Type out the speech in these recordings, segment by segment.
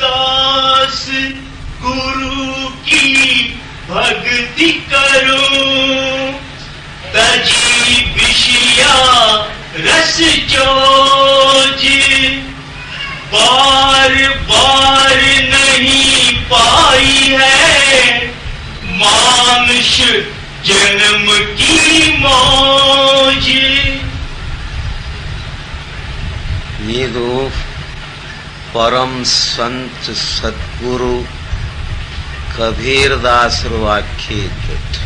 दास गुरु की भक्ति करो, तजी विषया रस चोज, बार बार नहीं पाई है मानुष जन्म की मौज। ಇದು ಪರಂ ಸಂತ್ ಸದ್ಗುರು ಕಬೀರ್ ದಾಸರು ವಾಕ್ಯ ಇದ್ದದ್ದು.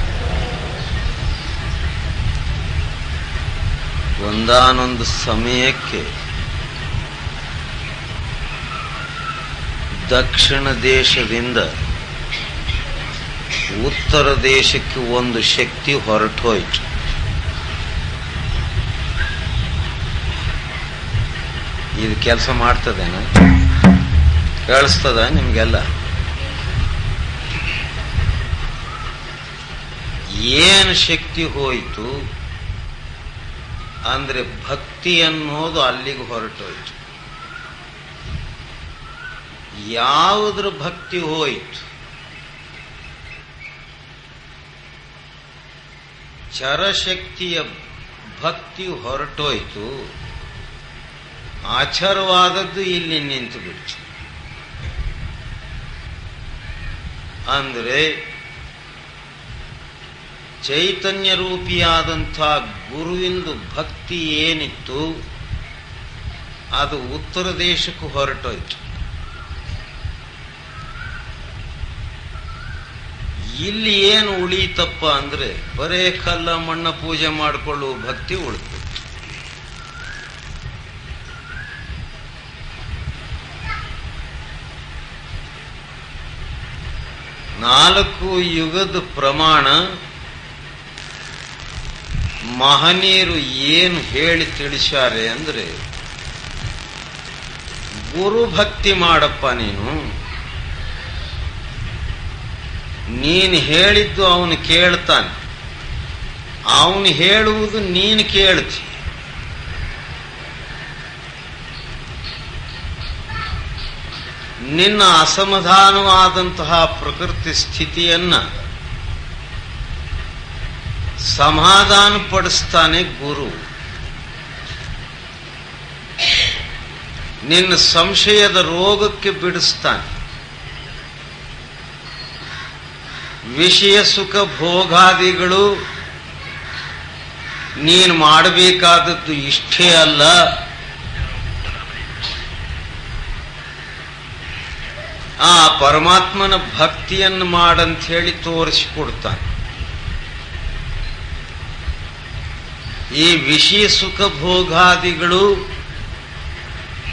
ಒಂದಾನೊಂದು ಸಮಯಕ್ಕೆ ದಕ್ಷಿಣ ದೇಶದಿಂದ ಉತ್ತರ ದೇಶಕ್ಕೆ ಒಂದು ಶಕ್ತಿ ಹೊರಟೋಯ್ತು. ಇದು ಕೆಲಸ ಮಾಡ್ತದೇನ? ಕೇಳಿಸ್ತದ ನಿಮ್ಗೆಲ್ಲ? ಏನು ಶಕ್ತಿ ಹೋಯಿತು ಅಂದ್ರೆ ಭಕ್ತಿ ಅನ್ನೋದು ಅಲ್ಲಿಗೆ ಹೊರಟೋಯ್ತು. ಯಾವುದ್ರ ಭಕ್ತಿ ಹೋಯಿತು? ಚರಶಕ್ತಿಯ ಭಕ್ತಿ ಹೊರಟೋಯ್ತು. ಆಚಾರವಾದದ್ದು ಇಲ್ಲಿ ನಿಂತು ಬಿಡ್ತು. ಅಂದ್ರೆ ಚೈತನ್ಯ ರೂಪಿಯಾದಂಥ ಗುರುವಿಂದು ಭಕ್ತಿ ಏನಿತ್ತು ಅದು ಉತ್ತರ ದೇಶಕ್ಕೂ ಹೊರಟೋಯ್ತು. ಇಲ್ಲಿ ಏನು ಉಳೀತಪ್ಪ ಅಂದ್ರೆ ಬರೇ ಕಲ್ಲ ಮಣ್ಣ ಪೂಜೆ ಮಾಡಿಕೊಳ್ಳುವ ಭಕ್ತಿ ಉಳಿತು. ನಾಲ್ಕು ಯುಗದ ಪ್ರಮಾಣ ಮಹನೀಯರು ಏನು ಹೇಳಿ ತಿಳಿಸ್ಯಾರೆ ಅಂದ್ರೆ, ಗುರು ಭಕ್ತಿ ಮಾಡಪ್ಪ ನೀನು ಹೇಳಿದ್ದು ಅವನು ಕೇಳ್ತಾನೆ, ಅವನು ಹೇಳುವುದು ನೀನು ಕೇಳ್ತಿ. ನಿನ್ನ ಅಸಮಾಧಾನವಾದಂತಹ ಪ್ರಕೃತಿ ಸ್ಥಿತಿಯನ್ನ ಸಮಾಧಾನ ಪಡಿಸ್ತಾನೆ ಗುರು. ನಿನ್ನ ಸಂಶಯದ ರೋಗಕ್ಕೆ ಬಿಡಿಸ್ತಾನೆ. ವಿಷಯ ಸುಖ ಭೋಗಾದಿಗಳು ನೀನು ಮಾಡಬೇಕಾದದ್ದು ಇಷ್ಟೇ ಅಲ್ಲ, ಆ ಪರಮಾತ್ಮನ ಭಕ್ತಿಯನ್ನು ಮಾಡಂತ ಹೇಳಿ ತೋರಿಸಿಕೊಡ್ತಾನೆ. ಈ ವಿಷಯ ಸುಖ ಭೋಗಾದಿಗಳು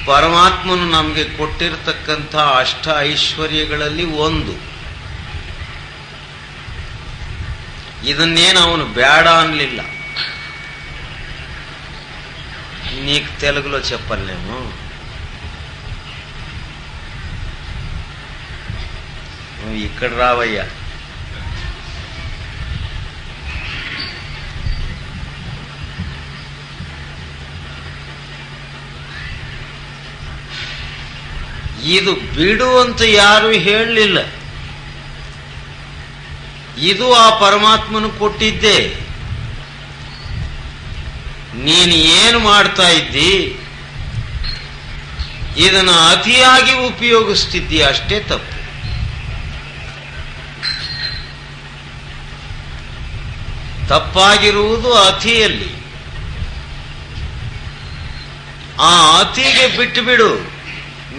ಪರಮಾತ್ಮನು ನಮಗೆ ಕೊಟ್ಟಿರತಕ್ಕಂಥ ಅಷ್ಟ ಐಶ್ವರ್ಯಗಳಲ್ಲಿ ಒಂದು. ಇದನ್ನೇನು ಅವನು ಬೇಡ ಅನ್ಲಿಲ್ಲ. నీకు తెలుగులో చెప్పలేము. నువ్వు ఇక్కడ రావయ్యా. ಇದು ಬಿಡು ಅಂತ ಯಾರು ಹೇಳಲಿಲ್ಲ. ಇದು ಆ ಪರಮಾತ್ಮನು ಕೊಟ್ಟಿದ್ದೆ. ನೀನು ಏನು ಮಾಡ್ತಾ ಇದ್ದಿ, ಇದನ್ನು ಅತಿಯಾಗಿ ಉಪಯೋಗಿಸ್ತಿದ್ದೀಯ, ಅಷ್ಟೇ ತಪ್ಪು. ತಪ್ಪಾಗಿರುವುದು ಅತಿಯಲ್ಲಿ. ಆ ಅತಿಗೆ ಬಿಟ್ಟು ಬಿಡು.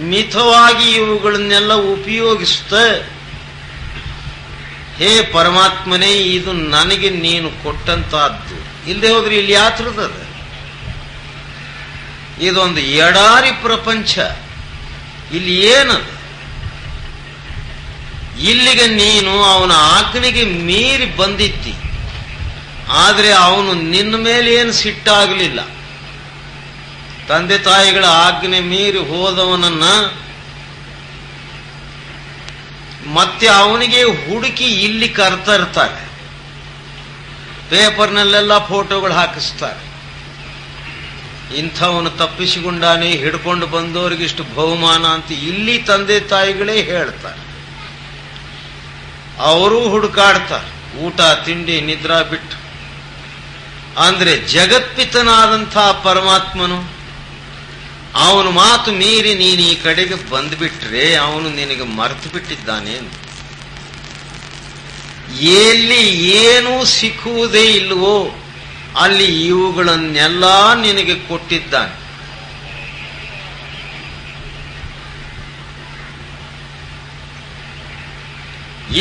ಮಿತವಾಗಿ ಇವುಗಳನ್ನೆಲ್ಲ ಉಪಯೋಗಿಸುತ್ತ, ಹೇ ಪರಮಾತ್ಮನೇ, ಇದು ನನಗೆ ನೀನು ಕೊಟ್ಟಂತಹದ್ದು. ಇಲ್ಲದೆ ಹೋದ್ರೆ ಇಲ್ಲಿ ಯಾತ್ರದದ. ಇದೊಂದು ಎಡಾರಿ ಪ್ರಪಂಚ. ಇಲ್ಲಿ ಏನದು? ಇಲ್ಲಿಗೆ ನೀನು ಅವನ ಆಜ್ಞೆಗೆ ಮೀರಿ ಬಂದಿತ್ತಿ. ಆದರೆ ಅವನು ನಿನ್ನ ಮೇಲೆ ಏನು ಸಿಟ್ಟಾಗಲಿಲ್ಲ. ತಂದೆ ತಾಯಿಗಳ ಆಜ್ಞೆ ಮೀರಿ ಹೋದವನನ್ನ ಮತ್ತೆ ಅವನಿಗೆ ಹುಡುಕಿ ಇಲ್ಲಿ ಕರ್ತರ್ತಾರೆ. ಪೇಪರ್ನಲ್ಲೆಲ್ಲ ಫೋಟೋಗಳು ಹಾಕಿಸ್ತಾರೆ. ಇಂಥವನು ತಪ್ಪಿಸಿಕೊಂಡಾನೆ, ಹಿಡ್ಕೊಂಡು ಬಂದವರಿಗಿಷ್ಟು ಬಹುಮಾನ ಅಂತ ಇಲ್ಲಿ ತಂದೆ ತಾಯಿಗಳೇ ಹೇಳ್ತಾರೆ. ಅವರೂ ಹುಡುಕಾಡ್ತಾರೆ ಊಟ ತಿಂಡಿ ನಿದ್ರಾ ಬಿಟ್ಟು. ಅಂದ್ರೆ ಜಗತ್ಪಿತನಾದಂಥ ಪರಮಾತ್ಮನು ಅವನ ಮಾತು ಮೀರಿ ನೀನು ಈ ಕಡೆಗೆ ಬಂದ್ಬಿಟ್ರೆ ಅವನು ನಿನಗೆ ಮರೆತು ಬಿಟ್ಟಿದ್ದಾನೆ ಅಂತ. ಎಲ್ಲಿ ಏನೂ ಸಿಕ್ಕುವುದೇ ಇಲ್ವೋ ಅಲ್ಲಿ ಇವುಗಳನ್ನೆಲ್ಲ ನಿನಗೆ ಕೊಟ್ಟಿದ್ದಾನೆ.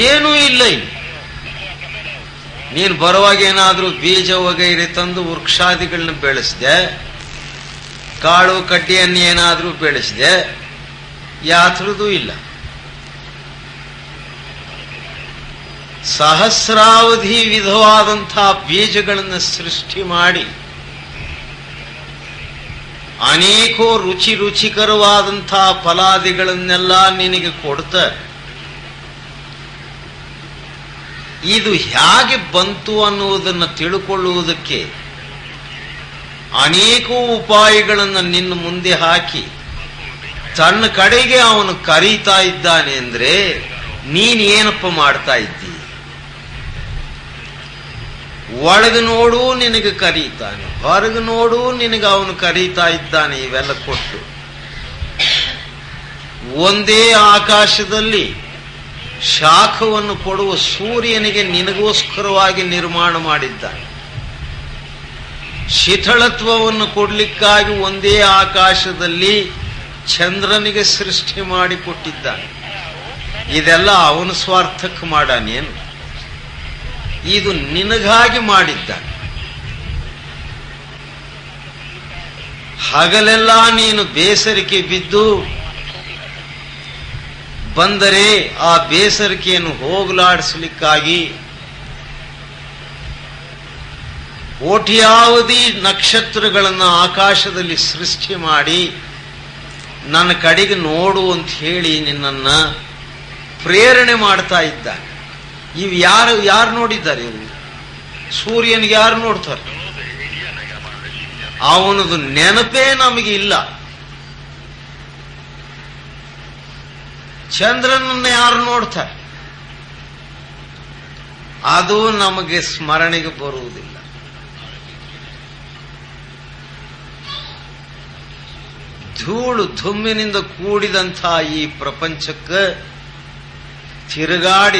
ಏನೂ ಇಲ್ಲ ಇಲ್ಲಿ. ನೀನು ಬರುವಾಗ ಏನಾದ್ರೂ ಬೀಜ ವಗೈರೆ ತಂದು ವೃಕ್ಷಾದಿಗಳನ್ನ ಬೆಳೆಸಿದೆ, ಕಾಳು ಕಡ್ಡಿಯನ್ನು ಏನಾದ್ರೂ ಬೆಳೆಸಿದೆ, ಯಾತ್ರದೂ ಇಲ್ಲ. ಸಹಸ್ರಾವಧಿ ವಿಧವಾದಂಥ ಬೀಜಗಳನ್ನು ಸೃಷ್ಟಿ ಮಾಡಿ ಅನೇಕೋ ರುಚಿಕರವಾದಂಥ ಫಲಾದಿಗಳನ್ನೆಲ್ಲ ನಿನಗೆ ಕೊಡ್ತಾರೆ. ಇದು ಹೇಗೆ ಬಂತು ಅನ್ನುವುದನ್ನು ತಿಳ್ಕೊಳ್ಳುವುದಕ್ಕೆ ಅನೇಕ ಉಪಾಯಗಳನ್ನು ನಿನ್ನ ಮುಂದೆ ಹಾಕಿ ತನ್ನ ಕಡೆಗೆ ಅವನು ಕರೀತಾ ಇದ್ದಾನೆ ಅಂದ್ರೆ ನೀನೇನಪ್ಪ ಮಾಡ್ತಾ ಇದ್ದಿ? ಒಳಗೆ ನೋಡು ನಿನಗೆ ಕರೀತಾನೆ, ಹೊರಗೆ ನೋಡು ನಿನಗೆ ಅವನು ಕರೀತಾ ಇದ್ದಾನೆ. ಇವೆಲ್ಲ ಕೊಟ್ಟು ಒಂದೇ ಆಕಾಶದಲ್ಲಿ ಶಾಖವನ್ನು ಕೊಡುವ ಸೂರ್ಯನಿಗೆ ನಿನಗೋಸ್ಕರವಾಗಿ ನಿರ್ಮಾಣ ಮಾಡಿದ್ದಾನೆ. ಶಿಥಳತ್ವವನ್ನು ಕೊಡ್ಲಿಕ್ಕಾಗಿ ಒಂದೇ ಆಕಾಶದಲ್ಲಿ ಚಂದ್ರನಿಗೆ ಸೃಷ್ಟಿ ಮಾಡಿ ಕೊಟ್ಟಿದ್ದಾನೆ. ಇದೆಲ್ಲ ಅವನ ಸ್ವಾರ್ಥಕ್ಕೆ ಮಾಡಾನೇನು? ಇದು ನಿನಗಾಗಿ ಮಾಡಿದ್ದಾನೆ. ಹಗಲೆಲ್ಲ ನೀನು ಬೇಸರಿಕೆ ಬಿದ್ದು ಬಂದರೆ ಆ ಬೇಸರಿಕೆಯನ್ನು ಹೋಗಲಾಡಿಸಲಿಕ್ಕಾಗಿ ಕೋಟ್ಯಾವಧಿ ನಕ್ಷತ್ರಗಳನ್ನು ಆಕಾಶದಲ್ಲಿ ಸೃಷ್ಟಿ ಮಾಡಿ ನನ್ನ ಕಡೆಗೆ ನೋಡು ಅಂತ ಹೇಳಿ ನಿನ್ನನ್ನ ಪ್ರೇರಣೆ ಮಾಡ್ತಾ ಇದ್ದಾನೆ. ಇವು ಯಾರು ನೋಡಿದ್ದಾರೆ? ಇವು ಸೂರ್ಯನಿಗೆ ಯಾರು ನೋಡ್ತಾರೆ? ಅವನದು ನೆನಪೇ ನಮಗೆ ಇಲ್ಲ. ಚಂದ್ರನನ್ನ ಯಾರು ನೋಡ್ತಾರೆ? ಅದು ನಮಗೆ ಸ್ಮರಣೆಗೆ ಬರುವುದಿಲ್ಲ. ಧೂಳು ಧುಮ್ಮಿನಿಂದ ಕೂಡಿದಂಥ ಈ ಪ್ರಪಂಚಕ್ಕೆ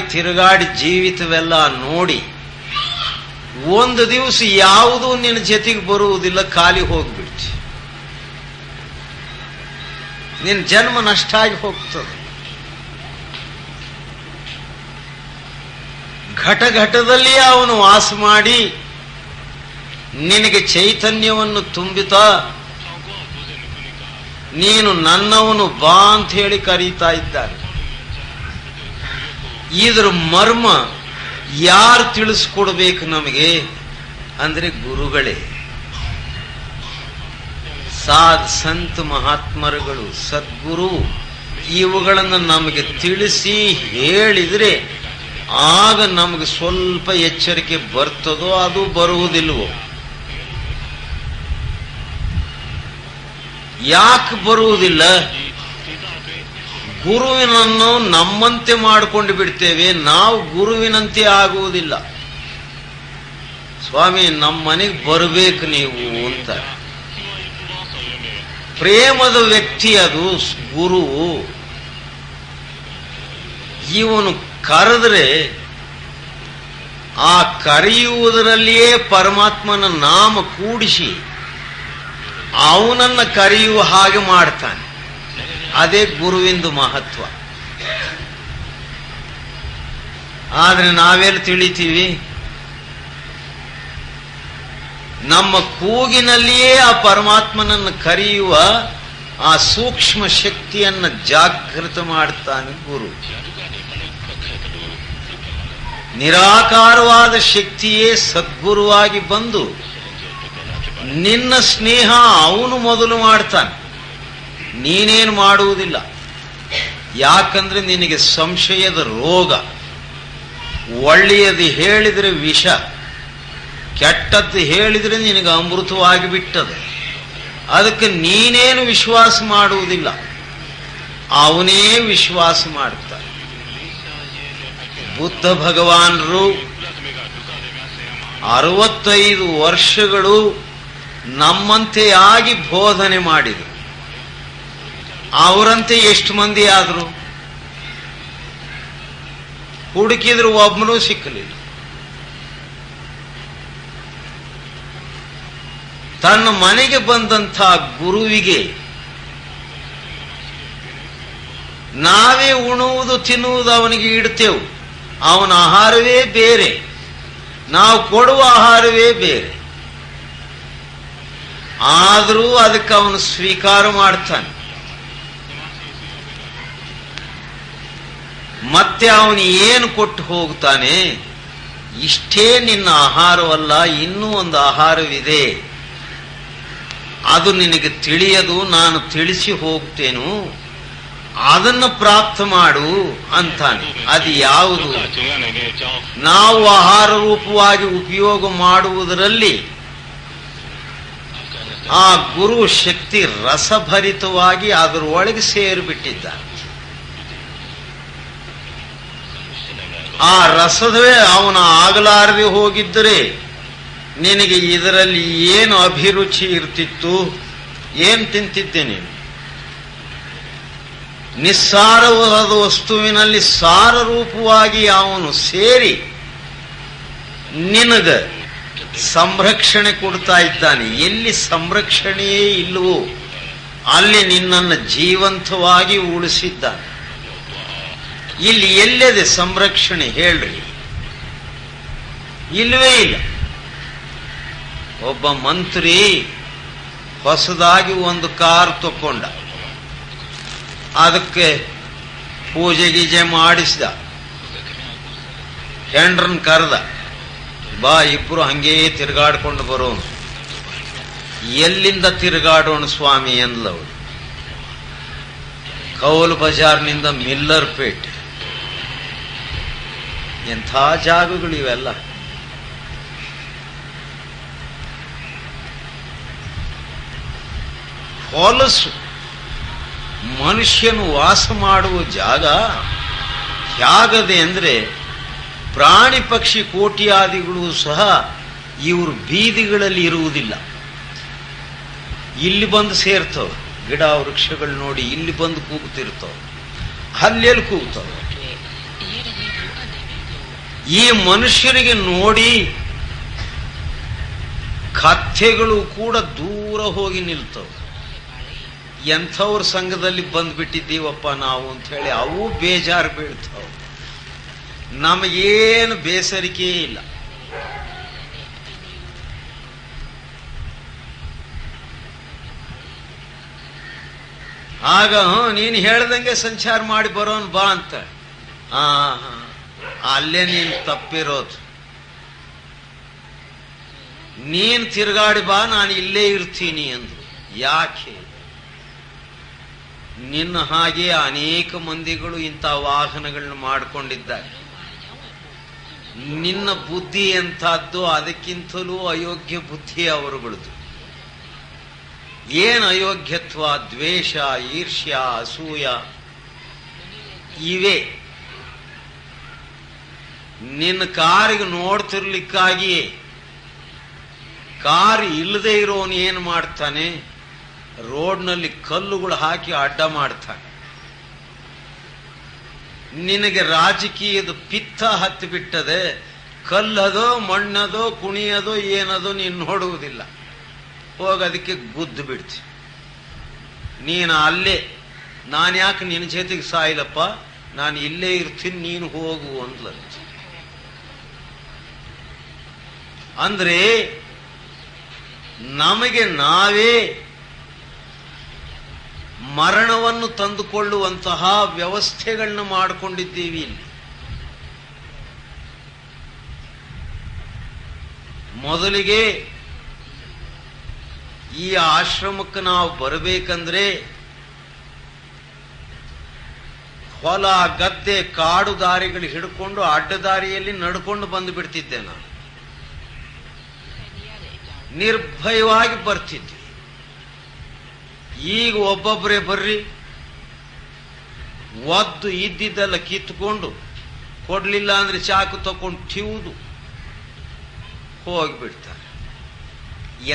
ತಿರುಗಾಡಿ ಜೀವಿತವೆಲ್ಲ ನೋಡಿ ಒಂದು ದಿವಸ ಯಾವುದೂ ನಿನ್ನ ಜೊತೆಗೆ ಬರುವುದಿಲ್ಲ, ಖಾಲಿ ಹೋಗ್ಬಿಡ್ತಿ. ನಿನ್ನ ಜನ್ಮ ನಷ್ಟ ಆಗಿ ಹೋಗ್ತದೆ. ಘಟಘಟದಲ್ಲಿ ಅವನು ವಾಸ ಮಾಡಿ ನಿನಗೆ ಚೈತನ್ಯವನ್ನು ತುಂಬುತ್ತಾ ನೀನು ನನ್ನವನು ಬಾ ಅಂತ ಹೇಳಿ ಕರೀತಾ ಇದ್ದಾನೆ. ಇದರ ಮರ್ಮ ಯಾರು ತಿಳಿಸ್ಕೊಡ್ಬೇಕು ನಮಗೆ ಅಂದ್ರೆ ಗುರುಗಳೇ. ಸಂತ ಮಹಾತ್ಮರುಗಳು, ಸದ್ಗುರು ಇವುಗಳನ್ನು ನಮಗೆ ತಿಳಿಸಿ ಹೇಳಿದ್ರೆ ಆಗ ನಮಗೆ ಸ್ವಲ್ಪ ಎಚ್ಚರಿಕೆ ಬರ್ತದೋ ಅದು ಬರುವುದಿಲ್ವೋ. ಯಾಕೆ ಬರುವುದಿಲ್ಲ? ಗುರುವಿನನ್ನು ನಮ್ಮಂತೆ ಮಾಡಿಕೊಂಡು ಬಿಡ್ತೇವೆ, ನಾವು ಗುರುವಿನಂತೆ ಆಗುವುದಿಲ್ಲ. ಸ್ವಾಮಿ ನಮ್ಮ ಮನೆಗೆ ಬರಬೇಕು ನೀವು ಅಂತ. ಪ್ರೇಮದ ವ್ಯಕ್ತಿ ಅದು ಗುರು. ಇವನು ಕರೆದ್ರೆ ಆ ಕರೆಯುವುದರಲ್ಲಿಯೇ ಪರಮಾತ್ಮನ ನಾಮ ಕೂಡಿಸಿ ಅವನನ್ನ ಕರೆಯುವ ಹಾಗೆ ಮಾಡ್ತಾನೆ. ಅದೇ ಗುರುವಿಂದು ಮಹತ್ವ. ಆದ್ರೆ ನಾವೆಲ್ಲ ತಿಳಿತೀವಿ, ನಮ್ಮ ಕೂಗಿನಲ್ಲಿಯೇ ಆ ಪರಮಾತ್ಮನನ್ನು ಕರೆಯುವ ಆ ಸೂಕ್ಷ್ಮ ಶಕ್ತಿಯನ್ನು ಜಾಗೃತ ಮಾಡ್ತಾನೆ ಗುರು. ನಿರಾಕಾರವಾದ ಶಕ್ತಿಯೇ ಸದ್ಗುರುವಾಗಿ ಬಂದು ನಿನ್ನ ಸ್ನೇಹ ಅವನು ಮೊದಲು ಮಾಡ್ತಾನೆ, ನೀನೇನು ಮಾಡುವುದಿಲ್ಲ. ಯಾಕಂದ್ರೆ ನಿನಗೆ ಸಂಶಯದ ರೋಗ. ಒಳ್ಳೆಯದು ಹೇಳಿದ್ರೆ ವಿಷ, ಕೆಟ್ಟದ್ದು ಹೇಳಿದ್ರೆ ನಿನಗೆ ಅಮೃತವಾಗಿ ಬಿಟ್ಟದೆ. ಅದಕ್ಕೆ ನೀನೇನು ವಿಶ್ವಾಸ ಮಾಡುವುದಿಲ್ಲ, ಅವನೇ ವಿಶ್ವಾಸ ಮಾಡುತ್ತಾನೆ. ಬುದ್ಧ ಭಗವಾನರು 65 ವರ್ಷಗಳು ನಮ್ಮಂತೆಯಾಗಿ ಬೋಧನೆ ಮಾಡಿದರು. ಅವರಂತೆ ಎಷ್ಟು ಮಂದಿ ಆದರು? ಹುಡುಕಿದ್ರು ಒಬ್ಬನೂ ಸಿಕ್ಕಲಿಲ್ಲ. ತನ್ನ ಮನೆಗೆ ಬಂದಂಥ ಗುರುವಿಗೆ ನಾವೇ ಉಣುವುದು ತಿನ್ನುವುದು ಅವನಿಗೆ ಇಡ್ತೇವು. ಅವನ ಆಹಾರವೇ ಬೇರೆ, ನಾವು ಕೊಡುವ ಆಹಾರವೇ ಬೇರೆ. ಆದರೂ ಅದಕ್ಕೆ ಅವನು ಸ್ವೀಕಾರ ಮಾಡ್ತಾನೆ. ಮತ್ತೆ ಅವನು ಏನು ಕೊಟ್ಟು ಹೋಗ್ತಾನೆ? ಇಷ್ಟೇ ನಿನ್ನ ಆಹಾರವಲ್ಲ, ಇನ್ನೂ ಒಂದು ಆಹಾರವಿದೆ, ಅದು ನಿನಗೆ ತಿಳಿಯದು, ನಾನು ತಿಳಿಸಿ ಹೋಗ್ತೇನು, ಅದನ್ನು ಪ್ರಾಪ್ತ ಮಾಡು ಅಂತಾನೆ. ಅದು ಯಾವುದು? ನಾವು ಆಹಾರ ರೂಪವಾಗಿ ಉಪಯೋಗ ಮಾಡುವುದರಲ್ಲಿ ಆ ಗುರು ಶಕ್ತಿ ರಸಭರಿತವಾಗಿ ಅದರೊಳಗೆ ಸೇರಿಬಿಟ್ಟಿದ್ದಾನೆ. ಆ ರಸದವೇ ಅವನ ಆಗಲಾರದೆ ಹೋಗಿದ್ದರೆ ನಿನಗೆ ಇದರಲ್ಲಿ ಏನು ಅಭಿರುಚಿ ಇರ್ತಿತ್ತು? ಏನು ತಿಂತಿದ್ದೆ ನೀನು? ನಿಸ್ಸಾರವಾದ ವಸ್ತುವಿನಲ್ಲಿ ಸಾರ ರೂಪವಾಗಿ ಅವನು ಸೇರಿ ನಿನಗ ಸಂರಕ್ಷಣೆ ಕೊಡ್ತಾ ಇದ್ದಾನೆ. ಎಲ್ಲಿ ಸಂರಕ್ಷಣೆಯೇ ಇಲ್ಲವೋ ಅಲ್ಲಿ ನಿನ್ನನ್ನು ಜೀವಂತವಾಗಿ ಉಳಿಸಿದ್ದಾನೆ. ಇಲ್ಲಿ ಎಲ್ಲೆದೆ ಸಂರಕ್ಷಣೆ ಹೇಳ್ರಿ? ಇಲ್ಲವೇ ಇಲ್ಲ. ಒಬ್ಬ ಮಂತ್ರಿ ಹೊಸದಾಗಿ ಒಂದು ಕಾರ್ ತಕೊಂಡ, ಅದಕ್ಕೆ ಪೂಜೆ ಗೀಜೆ ಮಾಡಿಸಿದ, ಹೆಂಡ್ರನ್ ಕರೆದ, ಬಾ ಇಬ್ರು ಹಂಗೇ ತಿರುಗಾಡ್ಕೊಂಡು ಬರೋನು. ಎಲ್ಲಿಂದ ತಿರುಗಾಡೋಣ ಸ್ವಾಮಿ ಎಂದ್ಲವಳು. ಕೌಲ್ ಬಜಾರ್ನಿಂದ ಮಿಲ್ಲರ್ ಪೇಟೆ. ಎಂಥ ಜಾಗಗಳು ಇವೆಲ್ಲ. ಹೊಲಸು ಮನುಷ್ಯನು ವಾಸ ಮಾಡುವ ಜಾಗ ಹೇಗದೆ ಅಂದ್ರೆ, ಪ್ರಾಣಿ ಪಕ್ಷಿ ಕೋಟ್ಯಾದಿಗಳು ಸಹ ಇವರು ಬೀದಿಗಳಲ್ಲಿ ಇರುವುದಿಲ್ಲ, ಇಲ್ಲಿ ಬಂದು ಸೇರ್ತವೆ. ಗಿಡ ವೃಕ್ಷಗಳು ನೋಡಿ ಇಲ್ಲಿ ಬಂದು ಕೂಗುತ್ತಿರ್ತವೆ, ಅಲ್ಲೆಲ್ಲಿ ಕೂಗ್ತವೆ. ಈ ಮನುಷ್ಯರಿಗೆ ನೋಡಿ ಕಥೆಗಳು ಕೂಡ ದೂರ ಹೋಗಿ ನಿಲ್ತವೆ. ಎಂಥವ್ರ ಸಂಘದಲ್ಲಿ ಬಂದ್ಬಿಟ್ಟಿದ್ದೀವಪ್ಪ ನಾವು ಅಂತ ಹೇಳಿ ಅವು ಬೇಜಾರು ಬೀಳ್ತಾವೆ. ನಮಗೇನು ಬೇಸರಿಕೆ ಇಲ್ಲ. ಆಗ ನೀನು ಹೇಳ್ದಂಗೆ ಸಂಚಾರ ಮಾಡಿ ಬರೋನ್ ಬಾ ಅಂತ. ಅಲ್ಲೇ ನೀನು ತಪ್ಪಿರೋದು. ನೀನು ತಿರುಗಾಡಿ ಬಾ, ನಾನು ಇಲ್ಲೇ ಇರ್ತೀನಿ ಅಂದ್ರು. ಯಾಕೆ? ನಿನ್ನ ಹಾಗೆ ಅನೇಕ ಮಂದಿಗಳು ಇಂಥ ವಾಹನಗಳನ್ನ ಮಾಡಿಕೊಂಡಿದ್ದಾರೆ. ನಿನ್ನ ಬುದ್ಧಿ ಎಂಥದ್ದು, ಅದಕ್ಕಿಂತಲೂ ಅಯೋಗ್ಯ ಬುದ್ಧಿ ಅವರುಗಳದು. ಏನು ಅಯೋಗ್ಯತ್ವ? ದ್ವೇಷ, ಈರ್ಷ್ಯ, ಅಸೂಯ ಇವೆ. ನಿನ್ನ ಕಾರಿಗೆ ನೋಡ್ತಿರ್ಲಿಕ್ಕಾಗಿಯೇ ಕಾರ್ ಇಲ್ಲದೆ ಇರೋನು ಏನು ಮಾಡ್ತಾನೆ? ರೋಡ್ನಲ್ಲಿ ಕಲ್ಲುಗಳು ಹಾಕಿ ಅಡ್ಡ ಮಾಡ್ತಾನೆ. ನಿನಗೆ ರಾಜಕೀಯದ ಪಿತ್ತ ಹತ್ತಿ ಬಿಟ್ಟದೆ, ಕಲ್ಲದೋ ಮಣ್ಣದೋ ಕುಣಿಯದೋ ಏನದೋ ನೀನು ನೋಡುವುದಿಲ್ಲ. ಹೋಗೋದಕ್ಕೆ ಗುದ್ದು ಬಿಡ್ತಿ. ನೀನು ಅಲ್ಲೇ, ನಾನು ಯಾಕೆ ನಿನ್ನ ಜೊತೆಗೆ ಸಾಯಿಲಪ್ಪ, ನಾನು ಇಲ್ಲೇ ಇರ್ತೀನಿ, ನೀನು ಹೋಗು ಅಂದ್ಲಂತ. ಅಂದ್ರೆ ನಮಗೆ ನಾವೇ ಮರಣವನ್ನು ತಂದುಕೊಳ್ಳುವಂತಹ ವ್ಯವಸ್ಥೆಗಳನ್ನ ಮಾಡಿಕೊಂಡಿದ್ದೀವಿ. ಇಲ್ಲಿ ಮೊದಲಿಗೆ ಈ ಆಶ್ರಮಕ್ಕೆ ನಾವು ಬರಬೇಕಂದ್ರೆ ಹೊಲ, ಗದ್ದೆ, ಕಾಡು ದಾರಿಗಳು ಹಿಡ್ಕೊಂಡು ಅಡ್ಡದಾರಿಯಲ್ಲಿ ನಡ್ಕೊಂಡು ಬಂದು ಬಿಡ್ತಿದ್ದೆ. ನಾನು ನಿರ್ಭಯವಾಗಿ ಬರ್ತಿದ್ದೆ. ಈಗ ಒಬ್ಬೊಬ್ಬರೇ ಬರ್ರಿ, ಒದ್ದು ಇದ್ದಿದ್ದೆಲ್ಲ ಕಿತ್ಕೊಂಡು, ಕೊಡ್ಲಿಲ್ಲ ಅಂದ್ರೆ ಚಾಕು ತಕೊಂಡು ಟಿವುದು ಹೋಗ್ಬಿಡ್ತಾರೆ.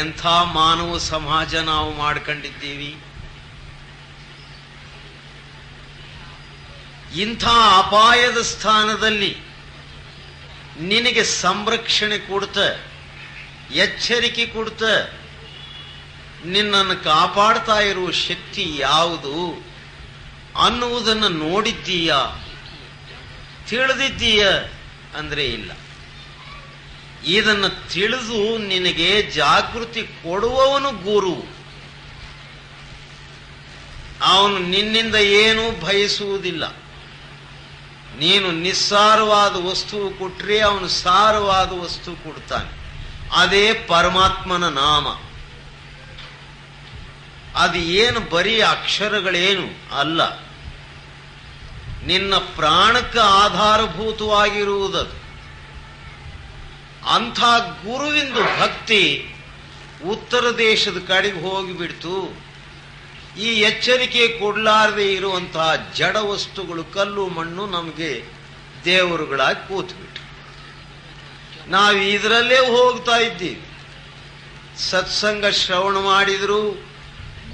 ಎಂಥ ಮಾನವ ಸಮಾಜ ನಾವು ಮಾಡ್ಕೊಂಡಿದ್ದೀವಿ. ಇಂಥ ಅಪಾಯದ ಸ್ಥಾನದಲ್ಲಿ ನಿನಗೆ ಸಂರಕ್ಷಣೆ ಕೊಡ್ತ, ಎಚ್ಚರಿಕೆ ಕೊಡ್ತ, ನಿನ್ನನ್ನು ಕಾಪಾಡ್ತಾ ಇರುವ ಶಕ್ತಿ ಯಾವುದು ಅನ್ನುವುದನ್ನು ನೋಡಿದ್ದೀಯ, ತಿಳಿದಿದ್ದೀಯ ಅಂದ್ರೆ ಇಲ್ಲ. ಇದನ್ನು ತಿಳಿದು ನಿನಗೆ ಜಾಗೃತಿ ಕೊಡುವವನು ಗುರು. ಅವನು ನಿನ್ನಿಂದ ಏನೂ ಬಯಸುವುದಿಲ್ಲ. ನೀನು ನಿಸ್ಸಾರವಾದ ವಸ್ತು ಕೊಟ್ರೆ ಅವನು ಸಾರವಾದ ವಸ್ತು ಕೊಡ್ತಾನೆ. ಅದೇ ಪರಮಾತ್ಮನ ನಾಮ. ಅದು ಏನು ಬರೀ ಅಕ್ಷರಗಳೇನು ಅಲ್ಲ, ನಿನ್ನ ಪ್ರಾಣಕ್ಕೆ ಆಧಾರಭೂತವಾಗಿರುವುದದು. ಅಂಥ ಗುರುವಿಂದು ಭಕ್ತಿ ಉತ್ತರ ದೇಶದ ಕಡೆಗೆ ಹೋಗಿಬಿಡ್ತು. ಈ ಎಚ್ಚರಿಕೆ ಕೊಡಲಾರದೆ ಇರುವಂತಹ ಜಡ ವಸ್ತುಗಳು, ಕಲ್ಲು ಮಣ್ಣು ನಮಗೆ ದೇವರುಗಳಾಗಿ ಕೂತ್ಬಿಟ್ರು. ನಾವು ಇದರಲ್ಲೇ ಹೋಗ್ತಾ ಇದ್ದೀವಿ. ಸತ್ಸಂಗ ಶ್ರವಣ ಮಾಡಿದ್ರು,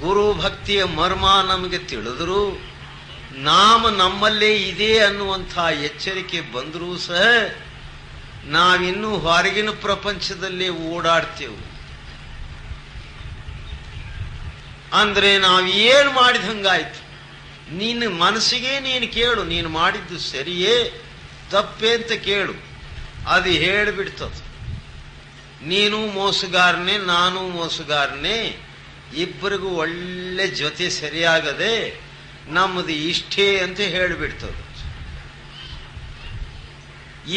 ಗುರು ಭಕ್ತಿಯ ಮರ್ಮ ನಮಗೆ ತಿಳಿದ್ರು, ನಾಮ ನಮ್ಮಲ್ಲೇ ಇದೆ ಅನ್ನುವಂಥ ಎಚ್ಚರಿಕೆ ಬಂದರೂ ಸಹ ನಾವಿನ್ನೂ ಹೊರಗಿನ ಪ್ರಪಂಚದಲ್ಲೇ ಓಡಾಡ್ತೇವೆ. ಅಂದ್ರೆ ನಾವು ಏನು ಮಾಡಿದಂಗಾಯ್ತು. ನಿನ್ನ ಮನಸ್ಸಿಗೆ ನೀನು ಕೇಳು, ನೀನು ಮಾಡಿದ್ದು ಸರಿಯೇ ತಪ್ಪೇ ಅಂತ ಕೇಳು, ಅದು ಹೇಳಿಬಿಡ್ತದೆ. ನೀನು ಮೋಸಗಾರನೇ, ನಾನು ಮೋಸಗಾರನೇ, ಇಬ್ಬರಿಗೂ ಒಳ್ಳೆ ಜೊತೆ ಸರಿಯಾಗದೆ ನಮ್ಮದು ಇಷ್ಟೇ ಅಂತ ಹೇಳಿಬಿಡ್ತದೆ.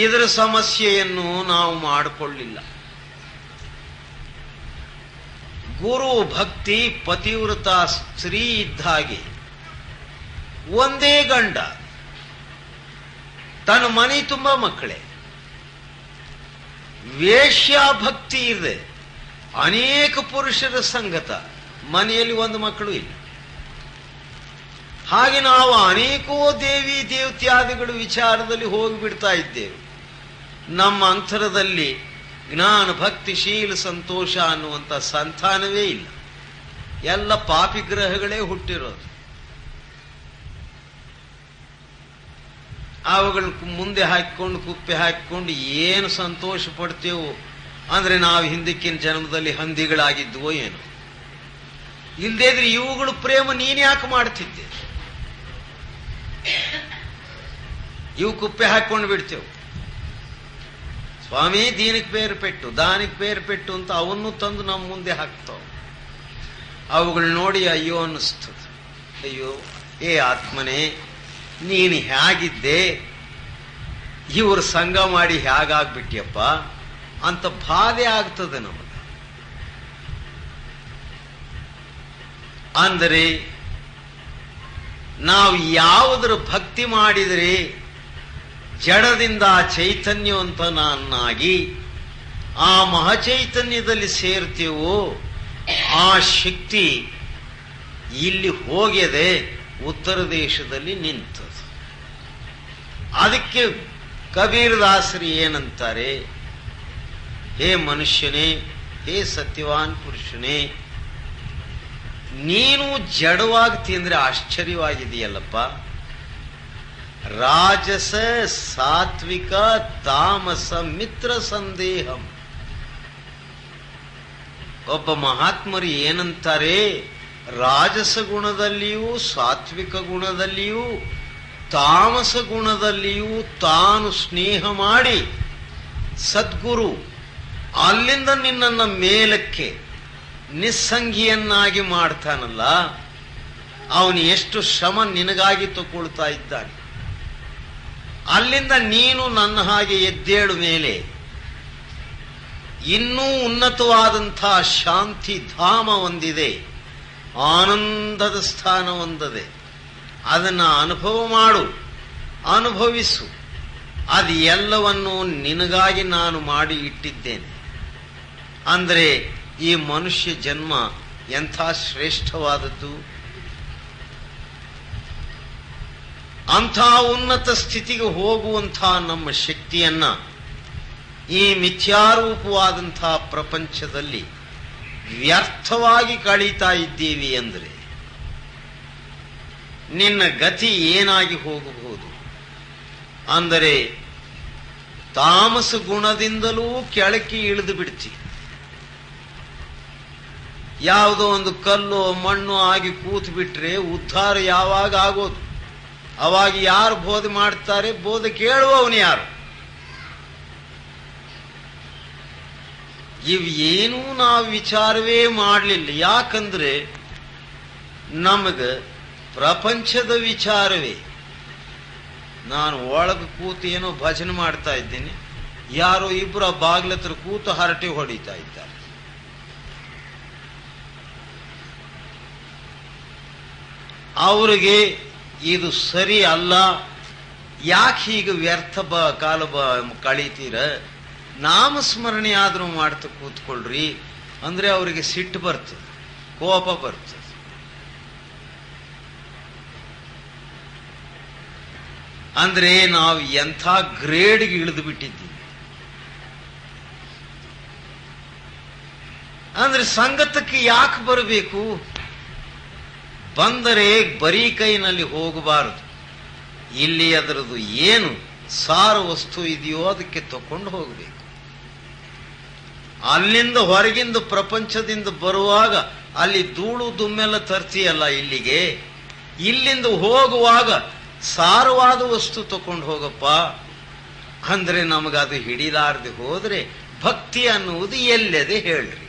ಇದರ ಸಮಸ್ಯೆಯನ್ನು ನಾವು ಮಾಡಿಕೊಳ್ಳಿಲ್ಲ. ಗುರು ಭಕ್ತಿ ಪತಿವ್ರತ ಸ್ತ್ರೀ ಇದ್ದ ಹಾಗೆ. ಒಂದೇ ಗಂಡ, ತನ್ನ ಮನೆ ತುಂಬ ಮಕ್ಕಳೇ. ವೇಶ್ಯಾಭಕ್ತಿ ಇದೆ, ಅನೇಕ ಪುರುಷರ ಸಂಗತ, ಮನೆಯಲ್ಲಿ ಒಂದು ಮಕ್ಕಳು ಇಲ್ಲ. ಹಾಗೆ ನಾವು ಅನೇಕೋ ದೇವಿ ದೇವತ್ಯಾದಿಗಳು ವಿಚಾರದಲ್ಲಿ ಹೋಗಿಬಿಡ್ತಾ ಇದ್ದೇವೆ. ನಮ್ಮ ಅಂತರದಲ್ಲಿ ಜ್ಞಾನ ಭಕ್ತಿ ಶೀಲ ಸಂತೋಷ ಅನ್ನುವಂಥ ಸಂತಾನವೇ ಇಲ್ಲ. ಎಲ್ಲ ಪಾಪಿಗ್ರಹಗಳೇ ಹುಟ್ಟಿರೋದು. ಅವುಗಳ ಮುಂದೆ ಹಾಕಿಕೊಂಡು ಕುಪ್ಪೆ ಹಾಕಿಕೊಂಡು ಏನು ಸಂತೋಷ ಪಡ್ತೇವೋ ಅಂದ್ರೆ ನಾವು ಹಿಂದಕ್ಕಿನ ಜನ್ಮದಲ್ಲಿ ಹಂದಿಗಳಾಗಿದ್ವೋ ಏನು. ಇಲ್ದೇದ್ರೆ ಇವುಗಳು ಪ್ರೇಮ ನೀನ್ ಯಾಕೆ ಮಾಡ್ತಿದ್ದೆ? ಇವು ಕುಪ್ಪೆ ಹಾಕೊಂಡು ಬಿಡ್ತೇವೆ. ಸ್ವಾಮಿ ದೀನಕ್ಕೆ ಬೇರೆ ಪೆಟ್ಟು, ದಾನಕ್ಕೆ ಬೇರೆ ಪೆಟ್ಟು ಅಂತ ಅವನ್ನು ತಂದು ನಮ್ಮ ಮುಂದೆ ಹಾಕ್ತಾವ. ಅವುಗಳು ನೋಡಿ ಅಯ್ಯೋ ಅನ್ನಿಸ್ತದೆ. ಅಯ್ಯೋ ಏ ಆತ್ಮನೇ, ನೀನು ಹೇಗಿದ್ದೆ, ಇವರು ಸಂಘ ಮಾಡಿ ಹೇಗಾಗ್ಬಿಟ್ಟಿಯಪ್ಪ ಅಂತ ಬಾಧೆ ಆಗ್ತದೆ ನಮಗೆ. ಅಂದರೆ ನಾವು ಯಾವುದರ ಭಕ್ತಿ ಮಾಡಿದರೆ ಜಡದಿಂದ ಚೈತನ್ಯವಂತನಾಗಿ ಆ ಮಹಾಚೈತನ್ಯದಲ್ಲಿ ಸೇರ್ತೀವೋ ಆ ಶಕ್ತಿ ಇಲ್ಲಿ ಹೋಗಿದೆ, ಉತ್ತರ ದೇಶದಲ್ಲಿ ನಿಂತದು. ಅದಕ್ಕೆ ಕಬೀರದಾಸರು ಏನಂತಾರೆ, ಹೇ ಮನುಷ್ಯನೇ, ಹೇ ಸತ್ಯವಾನ್ ಪುರುಷನೇ, ನೀನು ಜಡವಾಗ್ತಿ ಅಂದ್ರೆ ಆಶ್ಚರ್ಯವಾಗಿದೆಯಲ್ಲಪ್ಪ. ರಾಜಸ ಸಾತ್ವಿಕ ತಾಮಸ ಮಿತ್ರ ಸಂದೇಹಂ. ಒಬ್ಬ ಮಹಾತ್ಮರು ಏನಂತಾರೆ, ರಾಜಸ ಗುಣದಲ್ಲಿಯೂ ಸಾತ್ವಿಕ ಗುಣದಲ್ಲಿಯೂ ತಾಮಸ ಗುಣದಲ್ಲಿಯೂ ತಾನು ಸ್ನೇಹ ಮಾಡಿ ಸದ್ಗುರು ಅಲ್ಲಿಂದ ನಿನ್ನನ್ನು ಮೇಲಕ್ಕೆ ನಿಸ್ಸಂಗಿಯನ್ನಾಗಿ ಮಾಡ್ತಾನಲ್ಲ, ಅವನು ಎಷ್ಟು ಶ್ರಮ ನಿನಗಾಗಿ ತಗೊಳ್ತಾ ಇದ್ದಾನೆ. ಅಲ್ಲಿಂದ ನೀನು ನನ್ನ ಹಾಗೆ ಎದ್ದೇಳು ಮೇಲೆ ಇನ್ನೂ ಉನ್ನತವಾದಂಥ ಶಾಂತಿ ಧಾಮ ಹೊಂದಿದೆ, ಆನಂದದ ಸ್ಥಾನ ಹೊಂದದೆ. ಅದನ್ನು ಅನುಭವ ಮಾಡು, ಅನುಭವಿಸು. ಅದು ಎಲ್ಲವನ್ನು ನಿನಗಾಗಿ ನಾನು ಮಾಡಿ ಇಟ್ಟಿದ್ದೇನೆ. ಅಂದರೆ ಈ ಮನುಷ್ಯ ಜನ್ಮ ಎಂಥ ಶ್ರೇಷ್ಠವಾದದ್ದು. ಅಂಥ ಉನ್ನತ ಸ್ಥಿತಿಗೆ ಹೋಗುವಂಥ ನಮ್ಮ ಶಕ್ತಿಯನ್ನ ಈ ಮಿಥ್ಯಾರೂಪವಾದಂಥ ಪ್ರಪಂಚದಲ್ಲಿ ವ್ಯರ್ಥವಾಗಿ ಕಳೀತಾ ಇದ್ದೀವಿ ಅಂದರೆ ನಿನ್ನ ಗತಿ ಏನಾಗಿ ಹೋಗಬಹುದು ಅಂದರೆ ತಾಮಸ ಗುಣದಿಂದಲೂ ಕೆಳಕ್ಕೆ ಇಳಿದು ಬಿಡ್ತಿ. ಯಾವುದೋ ಒಂದು ಕಲ್ಲು ಮಣ್ಣು ಆಗಿ ಕೂತು ಬಿಟ್ರೆ ಉದ್ಧಾರ ಯಾವಾಗ ಆಗೋದು? ಅವಾಗ ಯಾರು ಬೋಧೆ ಮಾಡ್ತಾರೆ? ಬೋಧೆ ಕೇಳುವವನು ಯಾರು? ಇವೇನೂ ನಾವು ವಿಚಾರವೇ ಮಾಡಲಿಲ್ಲ. ಯಾಕಂದ್ರೆ ನಮಗೆ ಪ್ರಪಂಚದ ವಿಚಾರವೇ. ನಾನು ಒಳಗೆ ಕೂತು ಏನೋ ಭಜನೆ ಮಾಡ್ತಾ ಇದ್ದೀನಿ, ಯಾರೋ ಇಬ್ಬರು ಬಾಗ್ಲತ್ರ ಕೂತು ಹರಟೆ ಹೊಡಿತಾ ಇದ್ದಾರೆ. ಅವರಿಗೆ ಇದು ಸರಿ ಅಲ್ಲ. ಯಾಕೆ ಹೀಗೆ ವ್ಯರ್ಥ ಕಾಲ ಕಳೀತೀರ? ನಾಮಸ್ಮರಣೆ ಆದ್ರೂ ಮಾಡ್ತಾ ಕೂತ್ಕೊಳ್ರಿ ಅಂದ್ರೆ ಅವರಿಗೆ ಸಿಟ್ಟು ಬರ್ತದೆ, ಕೋಪ ಬರ್ತದೆ. ಅಂದ್ರೆ ನಾವು ಎಂಥ ಗ್ರೇಡ್ಗೆ ಇಳಿದು ಬಿಟ್ಟಿದ್ದೀವಿ. ಅಂದ್ರೆ ಸಂಗತಕ್ಕೆ ಯಾಕೆ ಬರಬೇಕು? ಬಂದರೆ ಬರೀ ಕೈನಲ್ಲಿ ಹೋಗಬಾರದು. ಇಲ್ಲಿ ಅದರದು ಏನು ಸಾರ ವಸ್ತು ಇದೆಯೋ ಅದಕ್ಕೆ ತಕೊಂಡು ಹೋಗಬೇಕು. ಅಲ್ಲಿಂದ ಹೊರಗಿಂದ ಪ್ರಪಂಚದಿಂದ ಬರುವಾಗ ಅಲ್ಲಿ ಧೂಳು ದುಮ್ಮೆಲ್ಲ ತರ್ತೀಯಲ್ಲ ಇಲ್ಲಿಗೆ, ಇಲ್ಲಿಂದ ಹೋಗುವಾಗ ಸಾರವಾದ ವಸ್ತು ತಕೊಂಡು ಹೋಗಪ್ಪ ಅಂದ್ರೆ ನಮಗದು ಹಿಡಿಲಾರದೆ ಹೋದ್ರೆ ಭಕ್ತಿ ಅನ್ನುವುದು ಎಲ್ಲದೆ ಹೇಳ್ರಿ.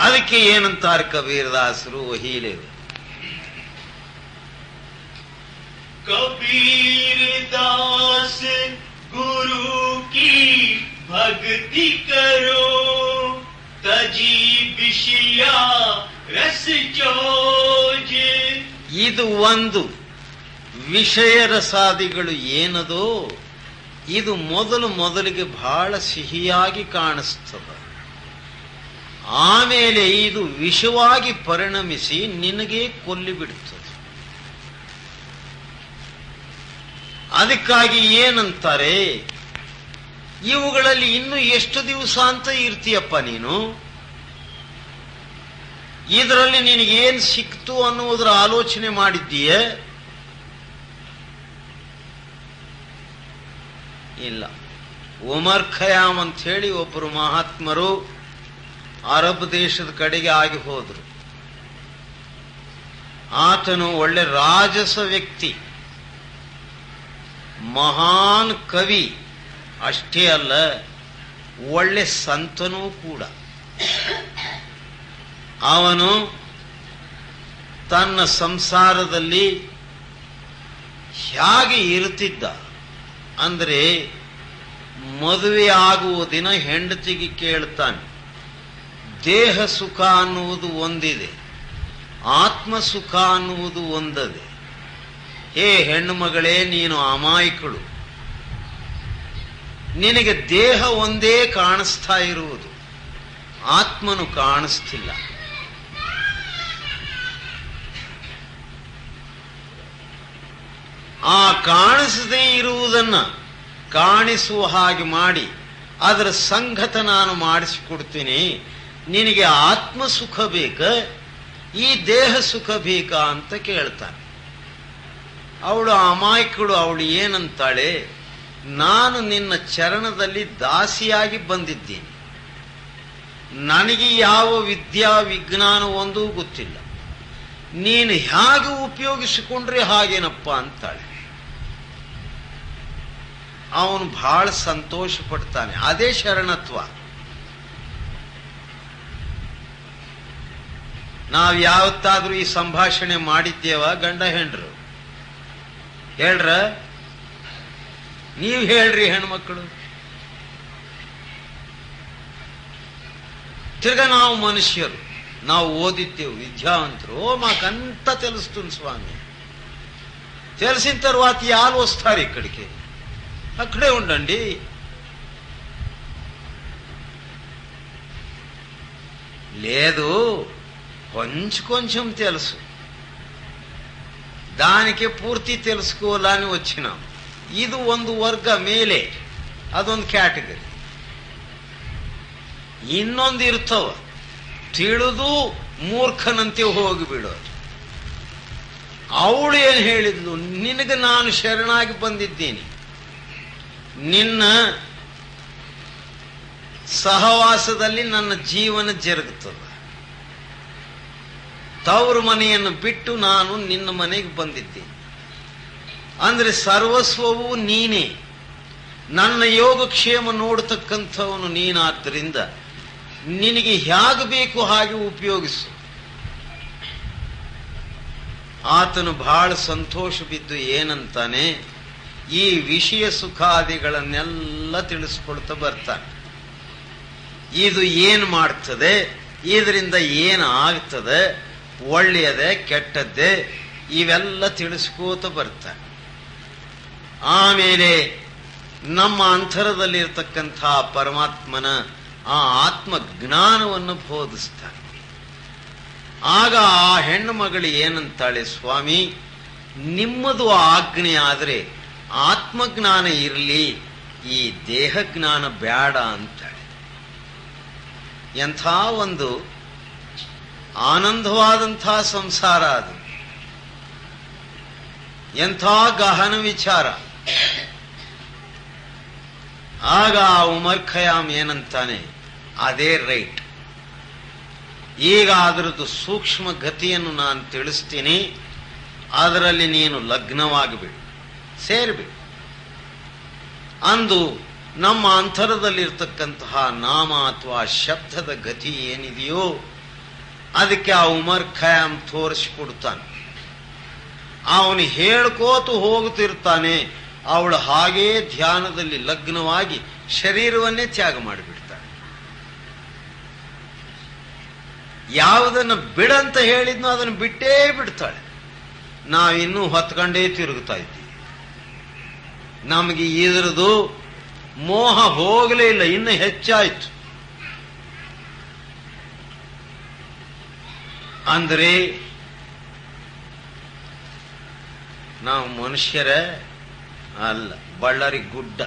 ಅದಕ್ಕೆ ಏನಂತಾರೆ ಕಬೀರದಾಸರು ವಹೀಲೇರು, कबीरदास गुरु की भक्ति करो, तजी विषया रस चोज. ಇದು ಒಂದು ವಿಷಯ ರಸಾದಿಗಳು ಏನದೋ ಇದು ಮೊದಲಿಗೆ ಬಹಳ ಸಿಹಿಯಾಗಿ ಕಾಣಿಸ್ತದ. ಆಮೇಲೆ ಇದು ವಿಷವಾಗಿ ಪರಿಣಮಿಸಿ ನಿನಗೆ ಕೊಲ್ಲಿಬಿಡುತ್ತದೆ. ಅದಕ್ಕಾಗಿ ಏನಂತಾರೆ, ಇವುಗಳಲ್ಲಿ ಇನ್ನು ಎಷ್ಟು ದಿವಸ ಅಂತ ಇರ್ತೀಯಪ್ಪ ನೀನು? ಇದರಲ್ಲಿ ನಿನಗೇನು ಸಿಕ್ತು ಅನ್ನುವುದರ ಆಲೋಚನೆ ಮಾಡಿದ್ದೀಯ? ಇಲ್ಲ. ಉಮರ್ ಖಯಾಮ್ ಅಂತ ಹೇಳಿ ಒಬ್ಬರು ಮಹಾತ್ಮರು ಅರಬ್ ದೇಶದ ಕಡೆಗೆ ಆಗಿ ಹೋದ್ರು. ಆತನು ಒಳ್ಳೆ ರಾಜಸ ವ್ಯಕ್ತಿ, ಮಹಾನ್ ಕವಿ, ಅಷ್ಟೇ ಅಲ್ಲ ಒಳ್ಳೆ ಸಂತನೂ ಕೂಡ. ಅವನು ತನ್ನ ಸಂಸಾರದಲ್ಲಿ ಹೇಗೆ ಇರುತ್ತಿದ್ದ ಅಂದ್ರೆ ಮದುವೆ ಆಗುವ ದಿನ ಹೆಂಡತಿಗೆ ಕೇಳ್ತಾನೆ, ದೇಹ ಸುಖ ಅನ್ನುವುದು ಒಂದಿದೆ, ಆತ್ಮ ಸುಖ ಅನ್ನುವುದು ಒಂದದೆ. ಹೇ ಹೆಣ್ಣು ಮಗಳೇ, ನೀನು ಅಮಾಯಕಳು. ನಿನಗೆ ದೇಹ ಒಂದೇ ಕಾಣಿಸ್ತಾ ಇರುವುದು, ಆತ್ಮನು ಕಾಣಿಸ್ತಿಲ್ಲ. ಆ ಕಾಣಿಸದೇ ಇರುವುದನ್ನ ಕಾಣಿಸುವ ಹಾಗೆ ಮಾಡಿ ಅದರ ಸಂಗತ ನಾನು ಮಾಡಿಸಿಕೊಡ್ತೀನಿ. ನಿನಗೆ ಆತ್ಮ ಸುಖ ಬೇಕ, ಈ ದೇಹ ಸುಖ ಬೇಕಾ ಅಂತ ಕೇಳ್ತಾನೆ. ಅವಳು ಅಮಾಯಕಳು. ಅವಳು ಏನಂತಾಳೆ, ನಾನು ನಿನ್ನ ಚರಣದಲ್ಲಿ ದಾಸಿಯಾಗಿ ಬಂದಿದ್ದೀನಿ, ನನಗೆ ಯಾವ ವಿದ್ಯಾ ವಿಜ್ಞಾನ ಒಂದೂ ಗೊತ್ತಿಲ್ಲ, ನೀನು ಹೇಗೆ ಉಪಯೋಗಿಸಿಕೊಂಡ್ರೆ ಹಾಗೇನಪ್ಪ ಅಂತಾಳೆ. ಅವನು ಬಹಳ ಸಂತೋಷ ಪಡ್ತಾನೆ. ಅದೇ ಶರಣತ್ವ. ನಾವು ಯಾವತ್ತಾದ್ರೂ ಈ ಸಂಭಾಷಣೆ ಮಾಡಿದ್ದೇವ ಗಂಡ ಹೆಂಡ್ರು? ಹೇಳ್ರ? ನೀವು ಹೇಳ್ರಿ ಹೆಣ್ಮಕ್ಳು. ತಿರ್ಗ ನಾವು ಮನುಷ್ಯರು, ನಾವು ಓದಿದ್ದೇವು, ವಿದ್ಯಾವಂತರು. మాకంతా తెలుస్తుంది స్వామి. తెలిసిన తర్వాత యాలు వస్తారు ఇక్కడికి? అక్కడే ఉండండి. లేదు, కొంచెం తెలుసు, దానికి పూర్తి తెలుసుకోవాలని వచ్చినాం. ಇದು ಒಂದು ವರ್ಗ ಮೇಲೆ, ಅದೊಂದು ಕ್ಯಾಟಗರಿ. ಇನ್ನೊಂದು ಇರ್ತವ, ತಿಳಿದು ಮೂರ್ಖನಂತೆ ಹೋಗಿಬಿಡೋದು. ಅವಳು ಏನ್ ಹೇಳಿದ್ಲು, ನಿನಗೆ ನಾನು ಶರಣಾಗಿ ಬಂದಿದ್ದೀನಿ, ನಿನ್ನ ಸಹವಾಸದಲ್ಲಿ ನನ್ನ ಜೀವನ ಜರುಗುತ್ತದೆ, ತವರು ಮನೆಯನ್ನು ಬಿಟ್ಟು ನಾನು ನಿನ್ನ ಮನೆಗೆ ಬಂದಿದ್ದೀನಿ. ಅಂದ್ರೆ ಸರ್ವಸ್ವವು ನೀನೇ, ನನ್ನ ಯೋಗಕ್ಷೇಮ ನೋಡತಕ್ಕಂಥವನು ನೀನಾದ್ದರಿಂದ ನಿನಗೆ ಹೇಗೆ ಬೇಕು ಹಾಗೆ ಉಪಯೋಗಿಸು. ಆತನು ಬಹಳ ಸಂತೋಷ ಬಿದ್ದು ಏನಂತಾನೆ, ಈ ವಿಷಯ ಸುಖಾದಿಗಳನ್ನೆಲ್ಲ ತಿಳಿಸ್ಕೊಳ್ತಾ ಬರ್ತಾನೆ. ಇದು ಏನು ಮಾಡ್ತದೆ, ಇದರಿಂದ ಏನು ಆಗ್ತದೆ, ಒಳ್ಳೆಯದೇ ಕೆಟ್ಟದ್ದೇ, ಇವೆಲ್ಲ ತಿಳಿಸ್ಕೋತ ಬರ್ತಾನೆ. ಆಮೇಲೆ ನಮ್ಮ ಅಂತರದಲ್ಲಿರ್ತಕ್ಕಂಥ ಪರಮಾತ್ಮನ ಆ ಆತ್ಮಜ್ಞಾನವನ್ನು ಬೋಧಿಸ್ತಾನೆ. ಆಗ ಆ ಹೆಣ್ಣು ಮಗಳು ಏನಂತಾಳೆ, ಸ್ವಾಮಿ ನಿಮ್ಮದು ಆಜ್ಞೆ ಆದರೆ ಆತ್ಮಜ್ಞಾನ ಇರಲಿ, ಈ ದೇಹಜ್ಞಾನ ಬೇಡ ಅಂತಾಳೆ. ಎಂಥ ಒಂದು ಆನಂದವಾದಂಥ ಸಂಸಾರ ಅದು, ಎಂಥ ಗಹನ ವಿಚಾರ. ಆಗ ಆ ಉಮರ್ ಖಯಾಮ್ ಏನಂತಾನೆ, ಅದೇ ರೈಟ್, ಈಗ ಅದರದ್ದು ಸೂಕ್ಷ್ಮ ಗತಿಯನ್ನು ನಾನು ತಿಳಿಸ್ತೀನಿ, ಅದರಲ್ಲಿ ನೀನು ಲಗ್ನವಾಗಿಬಿಡು, ಸೇರಿಬಿಡು. ಅಂದು ನಮ್ಮ ಅಂತರದಲ್ಲಿರ್ತಕ್ಕಂತಹ ನಾಮ ಅಥವಾ ಶಬ್ದದ ಗತಿ ಏನಿದೆಯೋ ಅದಕ್ಕೆ ಆ ಉಮರ್ ಖಯಾಮ್ ತೋರಿಸಿಕೊಡ್ತಾನೆ. ಅವನು ಹೇಳ್ಕೋತು ಹೋಗುತ್ತಿರ್ತಾನೆ, ಅವಳು ಹಾಗೇ ಧ್ಯಾನದಲ್ಲಿ ಲಗ್ನವಾಗಿ ಶರೀರವನ್ನೇ ತ್ಯಾಗ ಮಾಡಿಬಿಡ್ತಾಳೆ. ಯಾವುದನ್ನು ಬಿಡಂತ ಹೇಳಿದ್ನೋ ಅದನ್ನು ಬಿಟ್ಟೇ ಬಿಡ್ತಾಳೆ. ನಾವಿನ್ನೂ ಹೊತ್ಕೊಂಡೇ ತಿರುಗುತ್ತಾ ಇದ್ದೀವಿ. ನಮಗೆ ಇದರದು ಮೋಹ ಹೋಗಲೇ ಇಲ್ಲ, ಇನ್ನು ಹೆಚ್ಚಾಯ್ತು. ಅಂದರೆ ನಾವು ಮನುಷ್ಯರೇ ಅಲ್ಲ, ಬಳ್ಳಾರಿ ಗುಡ್ಡ.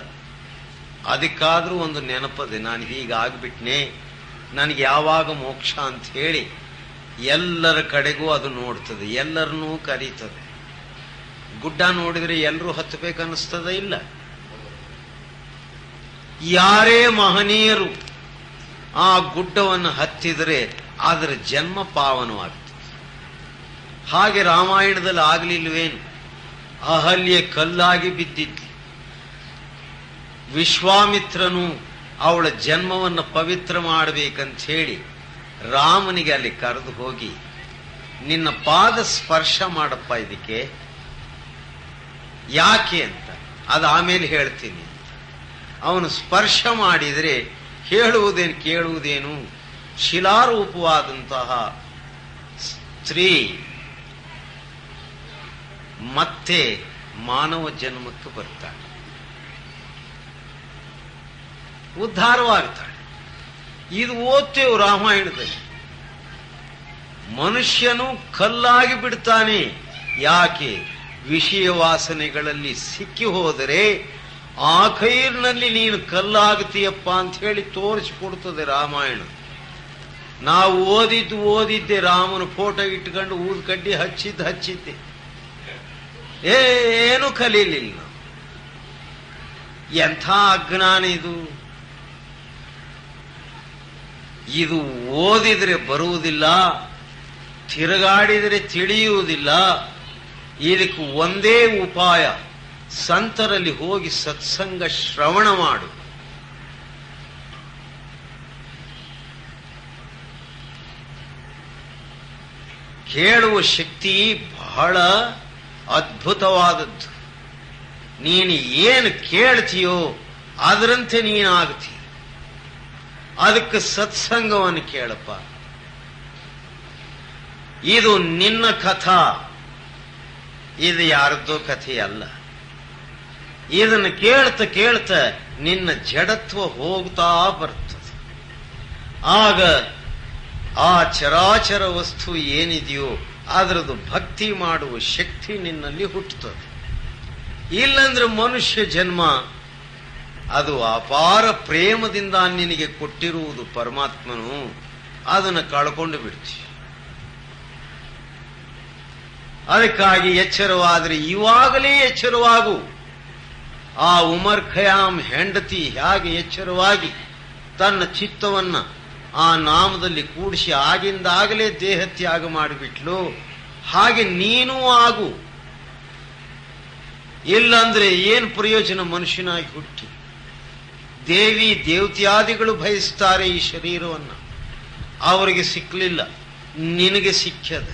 ಅದಕ್ಕಾದ್ರೂ ಒಂದು ನೆನಪದೆ, ನಾನು ಹೀಗಾಗ್ಬಿಟ್ನೆ, ನನಗೆ ಯಾವಾಗ ಮೋಕ್ಷ ಅಂತ ಹೇಳಿ ಎಲ್ಲರ ಕಡೆಗೂ ಅದು ನೋಡ್ತದೆ, ಎಲ್ಲರನ್ನೂ ಕರೀತದೆ. ಗುಡ್ಡ ನೋಡಿದ್ರೆ ಎಲ್ಲರೂ ಹತ್ತಬೇಕನ್ನಿಸ್ತದ? ಇಲ್ಲ. ಯಾರೇ ಮಹನೀಯರು ಆ ಗುಡ್ಡವನ್ನು ಹತ್ತಿದರೆ ಅದರ ಜನ್ಮ ಪಾವನವಾಗ್ತದೆ. ಹಾಗೆ ರಾಮಾಯಣದಲ್ಲಿ ಆಗ್ಲಿಲ್ವೇನು, ಅಹಲ್ಯೆ ಕಲ್ಲಾಗಿ ಬಿದ್ದಿದ್ಲು. ವಿಶ್ವಾಮಿತ್ರನು ಅವಳ ಜನ್ಮವನ್ನು ಪವಿತ್ರ ಮಾಡಬೇಕಂತ ಹೇಳಿ ರಾಮನಿಗೆ ಅಲ್ಲಿ ಕರೆದು ಹೋಗಿ, ನಿನ್ನ ಪಾದ ಸ್ಪರ್ಶ ಮಾಡಪ್ಪ ಇದಕ್ಕೆ. ಯಾಕೆ ಅಂತ ಅದು ಆಮೇಲೆ ಹೇಳ್ತೀನಿ. ಅವನು ಸ್ಪರ್ಶ ಮಾಡಿದರೆ ಹೇಳುವುದೇನು ಕೇಳುವುದೇನು, ಶಿಲಾರೂಪವಾದಂತಹ ಸ್ತ್ರೀ ಮತ್ತೆ ಮಾನವ ಜನ್ಮಕ್ಕೆ ಬರ್ತಾಳೆ, ಉದ್ಧಾರವಾಗ್ತಾಳೆ. ಇದು ಓದ್ತೇವೆ ರಾಮಾಯಣದಲ್ಲಿ. ಮನುಷ್ಯನು ಕಲ್ಲಾಗಿ ಬಿಡ್ತಾನೆ. ಯಾಕೆ? ವಿಷಯ ವಾಸನೆಗಳಲ್ಲಿ ಸಿಕ್ಕಿ ಹೋದರೆ ಆ ಕೈರ್ನಲ್ಲಿ ನೀನು ಕಲ್ಲಾಗ್ತೀಯಪ್ಪ ಅಂತ ಹೇಳಿ ತೋರಿಸಿಕೊಡ್ತದೆ ರಾಮಾಯಣ. ನಾವು ಓದಿದ್ದೆ ರಾಮನ ಫೋಟೋ ಇಟ್ಕೊಂಡು ಊದ್ ಕಡ್ಡಿ ಹಚ್ಚಿದ್ದೆ, ಏನು ಕಲೀಲಿಲ್ಲ. ಎಂಥ ಅಜ್ಞಾನ ಇದು! ಇದು ಓದಿದ್ರೆ ಬರುವುದಿಲ್ಲ, ತಿರುಗಾಡಿದರೆ ತಿಳಿಯುವುದಿಲ್ಲ. ಇದಕ್ಕೆ ಒಂದೇ ಉಪಾಯ, ಸಂತರಲ್ಲಿ ಹೋಗಿ ಸತ್ಸಂಗ ಶ್ರವಣ ಮಾಡು. ಕೇಳುವ ಶಕ್ತಿ ಬಹಳ ಅದ್ಭುತವಾದದ್ದು. ನೀನು ಏನು ಕೇಳ್ತೀಯೋ ಅದರಂತೆ ನೀನಾಗ್ತೀಯ. ಅದಕ್ಕೆ ಸತ್ಸಂಗವನ್ನು ಕೇಳಪ್ಪ. ಇದು ನಿನ್ನ ಕಥಾ, ಇದು ಯಾರದ್ದೋ ಕಥೆ ಅಲ್ಲ. ಇದನ್ನು ಕೇಳ್ತಾ ನಿನ್ನ ಜಡತ್ವ ಹೋಗ್ತಾ ಬರ್ತದೆ. ಆಗ ಆ ಚರಾಚರ ವಸ್ತು ಏನಿದೆಯೋ ಅದರದ್ದು ಭಕ್ತಿ ಮಾಡುವ ಶಕ್ತಿ ನಿನ್ನಲ್ಲಿ ಹುಟ್ಟುತ್ತದೆ. ಇಲ್ಲಂದ್ರೆ ಮನುಷ್ಯ ಜನ್ಮ ಅದು ಅಪಾರ ಪ್ರೇಮದಿಂದ ನಿನಗೆ ಕೊಟ್ಟಿರುವುದು ಪರಮಾತ್ಮನು, ಅದನ್ನು ಕಳ್ಕೊಂಡು ಬಿಡ್ತೀವಿ. ಅದಕ್ಕಾಗಿ ಎಚ್ಚರವಾದರೆ ಇವಾಗಲೇ ಎಚ್ಚರವಾಗು. ಆ ಉಮರ್ ಖಯಾಮ್ ಹೆಂಡತಿ ಹೇಗೆ ಎಚ್ಚರವಾಗಿ ತನ್ನ ಚಿತ್ತವನ್ನ ಆ ನಾಮದಲ್ಲಿ ಕೂಡಿಸಿ ಆಗಿಂದಾಗಲೇ ದೇಹ ತ್ಯಾಗ ಮಾಡಿಬಿಟ್ಲು, ಹಾಗೆ ನೀನೂ ಆಗು. ಇಲ್ಲಂದ್ರೆ ಏನ್ ಪ್ರಯೋಜನ ಮನುಷ್ಯನಾಗಿ ಹುಟ್ಟಿ? ದೇವಿ ದೇವತ್ಯಾದಿಗಳು ಬಯಸ್ತಾರೆ ಈ ಶರೀರವನ್ನ, ಅವರಿಗೆ ಸಿಕ್ಕಲಿಲ್ಲ, ನಿನಗೆ ಸಿಕ್ಕದ.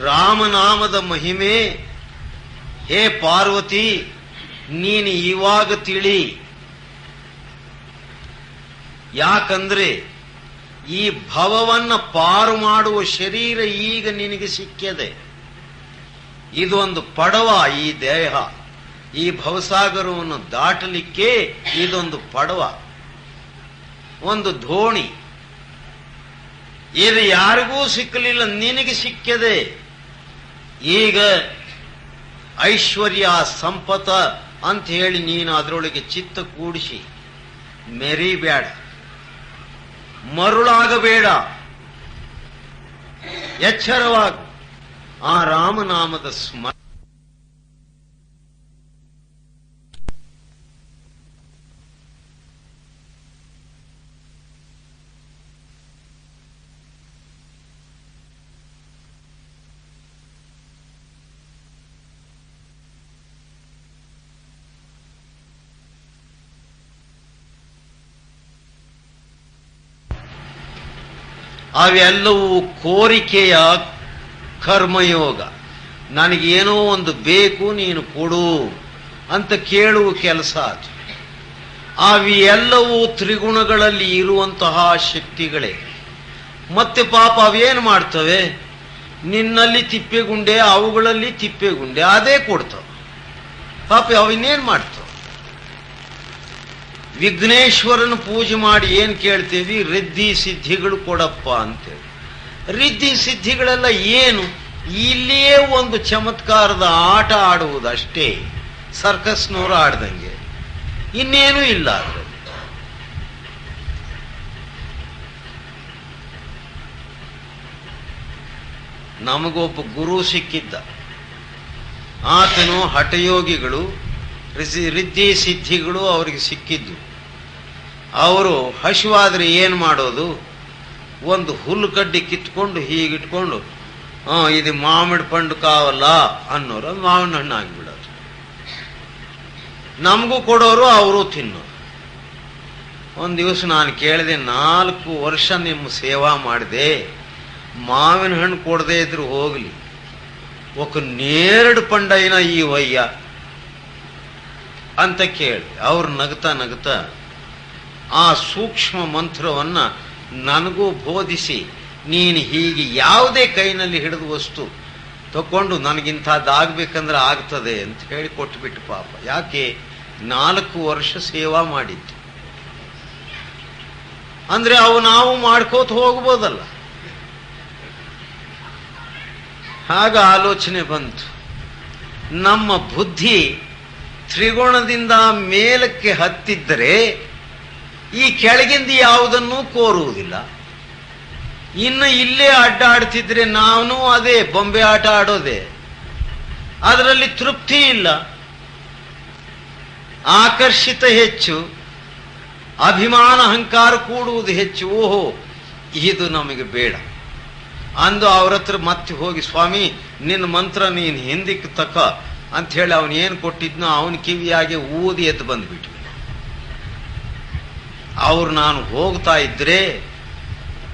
ರಾಮನಾಮದ ಮಹಿಮೆ ಹೇ ಪಾರ್ವತಿ ನೀನು ಇವಾಗ ತಿಳಿ. ಯಾಕಂದ್ರೆ ಈ ಭವವನ್ನ ಪಾರು ಮಾಡುವ ಶರೀರ ಈಗ ನಿನಗೆ ಸಿಕ್ಕಿದೆ. ಇದೊಂದು ಪಡವ, ಈ ದೇಹ ಈ ಭವಸಾಗರವನ್ನು ದಾಟಲಿಕ್ಕೆ ಇದೊಂದು ಪಡವ, ಒಂದು ದೋಣಿ. ಇದು ಯಾರಿಗೂ ಸಿಕ್ಕಲಿಲ್ಲ, ನಿನಗೆ ಸಿಕ್ಕಿದೆ. ಈಗ ಐಶ್ವರ್ಯ ಸಂಪತ್ತ ಅಂತ ಹೇಳಿ ನೀನು ಅದರೊಳಗೆ ಚಿತ್ತ ಕೂಡಿಸಿ ಮೆರಿಬೇಡ, ಮರುಳಾಗಬೇಡ, ಎಚ್ಚರವಾಗು. ಆ ರಾಮನಾಮದ ಸ್ಮರಣೆ ಅವೆಲ್ಲವೂ ಕೋರಿಕೆಯ ಕರ್ಮಯೋಗ. ನನಗೇನೋ ಒಂದು ಬೇಕು, ನೀನು ಕೊಡು ಅಂತ ಕೇಳುವ ಕೆಲಸ ಅದು. ಅವೆಲ್ಲವೂ ತ್ರಿಗುಣಗಳಲ್ಲಿ ಇರುವಂತಹ ಶಕ್ತಿಗಳೇ. ಮತ್ತೆ ಪಾಪ ಅವೇನು ಮಾಡ್ತವೆ? ನಿನ್ನಲ್ಲಿ ತಿಪ್ಪೆಗುಂಡೆ, ಅವುಗಳಲ್ಲಿ ತಿಪ್ಪೆಗುಂಡೆ, ಅದೇ ಕೊಡ್ತವೆ. ಪಾಪ ಅವನ್ನೇನ್ ಮಾಡ್ತವೆ? ವಿಘ್ನೇಶ್ವರನ ಪೂಜೆ ಮಾಡಿ ಏನ್ ಕೇಳ್ತೇವಿ? ರಿದ್ಧಿ ಸಿದ್ಧಿಗಳು ಕೊಡಪ್ಪ ಅಂತೇಳಿ. ರಿದ್ಧಿ ಸಿದ್ಧಿಗಳೆಲ್ಲ ಏನು? ಇಲ್ಲಿಯೇ ಒಂದು ಚಮತ್ಕಾರದ ಆಟ ಆಡುವುದಷ್ಟೇ, ಸರ್ಕಸ್ನವರು ಆಡ್ದಂಗೆ, ಇನ್ನೇನೂ ಇಲ್ಲ ಅದರಲ್ಲಿ. ನಮಗೊಬ್ಬ ಗುರು ಸಿಕ್ಕಿದ್ದ. ಆತನು ಹಠಯೋಗಿಗಳು, ರಿದ್ಧಿ ಸಿದ್ಧಿಗಳು ಅವರಿಗೆ ಸಿಕ್ಕಿದ್ದು. ಅವರು ಹಸಿವಾದ್ರೆ ಏನು ಮಾಡೋದು? ಒಂದು ಹುಲ್ಲು ಕಡ್ಡಿ ಕಿತ್ಕೊಂಡು ಹೀಗಿಟ್ಕೊಂಡು ಇದು ಮಾಮಿಡಿ ಪಂಡು ಕಾವಲ್ಲ ಅನ್ನೋರು ಮಾವಿನ ಹಣ್ಣು ಆಗಿಬಿಡೋದು. ನಮಗೂ ಕೊಡೋರು, ಅವರು ತಿನ್ನೋರು. ಒಂದು ದಿವಸ ನಾನು ಕೇಳಿದೆ, 4 ವರ್ಷ ನಿಮ್ಮ ಸೇವಾ ಮಾಡಿದೆ, ಮಾವಿನ ಹಣ್ಣು ಕೊಡದೇ ಇದ್ರು ಹೋಗ್ಲಿ, ಒಕ್ಕ 2 ಪಂಡೈನ ಈ ವಯ್ಯ ಅಂತ ಕೇಳಿ. ಅವ್ರು ನಗ್ತಾ ನಗ್ತಾ ಆ ಸೂಕ್ಷ್ಮ ಮಂತ್ರವನ್ನ ನನಗೂ ಬೋಧಿಸಿ, ನೀನು ಹೀಗೆ ಯಾವುದೇ ಕೈನಲ್ಲಿ ಹಿಡಿದ ವಸ್ತು ತಕೊಂಡು ನನಗಿಂಥದ್ದಾಗಬೇಕಂದ್ರೆ ಆಗ್ತದೆ ಅಂತ ಹೇಳಿ ಕೊಟ್ಬಿಟ್ಟು ಪಾಪ. ಯಾಕೆ? 4 ವರ್ಷ ಸೇವಾ ಮಾಡಿದ್ದು. ಅಂದ್ರೆ ನಾವು ಮಾಡ್ಕೋತ ಹೋಗ್ಬೋದಲ್ಲ. ಆಗ ಆಲೋಚನೆ ಬಂತು, ನಮ್ಮ ಬುದ್ಧಿ ತ್ರಿಗುಣದಿಂದ ಮೇಲಕ್ಕೆ ಹತ್ತಿದ್ದರೆ ಈ ಕೆಳಗಿಂದ ಯಾವುದನ್ನೂ ಕೋರುವುದಿಲ್ಲ. ಇನ್ನು ಇಲ್ಲೇ ಅಡ್ಡಾಡ್ತಿದ್ರೆ ನಾನು ಅದೇ ಬೊಂಬೆ ಆಟ ಆಡೋದೆ, ಅದರಲ್ಲಿ ತೃಪ್ತಿ ಇಲ್ಲ, ಆಕರ್ಷಿತ ಹೆಚ್ಚು, ಅಭಿಮಾನ ಅಹಂಕಾರ ಕೂಡುವುದು ಹೆಚ್ಚು. ಓಹೋ, ಇದು ನಮಗೆ ಬೇಡ ಅಂದು ಅವ್ರ ಹತ್ರ ಮತ್ತೆ ಹೋಗಿ, ಸ್ವಾಮಿ ನಿನ್ನ ಮಂತ್ರ ನೀನು ಹಿಂದಕ್ಕೆ ತಕ ಅಂತ ಹೇಳಿ ಅವನು ಏನು ಕೊಟ್ಟಿದ್ನೋ ಅವನ ಕಿವಿಯಾಗೆ ಊದಿ ಎದ್ದು ಬಂದ್ಬಿಟ್ವಿ. ಅವ್ರು ನಾನು ಹೋಗ್ತಾ ಇದ್ರೆ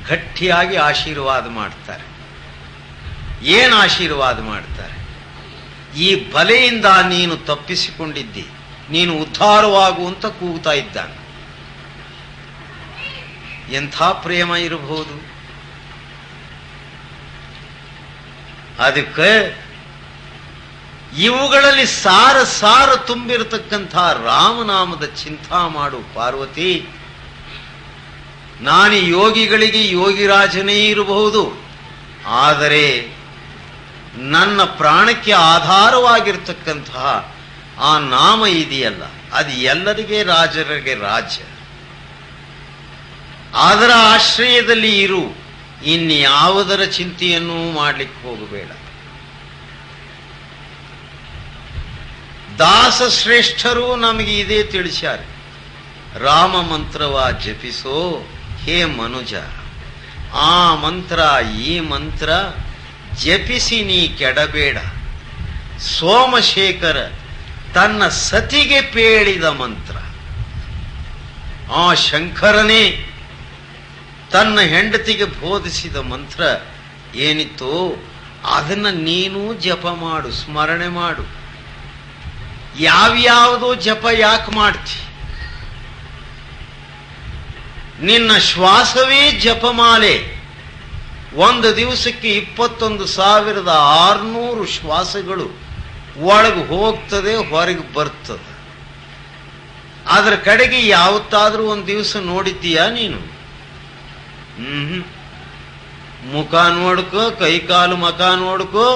ಗಟ್ಟಿಯಾಗಿ ಆಶೀರ್ವಾದ ಮಾಡ್ತಾರೆ. ಏನು ಆಶೀರ್ವಾದ ಮಾಡ್ತಾರೆ? ಈ ಬಲೆಯಿಂದ ನೀನು ತಪ್ಪಿಸಿಕೊಂಡಿದ್ದಿ, ನೀನು ಉದ್ಧಾರವಾಗು ಅಂತ ಕೂಗ್ತಾ ಇದ್ದಾನೆ. ಎಂಥ ಪ್ರೇಮ ಇರಬಹುದು? ಅದಕ್ಕೆ ಇವುಗಳಲ್ಲಿ ಸಾರ ತುಂಬಿರತಕ್ಕಂಥ ರಾಮನಾಮದ ಚಿಂತಾ ಮಾಡು ಪಾರ್ವತಿ. ನಾನು ಯೋಗಿಗಳಿಗೆ ಯೋಗಿರಾಜನೇ ಇರಬಹುದು, ಆದರೆ ನನ್ನ ಪ್ರಾಣಕ್ಕೆ ಆಧಾರವಾಗಿರ್ತಕ್ಕಂತಹ ಆ ನಾಮ ಇದೆಯಲ್ಲ, ಅದು ಎಲ್ಲರಿಗೆ ರಾಜರಿಗೆ ರಾಜ್ಯ. ಅದರ ಆಶ್ರಯದಲ್ಲಿ ಇರು, ಇನ್ಯಾವುದರ ಚಿಂತೆಯನ್ನು ಮಾಡಲಿಕ್ಕೆ ಹೋಗಬೇಡ. ದಾಸಶ್ರೇಷ್ಠರು ನಮಗೆ ಇದೇ ತಿಳಿಸ್ಯಾರೆ. ರಾಮ ಮಂತ್ರವ ಜಪಿಸೋ ಹೇ ಮನುಜ, ಆ ಮಂತ್ರ ಈ ಮಂತ್ರ ಜಪಿಸಿ ನೀ ಕೆಡಬೇಡ. ಸೋಮಶೇಖರ ತನ್ನ ಸತಿಗೆ ಪೇಳಿದ ಮಂತ್ರ. ಆ ಶಂಕರನೇ ತನ್ನ ಹೆಂಡತಿಗೆ ಬೋಧಿಸಿದ ಮಂತ್ರ ಏನಿತ್ತೋ ಅದನ್ನ ನೀನು ಜಪ ಮಾಡು, ಸ್ಮರಣೆ ಮಾಡು. ಯಾವ್ಯಾವುದೋ ಜಪ ಯಾಕೆ ಮಾಡ್ತಿ? ನಿನ್ನ ಶ್ವಾಸವೇ ಜಪಮಾಲೆ. ಒಂದು ದಿವಸಕ್ಕೆ 21,600 ಶ್ವಾಸಗಳು ಒಳಗೆ ಹೋಗ್ತದೆ, ಹೊರಗೆ ಬರ್ತದೆ. ಅದರ ಕಡೆಗೆ ಯಾವತ್ತಾದ್ರೂ ಒಂದು ದಿವಸ ನೋಡಿದ್ದೀಯಾ ನೀನು? ಮುಖ ನೋಡ್ಕೋ, ಕೈಕಾಲು ಮುಖ ನೋಡ್ಕೋ,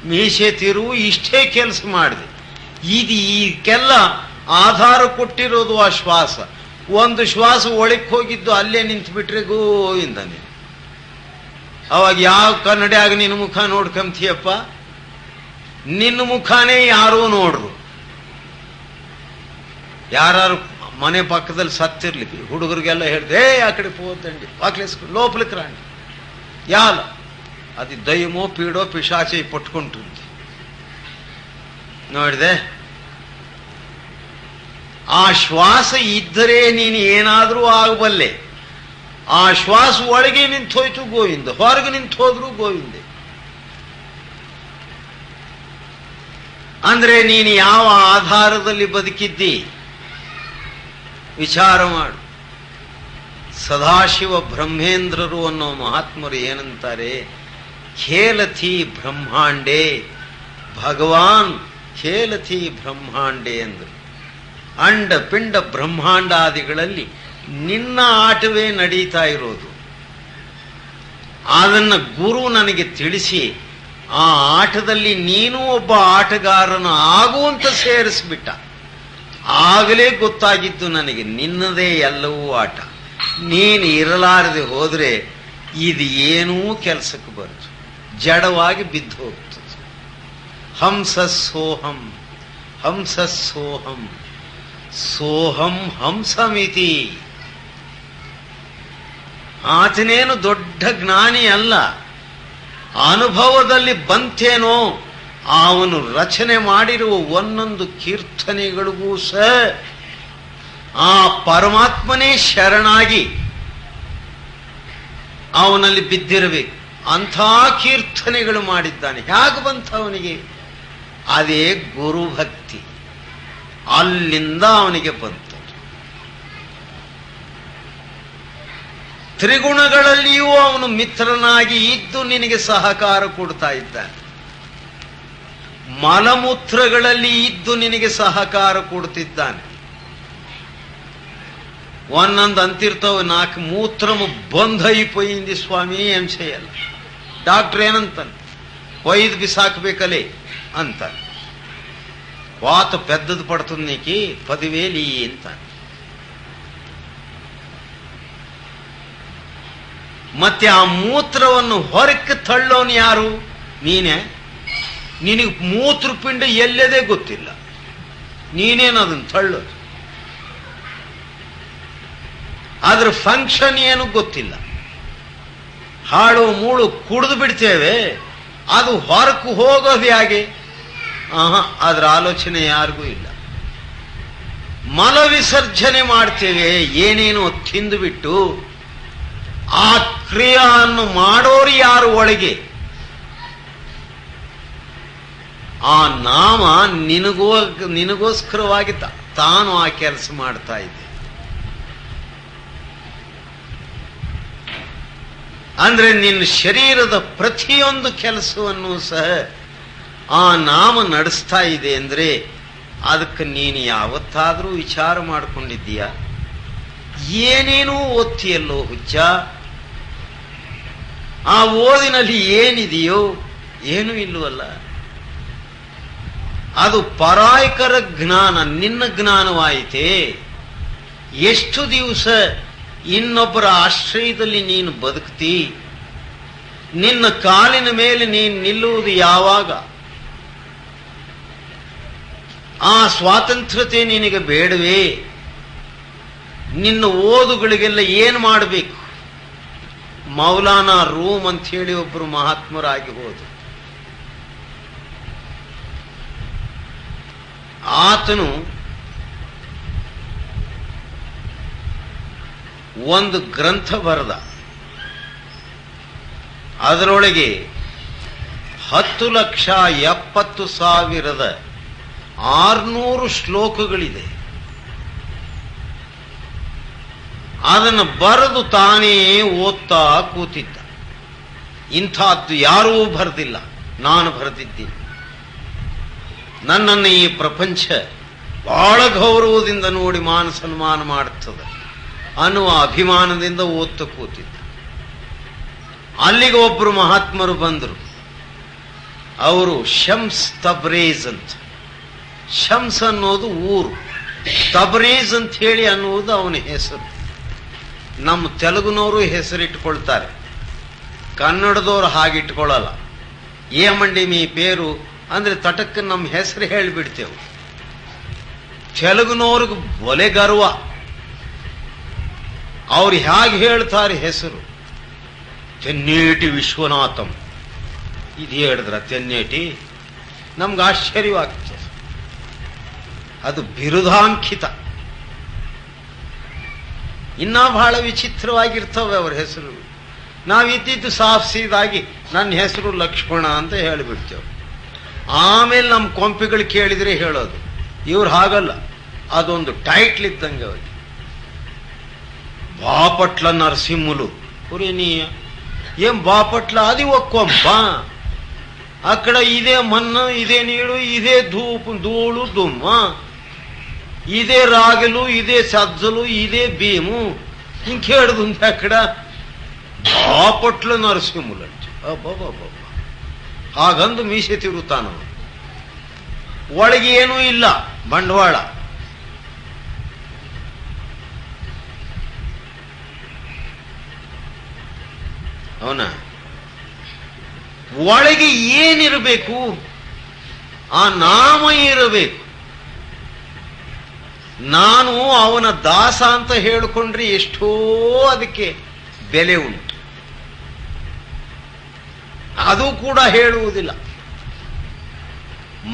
ಮೀಸೆ ತಿರುವು, ಇಷ್ಟೇ ಕೆಲಸ ಮಾಡಿದೆ. ಇದಕ್ಕೆಲ್ಲ ಆಧಾರ ಕೊಟ್ಟಿರೋದು ಆ ಶ್ವಾಸ. ಒಂದು ಶ್ವಾಸ ಒಳಕ್ಕೆ ಹೋಗಿದ್ದು ಅಲ್ಲೇ ನಿಂತು ಬಿಟ್ರೆ ಗೋವಿಂದ ನೀನು. ಅವಾಗ ಯಾವ ಕನ್ನಡಿಯಾಗ ನಿನ್ನ ಮುಖ ನೋಡ್ಕೊಂತೀಯಪ್ಪ? ನಿನ್ನ ಮುಖಾನೇ ಯಾರೋ ನೋಡ್ರು. ಯಾರು ಮನೆ ಪಕ್ಕದಲ್ಲಿ ಸತ್ತಿರ್ಲಿಕ್ಕೆ ಹುಡುಗರಿಗೆಲ್ಲ ಹೇಳಿದೆ, ಆ ಕಡೆ ಹೋದಂಡಿ ವಾಕ್ಲೇಸ್ಕೊ ಲೋಪಲಿಕ್ಕೆ ರಾಂಡಿ ಯಾಲ ಅದು ದೈವಮೋ ಪೀಡೋ ಪಿಶಾಚಿ ಪಟ್ಕೊಂಡು ನೋಡಿದೆ. ಆ ಶ್ವಾಸ ಇದ್ದರೆ ನೀನು ಏನಾದರೂ ಆಗಬಲ್ಲೆ. ಆ ಶ್ವಾಸ ಒಳಗೆ ನಿಂತು ಹೋಯ್ತು ಗೋವಿಂದ, ಹೊರಗೆ ನಿಂತು ಹೋದ್ರು ಗೋವಿಂದೆ. ಅಂದ್ರೆ ನೀನು ಯಾವ ಆಧಾರದಲ್ಲಿ ಬದುಕಿದ್ದಿ ವಿಚಾರ ಮಾಡು. ಸದಾಶಿವ ಬ್ರಹ್ಮೇಂದ್ರರು ಅನ್ನೋ ಮಹಾತ್ಮರು ಏನಂತಾರೆ? ಖೇಲಥಿ ಬ್ರಹ್ಮಾಂಡೇ, ಭಗವಾನ್ ಖೇಲಥಿ ಬ್ರಹ್ಮಾಂಡೇ ಅಂದರು. ಅಂಡ ಪಿಂಡ ಬ್ರಹ್ಮಾಂಡಾದಿಗಳಲ್ಲಿ ನಿನ್ನ ಆಟವೇ ನಡೀತಾ ಇರೋದು. ಅದನ್ನ ಗುರು ನನಗೆ ತಿಳಿಸಿ ಆ ಆಟದಲ್ಲಿ ನೀನು ಒಬ್ಬ ಆಟಗಾರನು ಆಗುವಂತ ಸೇರಿಸ್ಬಿಟ್ಟ. ಆಗಲೇ ಗೊತ್ತಾಗಿದ್ದು ನನಗೆ ನಿನ್ನದೇ ಎಲ್ಲವೂ ಆಟ. ನೀನು ಇರಲಾರದೆ ಹೋದ್ರೆ ಇದು ಏನೂ ಕೆಲಸಕ್ಕೆ ಬರುತ್ತೆ, ಜಡವಾಗಿ ಬಿದ್ದು ಹೋಗ್ತದೆ. ಹಂಸ ಸೋಹಂ, ಹಂಸ ಸೋಹಂ, ಸೋಹಂ ಹಂಸಮಿತಿ. ಆತನೇನು ದೊಡ್ಡ ಜ್ಞಾನಿ ಅಲ್ಲ, ಅನುಭವದಲ್ಲಿ ಬಂತೇನೋ. ಅವನು ರಚನೆ ಮಾಡಿರುವ ಒಂದೊಂದು ಕೀರ್ತನೆಗಳಿಗೂ ಸಹ ಆ ಪರಮಾತ್ಮನೇ ಶರಣಾಗಿ ಅವನಲ್ಲಿ ಬಿದ್ದಿರಬೇಕು. ಅಂಥ ಕೀರ್ತನೆಗಳು ಮಾಡಿದ್ದಾನೆ. ಹೇಗೆ ಬಂತ ಅವನಿಗೆ? ಅದೇ ಗುರುಭಕ್ತಿ, ಅಲ್ಲಿಂದ ಅವನಿಗೆ ಬಂತು. ತ್ರಿಗುಣಗಳಲ್ಲಿಯೂ ಅವನು ಮಿತ್ರನಾಗಿ ಇದ್ದು ನಿನಗೆ ಸಹಕಾರ ಕೊಡ್ತಾ ಇದ್ದಾನೆ. ಮಲಮೂತ್ರಗಳಲ್ಲಿ ಇದ್ದು ನಿನಗೆ ಸಹಕಾರ ಕೊಡ್ತಿದ್ದಾನೆ. ಒಂದೊಂದು ಅಂತಿರ್ತಾವ, 4 ಮೂತ್ರము ಬಂದ್ అయిపోయింది ಸ್ವಾಮಿ ಎಂಸೆಯಲ್ಲ. ಡಾಕ್ಟರ್ ಏನಂತಾನೆ? ಒಯ್ದು ಬಿಸಾಕಬೇಕಲೇ ಅಂತ. వాత పెద్దది పడుతుంది నీకు 10,000 ಅಂತ. ಮತ್ತೆ ಆ ಮೂತ್ರವನ್ನು ಹೊರಕ್ಕೆ ತಳ್ಳೋನು ಯಾರು? ನೀನೇ. ನಿನಗೆ ಮೂತ್ರಪಿಂಡ ಎಲ್ಲದೇ ಗೊತ್ತಿಲ್ಲ, ನೀನೇನು ಅದನ್ನು ತಳ್ಳೋದು. ಅದ್ರ ಫಂಕ್ಷನ್ ಏನು ಗೊತ್ತಿಲ್ಲ. ಹಾಡು ಮೂಳು ಕುಡಿದು ಬಿಡ್ತೇವೆ, ಅದು ಹೊರಕ್ಕೆ ಹೋಗೋದು ಹೇಗೆ? ಅದರ ಆಲೋಚನೆ ಯಾರಿಗೂ ಇಲ್ಲ. ಮಲ ವಿಸರ್ಜನೆ ಮಾಡ್ತೇವೆ, ಏನೇನೋ ತಿಂದು ಬಿಟ್ಟು. ಆ ಕ್ರಿಯೆಯನ್ನು ಮಾಡೋರು ಯಾರು ಒಳಗೆ? ಆ ನಾಮ ನಿನಗೋಸ್ಕರವಾಗಿ ತಾನು ಆ ಕೆಲಸ ಮಾಡ್ತಾ ಇದ್ದೆ. ಅಂದ್ರೆ ನಿನ್ನ ಶರೀರದ ಪ್ರತಿಯೊಂದು ಕೆಲಸವನ್ನು ಸಹ ಆ ನಾಮ ನಡೆಸ್ತಾ ಇದೆ. ಅಂದ್ರೆ ಅದಕ್ಕೆ ನೀನು ಯಾವತ್ತಾದ್ರೂ ವಿಚಾರ ಮಾಡ್ಕೊಂಡಿದ್ದೀಯಾ? ಏನೇನೂ ಓದ್ತಿಯಲ್ಲೋ ಹುಚ್ಚ. ಆ ಓದಿನಲ್ಲಿ ಏನಿದೆಯೋ ಏನೂ ಇಲ್ಲವಲ್ಲ. ಅದು ಪರಾಯಕರ ಜ್ಞಾನ, ನಿನ್ನ ಜ್ಞಾನವಾಯಿತೇ. ಎಷ್ಟು ದಿವಸ ಇನ್ನೊಬ್ಬರ ಆಶ್ರಯದಲ್ಲಿ ನೀನು ಬದುಕ್ತಿ? ನಿನ್ನ ಕಾಲಿನ ಮೇಲೆ ನೀನು ನಿಲ್ಲುವುದು ಯಾವಾಗ? ಆ ಸ್ವಾತಂತ್ರ್ಯತೆ ನಿನಗೆ ಬೇಡವೇ? ನಿನ್ನ ಓದುಗಳಿಗೆಲ್ಲ ಏನು ಮಾಡಬೇಕು? ಮೌಲಾನಾ ರೂಮ್ ಅಂತ ಹೇಳಿ ಒಬ್ಬರು ಮಹಾತ್ಮರಾಗಿ ಹೋದರು. ಆತನು ಒಂದು ಗ್ರಂಥ ಬರೆದ. ಅದರೊಳಗೆ 10,70,600 ಶ್ಲೋಕಗಳಿದೆ. ಅದನ್ನು ಬರೆದು ತಾನೇ ಓದ್ತಾ ಕೂತಿದ್ದ. ಇಂಥದ್ದು ಯಾರೂ ಬರೆದಿಲ್ಲ, ನಾನು ಬರೆದಿದ್ದೀನಿ. ನನ್ನನ್ನು ಈ ಪ್ರಪಂಚ ಬಹಳ ಗೌರವದಿಂದ ನೋಡಿ ಮಾನ ಸನ್ಮಾನ ಮಾಡುತ್ತದೆ ಅನ್ನುವ ಅಭಿಮಾನದಿಂದ ಓದ್ತಾ ಕೂತಿದ್ದ. ಅಲ್ಲಿಗೆ ಒಬ್ಬರು ಮಹಾತ್ಮರು ಬಂದರು. ಅವರು ಶಮ್ಸ್ ತಬ್ರೇಜ್ ಅಂತ. ಶಮ್ಸ್ ಅನ್ನೋದು ಊರು, ತಬ್ರೇಜ್ ಅಂತ ಹೇಳಿ ಅನ್ನುವುದು ಅವನ ಹೆಸರು. ನಮ್ಮ ತೆಲುಗುನವರು ಹೆಸರಿಟ್ಕೊಳ್ತಾರೆ, ಕನ್ನಡದವರು ಹಾಗಿಟ್ಕೊಳ್ಳಲ್ಲ. ಏಮಂಡಿ ಮೀ ಪೇರು ಅಂದ್ರೆ ತಟಕ್ಕೆ ನಮ್ಮ ಹೆಸರು ಹೇಳಿಬಿಡ್ತೇವೆ. ತೆಲುಗುನವ್ರಿಗೆ ಬೊಲೆ ಗರ್ವ. ಅವ್ರು ಹೇಗೆ ಹೇಳ್ತಾರೆ ಹೆಸರು? ತೆನ್ನೇಟಿ ವಿಶ್ವನಾಥಂ. ಇದು ಹೇಳಿದ್ರ ತೆನ್ನೇಟಿ? ನಮ್ಗೆ ಆಶ್ಚರ್ಯವಾಗ್ತದೆ. ಅದು ಬಿರುದಾಂಕಿತ. ಇನ್ನ ಬಹಳ ವಿಚಿತ್ರವಾಗಿರ್ತವೆ ಅವ್ರ ಹೆಸರು. ನಾವಿದ್ದಿದ್ದು ಸಾಫ್ ಸೀದಾಗಿ ನನ್ನ ಹೆಸರು ಲಕ್ಷ್ಮಣ ಅಂತ ಹೇಳಿಬಿಡ್ತೇವೆ. ಆಮೇಲೆ ನಮ್ಮ ಕೊಂಪಿಗಳು ಕೇಳಿದ್ರೆ ಹೇಳೋದು. ಇವ್ರು ಹಾಗಲ್ಲ, ಅದೊಂದು ಟೈಟ್ಲ್ ಇದ್ದಂಗೆ ಅವ್ರಿಗೆ. బాపట్ల నరసింహులు. ఏం బాపట్ల? అది ఒక కొంప. అక్కడ ఇదే మన్ను, ఇదే నీడు, ఇదే ధూళు దుమ్మ, ఇదే రాగులు, ఇదే సజ్జలు, ఇదే భీము. ఇంకేడుంది అక్కడ? బాపట్ల నరసింహులు అంటే ಅಬ್ಬಬ್ಬಬ್ಬ. ಹಾಗಂದು ಮೀಸೆ ತಿರುತ್ತಾನ. ಒಳಗೆ ಏನೂ ಇಲ್ಲ, ಬಂಡವಾಳ. ಅವನ ಒಳಗೆ ಏನಿರಬೇಕು? ಆ ನಾಮ ಇರಬೇಕು. ನಾನು ಅವನ ದಾಸ ಅಂತ ಹೇಳಿಕೊಂಡ್ರೆ ಎಷ್ಟೋ ಅದಕ್ಕೆ ಬೆಲೆ ಉಂಟು. ಅದು ಕೂಡ ಹೇಳುವುದಿಲ್ಲ.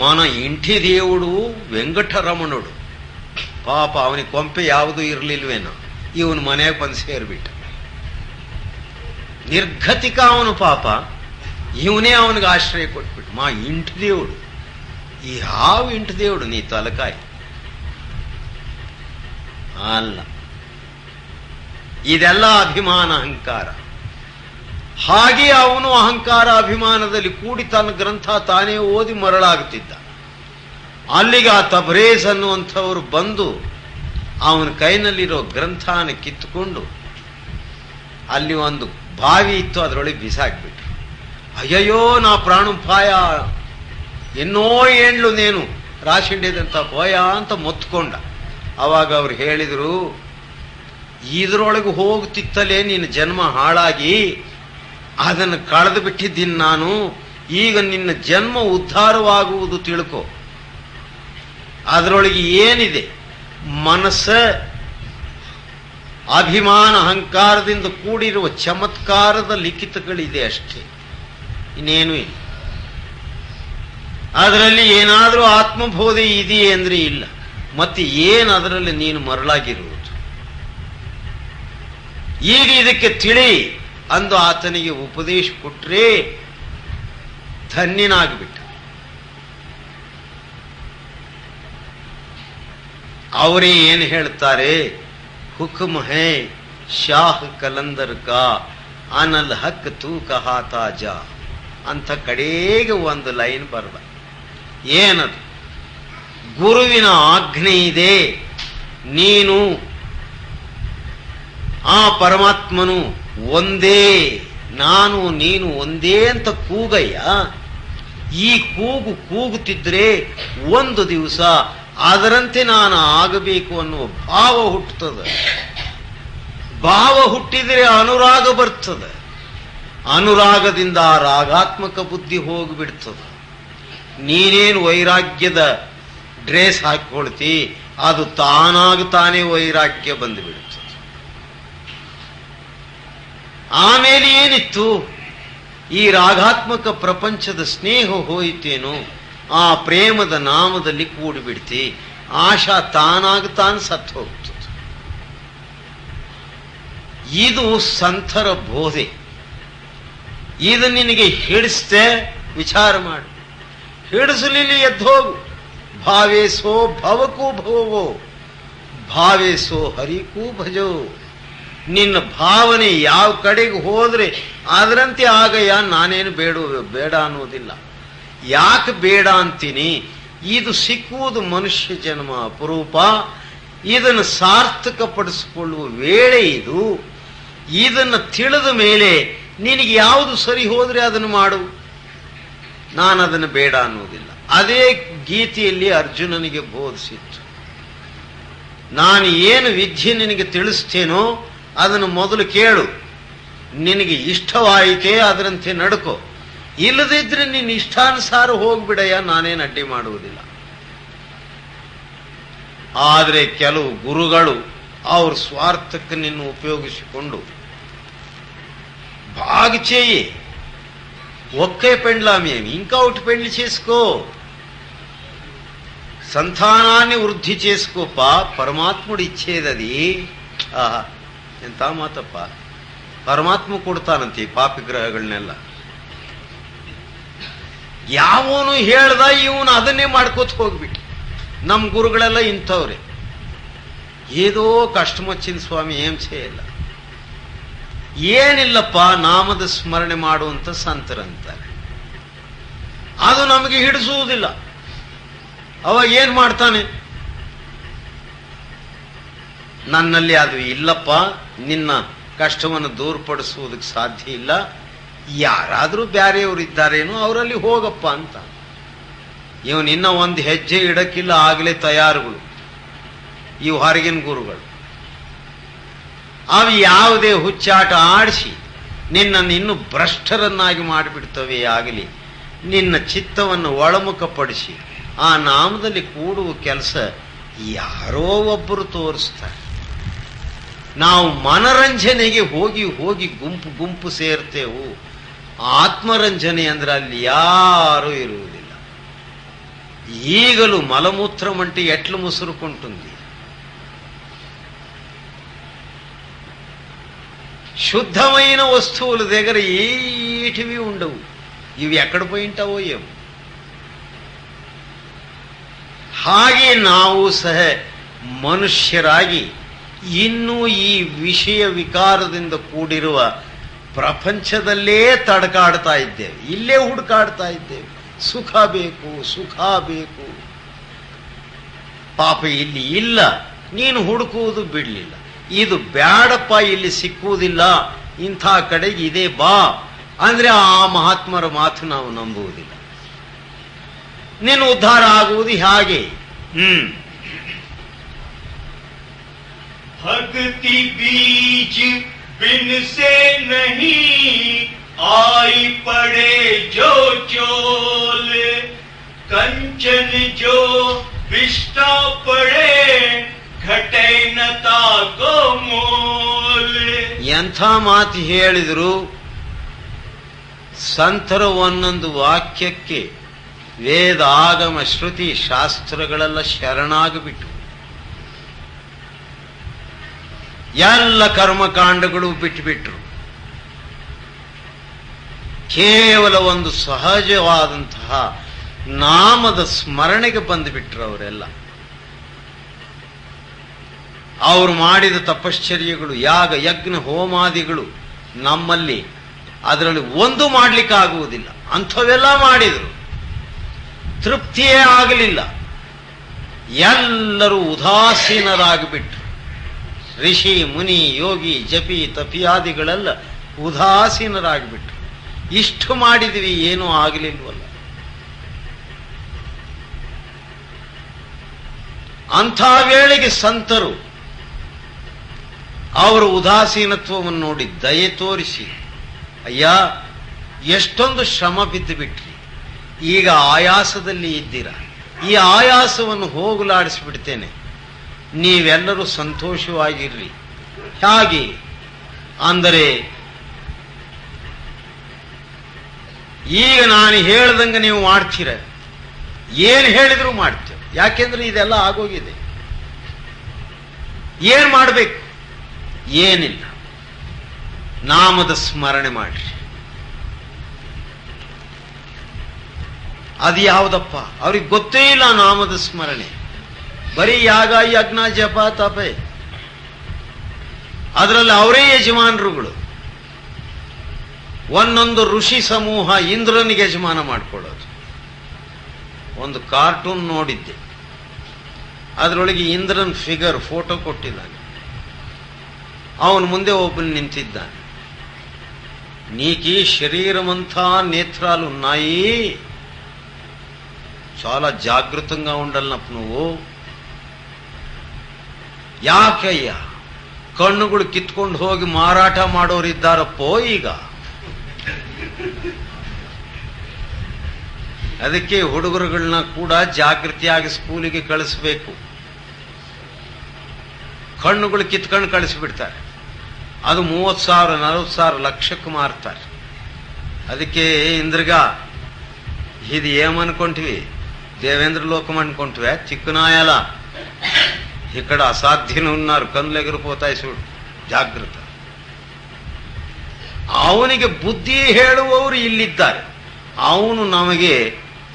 మన ఇంటి దేవుడు ವೆಂಕಟರಮಣುಡು. ಪಾಪ ಅವನಿಗೆ ಕೊಂಪೆ ಯಾವುದೂ ಇರಲಿಲ್ವೇನೋ, ಇವನು ಮನೆಗೆ ಬಂದು ಸೇರ್ಬಿಟ್ಟ. ನಿರ್ಗತಿಕ ಅವನು ಪಾಪ. ಇವನೇ ಅವನಿಗೆ ಆಶ್ರಯ ಕೊಟ್ಬಿಟ್ಟು. ಮಾ ಇಂటి దేవుడు. ಈ ಯಾವ ಇಂటి దేవుడు? ನೀ ತಲಕಾಯಿ ಅಲ್ಲ. ಇದೆಲ್ಲ ಅಭಿಮಾನ, ಅಹಂಕಾರ. ಹಾಗೆ ಅವನು ಅಹಂಕಾರ ಅಭಿಮಾನದಲ್ಲಿ ಕೂಡಿ ತನ್ನ ಗ್ರಂಥ ತಾನೇ ಓದಿ ಮರಳಾಗುತ್ತಿದ್ದ. ಅಲ್ಲಿಗೆ ಆ ತಬ್ರೇಜ್ ಅನ್ನುವಂಥವರು ಬಂದು ಅವನ ಕೈನಲ್ಲಿರೋ ಗ್ರಂಥನ ಕಿತ್ತುಕೊಂಡು ಅಲ್ಲಿ ಒಂದು ಬಾವಿ ಇತ್ತು, ಅದರೊಳಗೆ ಬಿಸಾಕ್ಬಿಟ್ರು. ಅಯ್ಯಯ್ಯೋ ನಾ ಪ್ರಾಣುಪಾಯ, ಎನ್ನೋ ಏಣ್ಲು ನೇನು ರಾಶಿಂಡಿದಂತ ಪೋಯ ಅಂತ ಮೊತ್ಕೊಂಡ. ಅವಾಗ ಅವ್ರು ಹೇಳಿದ್ರು, ಇದರೊಳಗೆ ಹೋಗ್ತಿತ್ತಲೇ ನಿನ್ನ ಜನ್ಮ ಹಾಳಾಗಿ ಅದನ್ನು ಕಳೆದು ಬಿಟ್ಟಿದ್ದೀನಿ ನಾನು. ಈಗ ನಿನ್ನ ಜನ್ಮ ಉದ್ಧಾರವಾಗುವುದು ತಿಳ್ಕೊ. ಅದರೊಳಗೆ ಏನಿದೆ? ಮನಸ್ಸ, ಅಭಿಮಾನ, ಅಹಂಕಾರದಿಂದ ಕೂಡಿರುವ ಚಮತ್ಕಾರದ ಲಿಖಿತಗಳಿದೆ ಅಷ್ಟೇ, ಇನ್ನೇನು ಇಲ್ಲ. ಅದರಲ್ಲಿ ಏನಾದರೂ ಆತ್ಮಬೋಧೆ ಇದೆಯೇ ಅಂದ್ರೆ ಇಲ್ಲ. ಮತ್ತೆ ಏನು ಅದರಲ್ಲಿ ನೀನು ಮರಳಾಗಿರುವುದು? ಈಗ ಇದಕ್ಕೆ ತಿಳಿ ಅಂದು ಆತನಿಗೆ ಉಪದೇಶ ಕೊಟ್ರೆ ಧನ್ಯನಾಗ್ಬಿಟ್ಟ. ಅವರೇ ಏನು ಹೇಳ್ತಾರೆ? ಹುಕುಮ್ ಹೈ ಶಾಹ್ ಕಲಂದರ್ ಕಾ ಅನಲ್ ಹಕ್ ತೂ ಕಹಾತಾ ಜಾ ಅಂತ ಕಡೆಗೆ ಒಂದು ಲೈನ್ ಬರೆದ. ಏನದು? ಗುರುವಿನ ಆಜ್ಞೆ ಇದೆ, ನೀನು ಆ ಪರಮಾತ್ಮನು ಒಂದೇ, ನಾನು ನೀನು ಒಂದೇ ಅಂತ ಕೂಗಯ್ಯ. ಈ ಕೂಗುತ್ತಿದ್ರೆ ಒಂದು ದಿವಸ ಅದರಂತೆ ನಾನು ಆಗಬೇಕು ಅನ್ನುವ ಭಾವ ಹುಟ್ಟುತ್ತದೆ. ಭಾವ ಹುಟ್ಟಿದರೆ ಅನುರಾಗ ಬರ್ತದೆ. ಅನುರಾಗದಿಂದ ರಾಗಾತ್ಮಕ ಬುದ್ಧಿ ಹೋಗಿಬಿಡ್ತದೆ. ನೀನೇನು ವೈರಾಗ್ಯದ ಡ್ರೆಸ್ ಹಾಕಿಕೊಳ್ತಿ, ಅದು ತಾನಾಗಿ ವೈರಾಗ್ಯ ಬಂದುಬಿಡುತ್ತದೆ. ಆಮೇಲೆ ಏನಿತ್ತು? ಈ ರಾಗಾತ್ಮಕ ಪ್ರಪಂಚದ ಸ್ನೇಹ ಹೋಯಿತೇನೋ, ಆ ಪ್ರೇಮದ ನಾಮದಲ್ಲಿ ಕೂಡಿಬಿಡ್ತಿ, ಆಶಾ ತಾನು ಸತ್ತು ಹೋಗ್ತದೆ. ಇದು ಸಂತರ ಬೋಧೆ. ಇದು ನಿನಗೆ ಹಿಡಿಸ್ತೆ, ವಿಚಾರ ಮಾಡು. ಹಿಡಿಸಲಿಲ್ಲ, ಎದ್ದೋಗು. ಭಾವೇಸೋ ಭವಕೂ ಭವೋ, ಭಾವೇಸೋ ಹರಿಕೂ ಭಜೋ. ನಿನ್ನ ಭಾವನೆ ಯಾವ ಕಡೆಗೆ ಹೋದ್ರೆ ಅದರಂತೆ ಆಗಯ್ಯ. ನಾನೇನು ಬೇಡ ಅನ್ನೋದಿಲ್ಲ. ಯಾಕೆ ಬೇಡ ಅಂತೀನಿ? ಇದು ಸಿಕ್ಕುವುದು ಮನುಷ್ಯ ಜನ್ಮ ಅಪರೂಪ. ಇದನ್ನು ಸಾರ್ಥಕಪಡಿಸಿಕೊಳ್ಳುವ ವೇಳೆ ಇದು. ಇದನ್ನು ತಿಳಿದ ಮೇಲೆ ನಿನಗೆ ಯಾವುದು ಸರಿ ಹೋದ್ರೆ ಅದನ್ನು ಮಾಡು. ನಾನು ಅದನ್ನು ಬೇಡ ಅನ್ನೋದಿಲ್ಲ. ಅದೇ ಗೀತೆಯಲ್ಲಿ ಅರ್ಜುನನಿಗೆ ಬೋಧಿಸಿತ್ತು. ನಾನು ಏನು ವಿದ್ಯೆ ನಿನಗೆ ತಿಳಿಸ್ತೇನೋ ಅದನ್ನು ಮೊದಲು ಕೇಳು. ನಿನಗೆ ಇಷ್ಟವಾಯಿತೇ ಅದರಂತೆ ನಡ್ಕೋ. ಇಲ್ಲದಿದ್ರೆ ನಿನ್ನ ಇಷ್ಟಾನುಸಾರ ಹೋಗ್ಬಿಡಯ್ಯ, ನಾನೇನು ಅಡ್ಡಿ ಮಾಡುವುದಿಲ್ಲ. ಆದರೆ ಕೆಲವು ಗುರುಗಳು ಅವ್ರ ಸ್ವಾರ್ಥಕ್ಕೆ ನಿನ್ನ ಉಪಯೋಗಿಸಿಕೊಂಡು బాగా చేయి, ఒక్కే పెండ్లామేమి ఇంకా ఒకటి పెళ్లి చేసుకో, సంతానాన్ని వృద్ధి చేసుకోప, పరమాత్ముడు ఇచ్చేది అది. ಎಂತ ಮಾತಪ್ಪ, ಪರಮಾತ್ಮ ಕೊಡ್ತಾನಂತೆ ಪಾಪಿಗ್ರಹಗಳನ್ನೆಲ್ಲ. ಯಾವನು ಹೇಳ್ದ ಇವನು ಅದನ್ನೇ ಮಾಡ್ಕೋತ ಹೋಗ್ಬಿಟ್ಟು. ನಮ್ಮ ಗುರುಗಳೆಲ್ಲ ಇಂಥವ್ರೆ. ఏదో కష్టం వచ్చింది స్వామి, ఏం చేయాల, ಏನಿಲ್ಲಪ್ಪ ನಾಮದ ಸ್ಮರಣೆ ಮಾಡುವಂತ ಸಂತರಂತಾರೆ. ಅದು ನಮಗೆ ಹಿಡಿಸುವುದಿಲ್ಲ. ಅವಾಗ ಏನ್ ಮಾಡ್ತಾನೆ? ನನ್ನಲ್ಲಿ ಅದು ಇಲ್ಲಪ್ಪ, ನಿನ್ನ ಕಷ್ಟವನ್ನು ದೂರಪಡಿಸುವುದಕ್ಕೆ ಸಾಧ್ಯ ಇಲ್ಲ, ಯಾರಾದರೂ ಬ್ಯಾರೆಯವರು ಇದ್ದಾರೇನೋ ಅವರಲ್ಲಿ ಹೋಗಪ್ಪ ಅಂತ. ಇವನು ಇನ್ನ ಒಂದು ಹೆಜ್ಜೆ ಇಡಕ್ಕಿಲ್ಲ, ಆಗಲೇ ತಯಾರುಗಳು ಇವು ಹೊರಗಿನ ಗುರುಗಳು. ಅವು ಯಾವುದೇ ಹುಚ್ಚಾಟ ಆಡಿಸಿ ನಿನ್ನನ್ನು ಇನ್ನೂ ಭ್ರಷ್ಟರನ್ನಾಗಿ ಮಾಡಿಬಿಡ್ತವೆ. ಆಗಲಿ ನಿನ್ನ ಚಿತ್ತವನ್ನು ಒಳಮುಖಪಡಿಸಿ ಆ ನಾಮದಲ್ಲಿ ಕೂಡುವ ಕೆಲಸ ಯಾರೋ ಒಬ್ಬರು ತೋರಿಸ್ತಾರೆ. ನಾವು ಮನರಂಜನೆಗೆ ಹೋಗಿ ಹೋಗಿ ಗುಂಪು ಗುಂಪು ಸೇರ್ತೇವು. ಆತ್ಮರಂಜನೆ ಅಂದ್ರೆ ಅಲ್ಲಿ ಯಾರೂ ಇರುವುದಿಲ್ಲ. ಈಗಲೂ మలమూత్రం అంటే ఎట్లు ముసురుకుంటుంది. శుద్ధమైన వస్తువుల దగ్గర ఏటివి ఉండవు. ఇవి ఎక్కడ పోయింటావో ఏమో. ಹಾಗೆ ನಾವು ಸಹ ಮನುಷ್ಯರಾಗಿ ಇನ್ನೂ ಈ ವಿಷಯ ವಿಕಾರದಿಂದ ಕೂಡಿರುವ ಪ್ರಪಂಚದಲ್ಲೇ ತಡಕಾಡ್ತಾ ಇದ್ದೇವೆ, ಇಲ್ಲೇ ಹುಡುಕಾಡ್ತಾ ಇದ್ದೇವೆ. ಸುಖ ಬೇಕು, ಸುಖ ಬೇಕು. ಪಾಪ ಇಲ್ಲಿ ಇಲ್ಲ, ನೀನು ಹುಡುಕುವುದು ಬಿಡಲಿಲ್ಲ. ಇದು ಬ್ಯಾಡಪ್ಪ, ಇಲ್ಲಿ ಸಿಕ್ಕುವುದಿಲ್ಲ, ಇಂಥ ಕಡೆಗೆ ಇದೆ ಬಾ ಅಂದ್ರೆ ಆ ಮಹಾತ್ಮರ ಮಾತು ನಾವು ನಂಬುವುದಿಲ್ಲ. ನೀನು ಉದ್ಧಾರ ಆಗುವುದು ಹಾಗೆ. भक्ति बीज बिन से नहीं आई पड़े जो चोल, कंचन जो बिष्टा पड़े घटे नता को मोल. ಎಂಥ ಮಾತು ಹೇಳಿದ್ರು. ಸಂತರ ಒಂದೊಂದು ವಾಕ್ಯಕ್ಕೆ ವೇದ ಆಗಮ ಶ್ರುತಿ ಶಾಸ್ತ್ರಗಳೆಲ್ಲ ಶರಣಾಗಿಬಿಟ್ಟು ಎಲ್ಲ ಕರ್ಮಕಾಂಡಗಳು ಬಿಟ್ಟುಬಿಟ್ರು. ಕೇವಲ ಒಂದು ಸಹಜವಾದಂತಹ ನಾಮದ ಸ್ಮರಣೆಗೆ ಬಂದುಬಿಟ್ರು ಅವರೆಲ್ಲ. ಅವರು ಮಾಡಿದ ತಪಶ್ಚರ್ಯಗಳು, ಯಾಗ ಯಜ್ಞ ಹೋಮಾದಿಗಳು ನಮ್ಮಲ್ಲಿ ಅದರಲ್ಲಿ ಒಂದು ಮಾಡ್ಲಿಕ್ಕಾಗುವುದಿಲ್ಲ. ಅಂಥವೆಲ್ಲ ಮಾಡಿದರು, ತೃಪ್ತಿಯೇ ಆಗಲಿಲ್ಲ. ಎಲ್ಲರೂ ಉದಾಸೀನರಾಗಿಬಿಟ್ರು. ಋಷಿ ಮುನಿ ಯೋಗಿ ಜಪಿ ತಪಿಯಾದಿಗಳೆಲ್ಲ ಉದಾಸೀನರಾಗಿಬಿಟ್ರು. ಇಷ್ಟು ಮಾಡಿದ್ವಿ ಏನೂ ಆಗಲಿಲ್ವಲ್ಲ. ಅಂಥ ವೇಳೆಗೆ ಸಂತರು ಅವರ ಉದಾಸೀನತ್ವವನ್ನು ನೋಡಿ ದಯೆ ತೋರಿಸಿ, ಅಯ್ಯ ಎಷ್ಟೊಂದು ಶ್ರಮ ಬಿದ್ದು ಬಿಟ್ರಿ, ಈಗ ಆಯಾಸದಲ್ಲಿ ಇದ್ದೀರಾ, ಈ ಆಯಾಸವನ್ನು ಹೋಗಲಾಡಿಸಿಬಿಡ್ತೇನೆ, ನೀವೆಲ್ಲರೂ ಸಂತೋಷವಾಗಿರ್ರಿ. ಹಾಗೆ ಅಂದರೆ ಈಗ ನಾನು ಹೇಳ್ದಂಗೆ ನೀವು ಮಾಡ್ತೀರ, ಏನು ಹೇಳಿದ್ರು ಮಾಡ್ತೇವೆ. ಯಾಕೆಂದ್ರೆ ಇದೆಲ್ಲ ಆಗೋಗಿದೆ. ಏನ್ ಮಾಡಬೇಕು? ಏನಿಲ್ಲ, ನಾಮದ ಸ್ಮರಣೆ ಮಾಡ್ರಿ. ಅದು ಯಾವುದಪ್ಪ? ಅವ್ರಿಗೆ ಗೊತ್ತೇ ಇಲ್ಲ ನಾಮದ ಸ್ಮರಣೆ. ಬರೀ ಯಾಗ ಯಜ್ಞ ಜಪ ತಪೆ, ಅದರಲ್ಲಿ ಅವರೇ ಯಜಮಾನರುಗಳು. ಒಂದೊಂದು ಋಷಿ ಸಮೂಹ ಇಂದ್ರನಿಗೆ ಯಜಮಾನ ಮಾಡಿಕೊಳ್ಳೋದು. ಒಂದು ಕಾರ್ಟೂನ್ ನೋಡಿದ್ದೆ, ಅದರೊಳಗೆ ಇಂದ್ರನ್ ಫಿಗರ್ ಫೋಟೋ ಕೊಟ್ಟಿದ್ದಾನೆ. ಅವನ ಮುಂದೆ ಒಬ್ಬನು నింతిದ್ದಾನೆ. నీకీ శరీరమంతా నేత్రాలు ఉన్నాయి, చాలా జాగృతంగా ఉండాలన్నప్పుడు నువ్వు. ಯಾಕಯ್ಯ ಕಣ್ಣುಗಳು ಕಿತ್ಕೊಂಡು ಹೋಗಿ ಮಾರಾಟ ಮಾಡೋರಿದ್ದಾರಪ್ಪೋ ಈಗ. ಅದಕ್ಕೆ ಹುಡುಗರುಗಳನ್ನ ಕೂಡ ಜಾಗೃತಿಯಾಗಿ ಸ್ಕೂಲಿಗೆ ಕಳಿಸ್ಬೇಕು. ಕಣ್ಣುಗಳು ಕಿತ್ಕೊಂಡು ಕಳಿಸ್ಬಿಡ್ತಾರೆ. ಅದು 30,000 40,000 ಲಕ್ಷಕ್ಕೆ ಮಾರ್ತಾರೆ. ಅದಕ್ಕೆ ఇంద్రಗ ఇది ఏమనుకుంటివి, దేవేంద్ర లోకం అనుకుంటువే, చిక్కునాయాల ఇక్కడ అసాధ్యులు ఉన్నారు, కన్నులు ఎగిరిపోతాయి చూడు, ಜಾಗೃತ. ಅವನಿಗೆ ಬುದ್ಧಿ ಹೇಳುವವರು ಇಲ್ಲಿದ್ದಾರೆ. ಅವನು ನಮಗೆ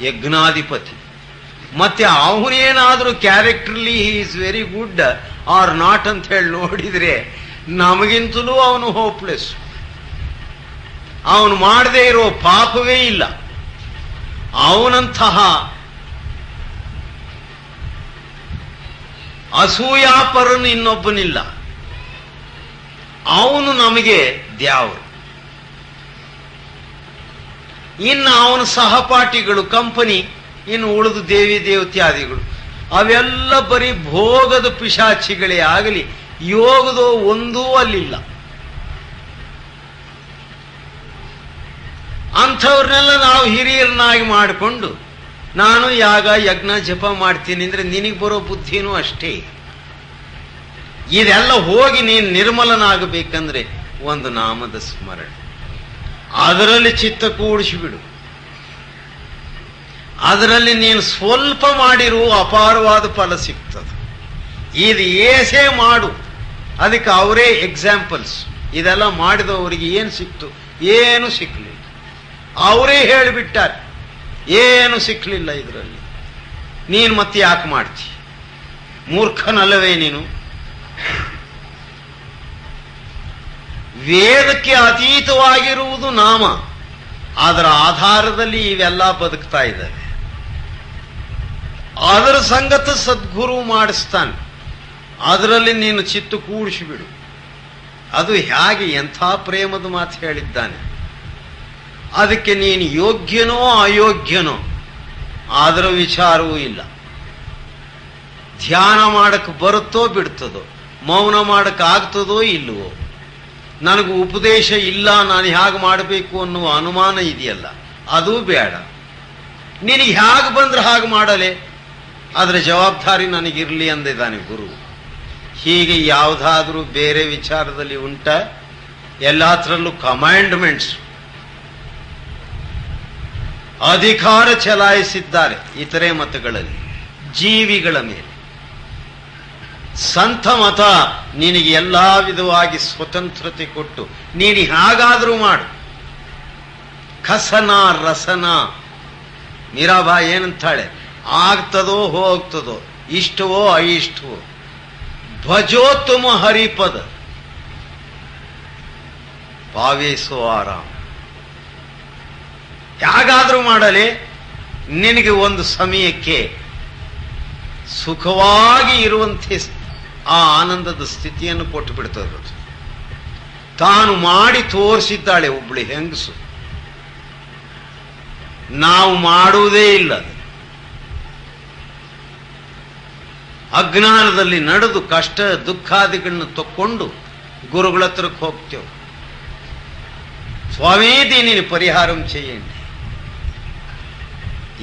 ಯಜ್ಞಾಧಿಪತಿ. ಮತ್ತೆ ಅವನೇನಾದ್ರೂ ಕ್ಯಾರೆಕ್ಟರ್ಲಿ is very good or not ಅಂತ ಹೇಳಿ ನೋಡಿದ್ರೆ ನಮಗಿಂತಲೂ ಅವನು ಹೋಪ್ಲೆಸ್. ಅವನು ಮಾಡದೇ ಇರೋ ಪಾಪವೇ ಇಲ್ಲ. ಅವನಂತಹ ಅಸೂಯಾಪರನು ಇನ್ನೊಬ್ಬನಿಲ್ಲ. ಅವನು ನಮಗೆ ದ್ಯಾವರು. ಇನ್ನು ಅವನ ಸಹಪಾಠಿಗಳು, ಕಂಪನಿ, ಇನ್ನು ಉಳಿದು ದೇವಿ ದೇವತ್ಯಾದಿಗಳು, ಅವೆಲ್ಲ ಬರೀ ಭೋಗದ ಪಿಶಾಚಿಗಳೇ ಆಗಲಿ, ಯೋಗದೋ ಒಂದೂ ಅಲ್ಲಿಲ್ಲ. ಅಂಥವ್ರನ್ನೆಲ್ಲ ನಾವು ಹಿರಿಯರನ್ನಾಗಿ ಮಾಡಿಕೊಂಡು ನಾನು ಯಾಗ ಯಜ್ಞ ಜಪ ಮಾಡ್ತೀನಿ ಅಂದ್ರೆ ನಿನಗೆ ಬರೋ ಬುದ್ಧಿನೂ ಅಷ್ಟೇ. ಇದೆಲ್ಲ ಹೋಗಿ ನೀನು ನಿರ್ಮಲನಾಗಬೇಕಂದ್ರೆ ಒಂದು ನಾಮದ ಸ್ಮರಣೆ, ಅದರಲ್ಲಿ ಚಿತ್ತ ಕೂಡಿಸಿಬಿಡು. ಅದರಲ್ಲಿ ನೀನು ಸ್ವಲ್ಪ ಮಾಡಿರುವ ಅಪಾರವಾದ ಫಲ ಸಿಗ್ತದೆ. ಇದು ಏಸೇ ಮಾಡು, ಅದಕ್ಕೆ ಅವರೇ ಎಕ್ಸಾಂಪಲ್ಸ್. ಇದೆಲ್ಲ ಮಾಡಿದವರಿಗೆ ಏನು ಸಿಕ್ತು? ಏನು ಸಿಕ್ಕಲಿಲ್ಲ. ಅವರೇ ಹೇಳಿಬಿಟ್ಟಾರೆ, ಏನು ಸಿಕ್ಕಲಿಲ್ಲ ಇದರಲ್ಲಿ. ನೀನು ಮತ್ತೆ ಯಾಕೆ ಮಾಡ್ತಿ? ಮೂರ್ಖನಲ್ಲವೇ ನೀನು? ವೇದಕ್ಕೆ ಅತೀತವಾಗಿರುವುದು ನಾಮ. ಅದರ ಆಧಾರದಲ್ಲಿ ಇವೆಲ್ಲ ಬದುಕ್ತಾ ಇದ್ದಾವೆ. ಅದರ ಸಂಗತ ಸದ್ಗುರು ಮಾಡಿಸ್ತಾನೆ. ಅದರಲ್ಲಿ ನೀನು ಚಿತ್ತು ಕೂಡಿಸಿಬಿಡು. ಅದು ಹೇಗೆ ಎಂಥ ಪ್ರೇಮದ ಮಾತು ಹೇಳಿದ್ದಾನೆ. ಅದಕ್ಕೆ ನೀನು ಯೋಗ್ಯನೋ ಅಯೋಗ್ಯನೋ ಅದರ ವಿಚಾರವೂ ಇಲ್ಲ. ಧ್ಯಾನ ಮಾಡಕ್ಕೆ ಬರುತ್ತೋ ಬಿಡ್ತದೋ, ಮೌನ ಮಾಡಕ್ಕೆ ಆಗ್ತದೋ ಇಲ್ಲವೋ, ನನಗೆ ಉಪದೇಶ ಇಲ್ಲ, ನಾನು ಹೇಗೆ ಮಾಡಬೇಕು ಅನ್ನುವ ಅನುಮಾನ ಇದೆಯಲ್ಲ, ಅದೂ ಬೇಡ. ನಿನಗೆ ಹೇಗೆ ಬಂದ್ರೆ ಹಾಗೆ ಮಾಡಲೆ, ಅದರ ಜವಾಬ್ದಾರಿ ನನಗಿರಲಿ ಅಂದಿದ್ದಾನೆ ಗುರು. ಹೀಗೆ ಯಾವುದಾದ್ರೂ ಬೇರೆ ವಿಚಾರದಲ್ಲಿ ಉಂಟ? ಎಲ್ಲತ್ರಲ್ಲೂ ಕಮಾಂಡ್ಮೆಂಟ್ಸ್, ಅಧಿಕಾರ ಚಲಾಯಿಸಿದ್ದಾರೆ ಇತರೆ ಮತಗಳಲ್ಲಿ, ಜೀವಿಗಳ ಮೇಲೆ. ಸಂತ ಮತ ನಿನಗೆ ಎಲ್ಲಾ ವಿಧವಾಗಿ ಸ್ವತಂತ್ರತೆ ಕೊಟ್ಟು ನೀನು ಹಾಗಾದ್ರೂ ಮಾಡು. ಕಸನ ರಸನ ಮೀರಾಬಾ ಏನಂತಾಳೆ, ಆಗ್ತದೋ ಹೋಗ್ತದೋ, ಇಷ್ಟವೋ ಅಯಿಷ್ಟವೋ, ಭಜೋ ತುಮ ಹರಿಪದ ಪಾವೇಸೋ ಆರಾಮ. ಹೇಗಾದ್ರೂ ಮಾಡಲಿ, ನಿನಗೆ ಒಂದು ಸಮಯಕ್ಕೆ ಸುಖವಾಗಿ ಇರುವಂತೆ ಆ ಆನಂದದ ಸ್ಥಿತಿಯನ್ನು ಕೊಟ್ಟು ಬಿಡ್ತದೆ. ತಾನು ಮಾಡಿ ತೋರಿಸಿದ್ದಾಳೆ ಒಬ್ಬಳು ಹೆಂಗಸು, ನಾವು ಮಾಡುವುದೇ ಇಲ್ಲ. ಅಜ್ಞಾನದಲ್ಲಿ ನಡೆದು ಕಷ್ಟ ದುಃಖಾದಿಗಳನ್ನ ತಕ್ಕೊಂಡು ಗುರುಗಳ ಹತ್ರಕ್ಕೆ ಹೋಗ್ತೇವೆ. ಸ್ವಾಮೀ దీనిని ಪರಿಹಾರಂ చేయండి.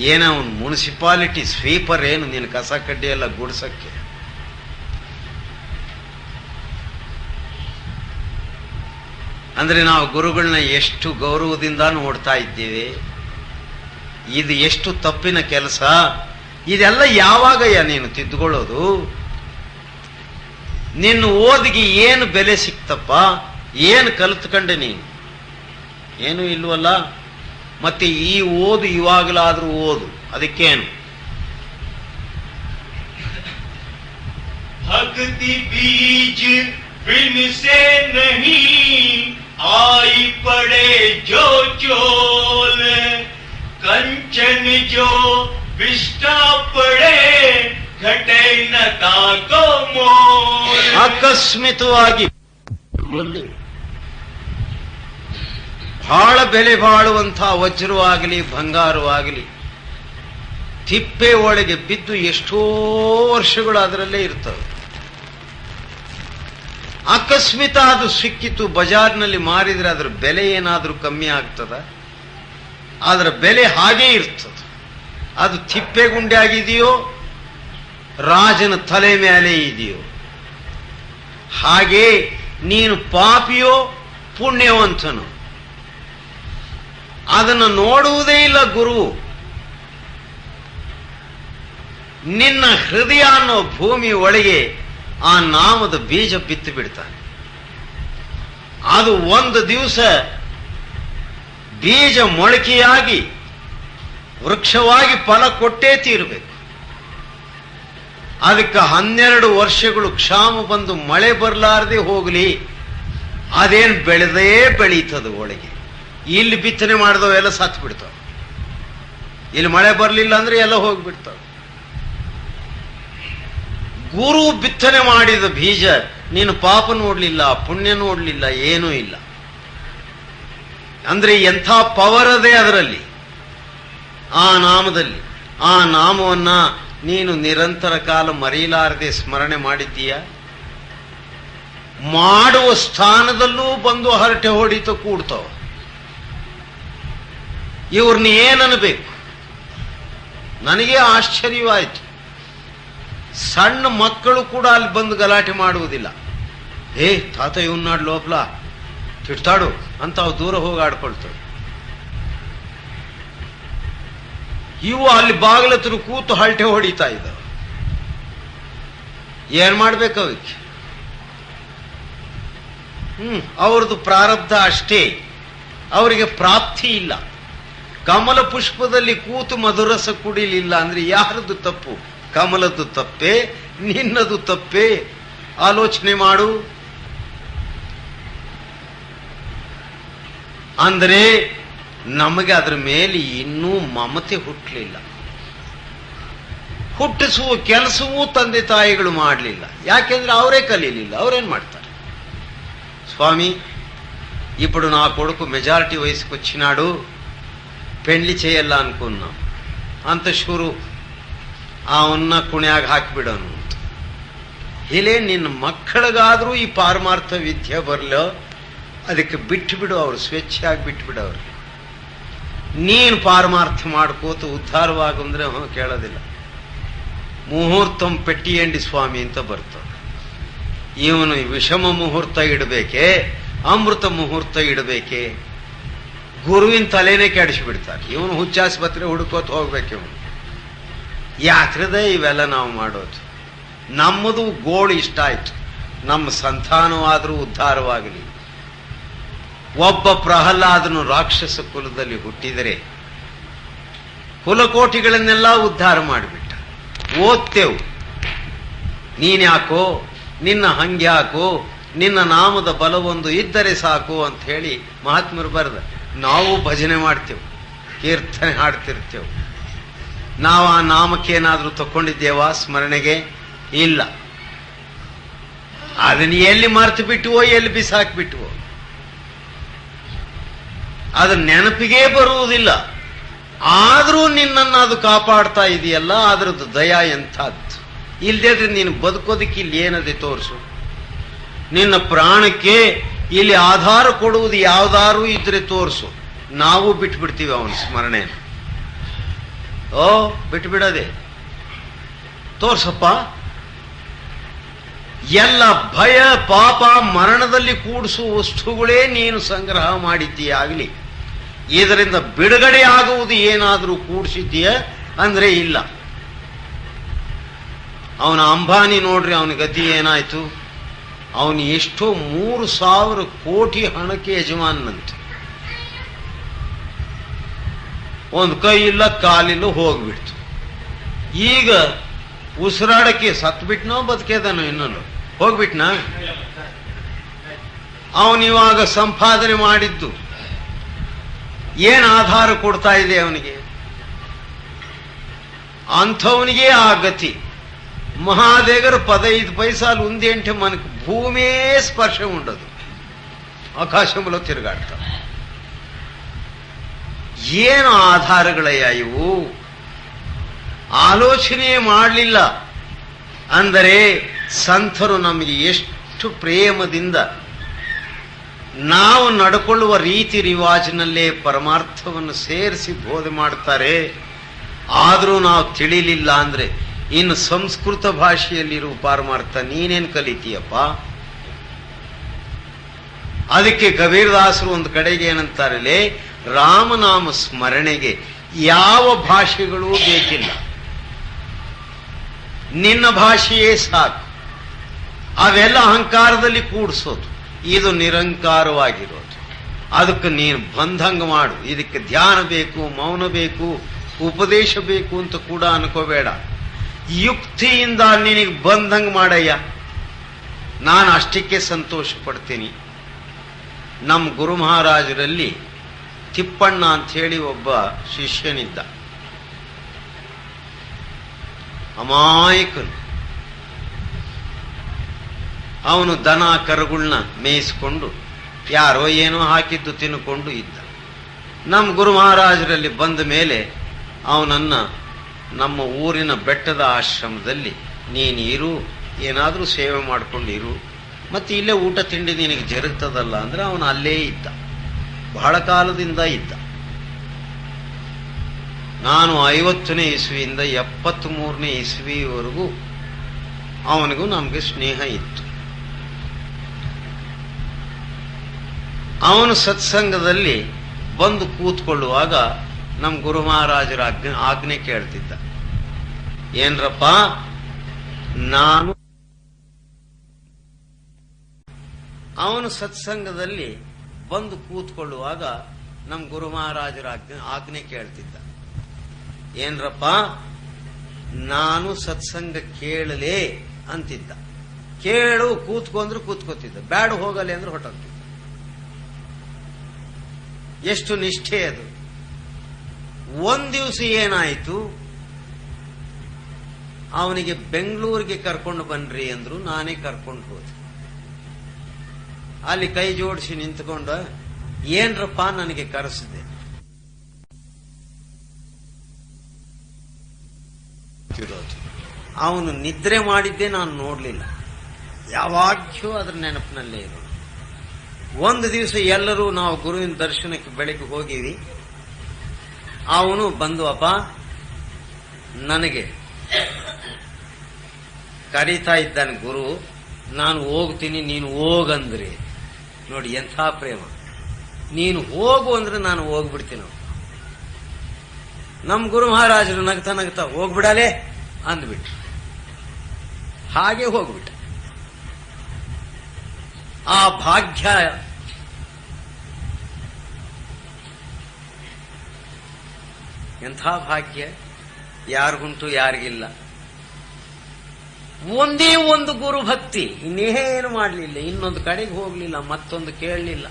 ಏನ ಅವನು ಮುನ್ಸಿಪಾಲಿಟಿ ಸ್ವೀಪರ್ ಏನು ನೀನು ಕಸ ಕಡ್ಡಿ ಎಲ್ಲ ಗುಡ್ಸಕ್ಕೆ? ಅಂದ್ರೆ ನಾವು ಗುರುಗಳನ್ನ ಎಷ್ಟು ಗೌರವದಿಂದ ನೋಡ್ತಾ ಇದ್ದೇವೆ. ಇದು ಎಷ್ಟು ತಪ್ಪಿನ ಕೆಲಸ. ಇದೆಲ್ಲ ಯಾವಾಗಯ್ಯ ನೀನು ತಿದ್ದುಕೊಳ್ಳೋದು? ನಿನ್ನ ಓದಿಗೆ ಏನು ಬೆಲೆ ಸಿಕ್ತಪ್ಪ? ಏನು ಕಲಿತ್ಕೊಂಡೆ ನೀನು? ಏನೂ ಇಲ್ವಲ್ಲ. ಮತ್ತೆ ಈ ಓದು ಇವಾಗಲಾದ್ರೂ ಓದು, ಅದಕ್ಕೇನು? भक्ति बीज बिन से नहीं आई पड़े जो चोल कंचन जो विष्टा पड़े घटे न ताको मोल. ಆಕಸ್ಮಿಕವಾಗಿ ಬಹಳ ಬೆಲೆ ಬಾಳುವಂತಹ ವಜ್ರವಾಗಲಿ ಬಂಗಾರವಾಗಲಿ ತಿಪ್ಪೆ ಒಳಗೆ ಬಿದ್ದು ಎಷ್ಟೋ ವರ್ಷಗಳು ಅದರಲ್ಲೇ ಇರ್ತವೆ. ಅಕಸ್ಮಿತ ಅದು ಸಿಕ್ಕಿತು, ಬಜಾರ್ನಲ್ಲಿ ಮಾರಿದ್ರೆ ಅದರ ಬೆಲೆ ಏನಾದರೂ ಕಮ್ಮಿ ಆಗ್ತದ? ಅದರ ಬೆಲೆ ಹಾಗೇ ಇರ್ತದೆ. ಅದು ತಿಪ್ಪೆ ಗುಂಡೆ ಆಗಿದೆಯೋ ರಾಜನ ತಲೆ ಮೇಲೆ ಇದೆಯೋ. ಹಾಗೆ ನೀನು ಪಾಪಿಯೋ ಪುಣ್ಯವಂತನು ಅದನ್ನು ನೋಡುವುದೇ ಇಲ್ಲ ಗುರು. ನಿನ್ನ ಹೃದಯ ಅನ್ನೋ ಭೂಮಿ ಒಳಗೆ ಆ ನಾಮದ ಬೀಜ ಬಿತ್ತು ಬಿಡ್ತಾನೆ. ಅದು ಒಂದು ದಿವಸ ಬೀಜ ಮೊಳಕೆಯಾಗಿ ವೃಕ್ಷವಾಗಿ ಫಲ ಕೊಟ್ಟೇ ತೀರಬೇಕು. ಅದಕ್ಕೆ 12 ವರ್ಷಗಳು ಕ್ಷಾಮ ಬಂದು ಮಳೆ ಬರಲಾರದೆ ಹೋಗಲಿ, ಅದೇನು ಬೆಳೆದೇ ಬೆಳೀತದ ಒಳಗೆ. ಇಲ್ಲಿ ಬಿತ್ತನೆ ಮಾಡಿದವೆಲ್ಲ ಸತ್ತು ಬಿಡ್ತಾವ. ಇಲ್ಲಿ ಮಳೆ ಬರಲಿಲ್ಲ ಅಂದ್ರೆ ಎಲ್ಲ ಹೋಗ್ಬಿಡ್ತಾವ. ಗುರು ಬಿತ್ತನೆ ಮಾಡಿದ ಬೀಜ ನೀನು ಪಾಪ ನೋಡ್ಲಿಲ್ಲ, ಪುಣ್ಯ ನೋಡ್ಲಿಲ್ಲ, ಏನೂ ಇಲ್ಲ. ಅಂದ್ರೆ ಎಂಥ ಪವರ್ ಅದೇ ಅದರಲ್ಲಿ, ಆ ನಾಮದಲ್ಲಿ. ಆ ನಾಮವನ್ನ ನೀನು ನಿರಂತರ ಕಾಲ ಮರೆಯಲಾರದೆ ಸ್ಮರಣೆ ಮಾಡಿದ್ದೀಯ. ಮಾಡುವ ಸ್ಥಾನದಲ್ಲೂ ಬಂದು ಹರಟೆ ಹೊಡಿತ ಕೂಡ್ತಾವ. ಇವ್ರನ್ನ ಏನನ್ನಬೇಕು? ನನಗೆ ಆಶ್ಚರ್ಯವಾಯಿತು. ಸಣ್ಣ ಮಕ್ಕಳು ಕೂಡ ಅಲ್ಲಿ ಬಂದು ಗಲಾಟೆ ಮಾಡುವುದಿಲ್ಲ. ತಾತ ಇವನ್ನಾಡ್ ಲೋಪಲ ತಿಡ್ತಾಡು ಅಂತ ಅವು ದೂರ ಹೋಗಿ ಆಡ್ಕೊಳ್ತವೆ. ಇವು ಅಲ್ಲಿ ಬಾಗಿಲತ್ರ ಕೂತು ಹರಟೆ ಹೊಡಿತಾ ಇದ್ದಾವೆ. ಏನ್ ಮಾಡ್ಬೇಕು ಅವಕ್ಕೆ? ಅವ್ರದ್ದು ಪ್ರಾರಬ್ಧ ಅಷ್ಟೇ, ಅವರಿಗೆ ಪ್ರಾಪ್ತಿ ಇಲ್ಲ. ಕಮಲ ಪುಷ್ಪದಲ್ಲಿ ಕೂತು ಮಧುರಸ ಕುಡಿಲಿಲ್ಲ ಅಂದ್ರೆ ಯಾರದು ತಪ್ಪು? ಕಮಲದ್ದು ತಪ್ಪೇ, ನಿನ್ನದು ತಪ್ಪೇ? ಆಲೋಚನೆ ಮಾಡು. ಅಂದ್ರೆ ನಮಗೆ ಅದರ ಮೇಲೆ ಇನ್ನೂ ಮಮತೆ ಹುಟ್ಟಲಿಲ್ಲ. ಹುಟ್ಟಿಸುವ ಕೆಲಸವೂ ತಂದೆ ತಾಯಿಗಳು ಮಾಡಲಿಲ್ಲ. ಯಾಕೆಂದ್ರೆ ಅವರೇ ಕಲೀಲಿಲ್ಲ. ಅವರೇನ್ ಮಾಡ್ತಾರೆ? స్వామి ఇప్పుడు నా కొడుకు మెజారిటీ వయసుకు వచ్చినాడు, పెళ్లి చేయాల అనుకున్నాం. అంత ಶುರು ಆ ఉన్న ಕುಣ್ಯಾಗ ಹಾಕಿಬಿಡೋನು. ಇಲ್ಲೇ ನಿನ್ನ ಮಕ್ಕಳಿಗಾದ್ರೂ ಈ ಪಾರಮಾರ್ಥ ವಿದ್ಯೆ ಬರಲೋ, ಅದಕ್ಕೆ ಬಿಟ್ಟು ಬಿಡು. ಅವರು ಸ್ವೇಚ್ಛೆಯಾಗಿ ಬಿಟ್ಟು ಬಿಡೋರು. ನೀನು ಪಾರಮಾರ್ಥ ಮಾಡ್ಕೋತ ಉದ್ಧಾರವಾಗಂದ್ರೆ ಕೇಳೋದಿಲ್ಲ. ಮುಹೂರ್ತಂ ಪೆಟ್ಟಿಯಂಡಿ ಸ್ವಾಮಿ ಅಂತ ಬರ್ತದೆ. ಇವನು ವಿಷಮ ಮುಹೂರ್ತ ಇಡಬೇಕೆ, ಅಮೃತ ಮುಹೂರ್ತ ಇಡಬೇಕೆ? ಗುರುವಿನ ತಲೆನೇ ಕೆಡಿಸಿಬಿಡ್ತಾರೆ. ಇವನು ಹುಚ್ಚಾಸ್ಪತ್ರೆ ಹುಡುಕೋತ ಹೋಗ್ಬೇಕು. ಇವನು ಯಾತ್ರದ ಇವೆಲ್ಲ ನಾವು ಮಾಡೋದು. ನಮ್ಮದು ಗೋಳು ಇಷ್ಟ ಆಯ್ತು, ನಮ್ಮ ಸಂತಾನವಾದರೂ ಉದ್ಧಾರವಾಗಲಿ. ಒಬ್ಬ ಪ್ರಹ್ಲಾದನು ರಾಕ್ಷಸ ಕುಲದಲ್ಲಿ ಹುಟ್ಟಿದರೆ ಕುಲಕೋಟಿಗಳನ್ನೆಲ್ಲ ಉದ್ಧಾರ ಮಾಡಿಬಿಟ್ಟ. ಓದ್ತೇವು, ನೀನ್ಯಾಕೋ, ನಿನ್ನ ಹಂಗ್ಯಾಕೋ, ನಿನ್ನ ನಾಮದ ಬಲವೊಂದು ಇದ್ದರೆ ಸಾಕು ಅಂತ ಹೇಳಿ ಮಹಾತ್ಮರು ಬರೆದ. ನಾವು ಭಜನೆ ಮಾಡ್ತೇವೆ, ಕೀರ್ತನೆ ಹಾಡ್ತಿರ್ತೇವೆ. ನಾವು ಆ ನಾಮಕ್ಕೇನಾದ್ರೂ ತಕೊಂಡಿದ್ದೇವಾ ಸ್ಮರಣೆಗೆ? ಇಲ್ಲ. ಅದನ್ನ ಎಲ್ಲಿ ಮರ್ತು ಬಿಟ್ಟುವೋ ಎಲ್ಲಿ ಬಿಸಾಕ್ಬಿಟ್ಟುವೋ ಅದು ನೆನಪಿಗೆ ಬರುವುದಿಲ್ಲ. ಆದರೂ ನಿನ್ನನ್ನು ಅದು ಕಾಪಾಡ್ತಾ ಇದೆಯಲ್ಲ, ಅದರದ್ದು ದಯ ಎಂಥದ್ದು. ಇಲ್ದಿದ್ರೆ ನೀನು ಬದುಕೋದಕ್ಕೆ ಇಲ್ಲಿ ಏನದೆ ತೋರಿಸು. ನಿನ್ನ ಪ್ರಾಣಕ್ಕೆ ಇಲ್ಲಿ ಆಧಾರ ಕೊಡುವುದು ಯಾವ್ದಾರು ಇದ್ರೆ ತೋರಿಸು. ನಾವು ಬಿಟ್ಬಿಡ್ತೀವಿ ಅವನ ಸ್ಮರಣೆ. ಓ ಬಿಟ್ಬಿಡದೆ ತೋರ್ಸಪ್ಪ. ಎಲ್ಲ ಭಯ ಪಾಪ ಮರಣದಲ್ಲಿ ಕೂಡಿಸುವ ವಸ್ತುಗಳೇ ನೀನು ಸಂಗ್ರಹ ಮಾಡಿದ್ದೀಯಾಗಲಿ. ಇದರಿಂದ ಬಿಡುಗಡೆ ಆಗುವುದು ಏನಾದರೂ ಕೂಡಿಸಿದ್ದೀಯ ಅಂದ್ರೆ ಇಲ್ಲ. ಅವನ ಅಂಬಾನಿ ನೋಡ್ರಿ, ಅವನ ಗತಿ ಏನಾಯ್ತು. ಅವನು ಎಷ್ಟೋ 3,000 ಕೋಟಿ ಹಣಕ್ಕೆ ಯಜಮಾನಂತೆ. ಒಂದು ಕೈ ಇಲ್ಲ ಕಾಲಿಲ್ಲ ಹೋಗ್ಬಿಡ್ತು. ಈಗ ಉಸಿರಾಡಕ್ಕೆ ಸತ್ಬಿಟ್ನೋ ಬದುಕೇದನೋ ಇನ್ನೊಂದು ಹೋಗ್ಬಿಟ್ನ. ಅವನಿವಾಗ ಸಂಪಾದನೆ ಮಾಡಿದ್ದು ಏನ್ ಆಧಾರ ಕೊಡ್ತಾ ಇದೆ ಅವನಿಗೆ? ಅಂಥವನಿಗೆ ಆ ಗತಿ. మహాదేగరు 15 పైసలు ఉంది అంటే మనకు భూమే స్పర్శం ఉండదు, ಆಕಾಶಂలో ತಿರುಗಾಡ್ತಾವ. ಏನು ಆಧಾರಗಳಯ್ಯ ಇವು? ಆಲೋಚನೆ ಮಾಡಲಿಲ್ಲ ಅಂದರೆ ಸಂತರು ನಮಗೆ ಎಷ್ಟು ಪ್ರೇಮದಿಂದ ನಾವು ನಡ್ಕೊಳ್ಳುವ ರೀತಿ ರಿವಾಜಿನಲ್ಲೇ ಪರಮಾರ್ಥವನ್ನು ಸೇರಿಸಿ ಬೋಧನೆ ಮಾಡ್ತಾರೆ. ಆದರೂ ನಾವು ತಿಳಿಲಿಲ್ಲ ಅಂದ್ರೆ ಇನ್ನು ಸಂಸ್ಕೃತ ಭಾಷೆಯಲ್ಲಿರುವ ಪಾರಮಾರ್ಥ ನೀನೇನು ಕಲಿತೀಯಪ್ಪ? ಅದಕ್ಕೆ ಕಬೀರದಾಸರು ಒಂದು ಕಡೆಗೆ ಏನಂತಾರಲ್ಲೇ, ರಾಮನಾಮ ಸ್ಮರಣೆಗೆ ಯಾವ ಭಾಷೆಗಳೂ ಬೇಕಿಲ್ಲ, ನಿನ್ನ ಭಾಷೆಯೇ ಸಾಕು. ಅವೆಲ್ಲ ಅಹಂಕಾರದಲ್ಲಿ ಕೂಡಿಸೋದು, ಇದು ನಿರಂಕಾರವಾಗಿರೋದು. ಅದಕ್ಕೆ ನೀನು ಬಂದಂಗ ಮಾಡು. ಇದಕ್ಕೆ ಧ್ಯಾನ ಬೇಕು, ಮೌನ ಬೇಕು, ಉಪದೇಶ ಬೇಕು ಅಂತ ಕೂಡ ಅನ್ಕೋಬೇಡ. ಯುಕ್ತಿಯಿಂದ ನಿನಗೆ ಬಂದಂಗ ಮಾಡಯ್ಯ, ನಾನು ಅಷ್ಟಕ್ಕೆ ಸಂತೋಷ ಪಡ್ತೀನಿ. ನಮ್ಮ ಗುರು ಮಹಾರಾಜರಲ್ಲಿ ತಿಪ್ಪಣ್ಣ ಅಂತ ಹೇಳಿ ಒಬ್ಬ ಶಿಷ್ಯನಿದ್ದ, ಅಮಾಯಕನು. ಅವನು ದನ ಕರುಗಳನ್ನ ಮೇಯಿಸಿಕೊಂಡು ಯಾರೋ ಏನೋ ಹಾಕಿದ್ದು ತಿನ್ಕೊಂಡು ಇದ್ದ. ನಮ್ಮ ಗುರು ಮಹಾರಾಜರಲ್ಲಿ ಬಂದ ಮೇಲೆ ಅವನನ್ನ ನಮ್ಮ ಊರಿನ ಬೆಟ್ಟದ ಆಶ್ರಮದಲ್ಲಿ ನೀನು ಇರು, ಏನಾದರೂ ಸೇವೆ ಮಾಡ್ಕೊಂಡು ಇರು, ಮತ್ತೆ ಇಲ್ಲೇ ಊಟ ತಿಂಡಿ ನಿನಗೆ ಜರುಗ್ತದಲ್ಲ ಅಂದ್ರೆ ಅವನು ಅಲ್ಲೇ ಇದ್ದ. ಬಹಳ ಕಾಲದಿಂದ ಇದ್ದ. ನಾನು 50ನೇ ಇಸ್ವಿಯಿಂದ 73ನೇ ಇಸ್ವಿವರೆಗೂ ಅವನಿಗೂ ನಮಗೆ ಸ್ನೇಹ ಇತ್ತು. ಅವನು ಸತ್ಸಂಗದಲ್ಲಿ ಬಂದು ಕೂತ್ಕೊಳ್ಳುವಾಗ ನಮ್ಮ ಗುರು ಮಹಾರಾಜರ ಆಜ್ಞೆ ಕೇಳ್ತಿದ್ದ. ಏನ್ರಪ್ಪ, ನಾನು ಅವನು ಸತ್ಸಂಗದಲ್ಲಿ ಬಂದು ಕೂತ್ಕೊಳ್ಳುವಾಗ ನಮ್ಮ ಗುರು ಮಹಾರಾಜರ ಆಜ್ಞೆ ಕೇಳ್ತಿದ್ದ. ಏನ್ರಪ್ಪ, ನಾನು ಸತ್ಸಂಗ ಕೇಳಲೇ ಅಂತಿದ್ದ. ಕೇಳು ಕೂತ್ಕೊಂಡ್ರು ಕೂತ್ಕೋತಿದ್ದ, ಬ್ಯಾಡ ಹೋಗಲೆ ಅಂದ್ರೆ ಹೊಟ್ಟೋಗ್ತಿದ್ದ. ಎಷ್ಟು ನಿಷ್ಠೆ ಅದು! ಒಂದ್ ದಿವಸ ಏನಾಯ್ತು, ಅವನಿಗೆ ಬೆಂಗಳೂರಿಗೆ ಕರ್ಕೊಂಡು ಬನ್ರಿ ಅಂದ್ರು. ನಾನೇ ಕರ್ಕೊಂಡು ಹೋದೆ. ಅಲ್ಲಿ ಕೈ ಜೋಡಿಸಿ ನಿಂತ್ಕೊಂಡ, ಏನ್ರಪ್ಪ ನನಗೆ ಕರೆಸಿದೆ? ಅವನು ನಿದ್ರೆ ಮಾಡಿದ್ದೆ ನಾನು ನೋಡ್ಲಿಲ್ಲ, ಯಾವಾಗ್ಯೂ ಅದ್ರ ನೆನಪಿನಲ್ಲೇ ಇರೋದು. ಒಂದು ದಿವಸ ಎಲ್ಲರೂ ನಾವು ಗುರುವಿನ ದರ್ಶನಕ್ಕೆ ಬೆಳಗ್ಗೆ ಹೋಗಿವಿ. ಅವನು ಬಂದು, ಅಪ್ಪ ನನಗೆ ಕರೀತಾ ಇದ್ದಾನೆ ಗುರು, ನಾನು ಹೋಗ್ತೀನಿ, ನೀನು ಹೋಗಂದ್ರಿ. ನೋಡಿ ಎಂಥ ಪ್ರೇಮ! ನೀನು ಹೋಗು ಅಂದ್ರೆ ನಾನು ಹೋಗ್ಬಿಡ್ತೀನಿ. ನಮ್ಮ ಗುರು ಮಹಾರಾಜರು ನಗ್ತಾ ನಗ್ತಾ ಹೋಗ್ಬಿಡಲೇ ಅಂದ್ಬಿಟ್ರು. ಹಾಗೆ ಹೋಗ್ಬಿಟ್ಟ. ಆ ಭಾಗ್ಯ ಎಂಥ ಭಾಗ್ಯ! ಯಾರಿಗುಂಟು, ಯಾರಿಗಿಲ್ಲ. ಒಂದೇ ಒಂದು ಗುರು ಭಕ್ತಿ, ಇನ್ನೇನು ಮಾಡಲಿಲ್ಲ, ಇನ್ನೊಂದು ಕಡೆಗೆ ಹೋಗ್ಲಿಲ್ಲ, ಮತ್ತೊಂದು ಕೇಳಲಿಲ್ಲ.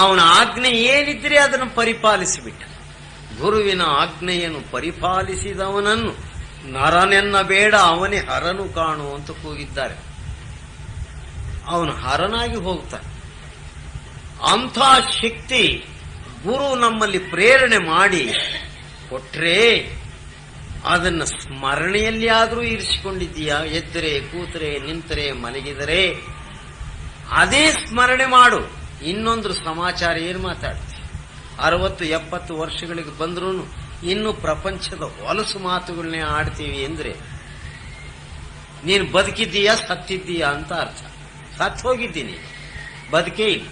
ಅವನ ಆಜ್ಞೆ ಏನಿದ್ರೆ ಅದನ್ನು ಪರಿಪಾಲಿಸಿಬಿಟ್ಟ. ಗುರುವಿನ ಆಜ್ಞೆಯನ್ನು ಪರಿಪಾಲಿಸಿದವನನ್ನು ನರನೆನ್ನ ಬೇಡ, ಅವನೇ ಹರನು ಕಾಣು ಅಂತ ಕೂಗಿದ್ದಾರೆ. ಅವನು ಹರನಾಗಿ ಹೋಗ್ತಾನೆ. ಅಂಥ ಶಕ್ತಿ ಗುರು ನಮ್ಮಲ್ಲಿ ಪ್ರೇರಣೆ ಮಾಡಿ ಕೊಟ್ರೆ ಅದನ್ನು ಸ್ಮರಣೆಯಲ್ಲಿ ಆದರೂ ಇರಿಸಿಕೊಂಡಿದ್ದೀಯಾ? ಎದ್ದರೆ, ಕೂತರೆ, ನಿಂತರೆ, ಮಲಗಿದರೆ ಅದೇ ಸ್ಮರಣೆ ಮಾಡು. ಇನ್ನೊಂದು ಸಮಾಚಾರ ಏನು ಮಾತಾಡ್ತಿ? 60-70 ವರ್ಷಗಳಿಗೆ ಬಂದ್ರೂ ಇನ್ನು ಪ್ರಪಂಚದ ಹೊಲಸು ಮಾತುಗಳನ್ನೇ ಆಡ್ತೀವಿ ಅಂದ್ರೆ ನೀನು ಬದುಕಿದ್ದೀಯಾ ಸತ್ತಿದ್ದೀಯಾ ಅಂತ ಅರ್ಥ. ಸತ್ತು ಹೋಗಿದ್ದೀನಿ, ಬದುಕೇ ಇಲ್ಲ.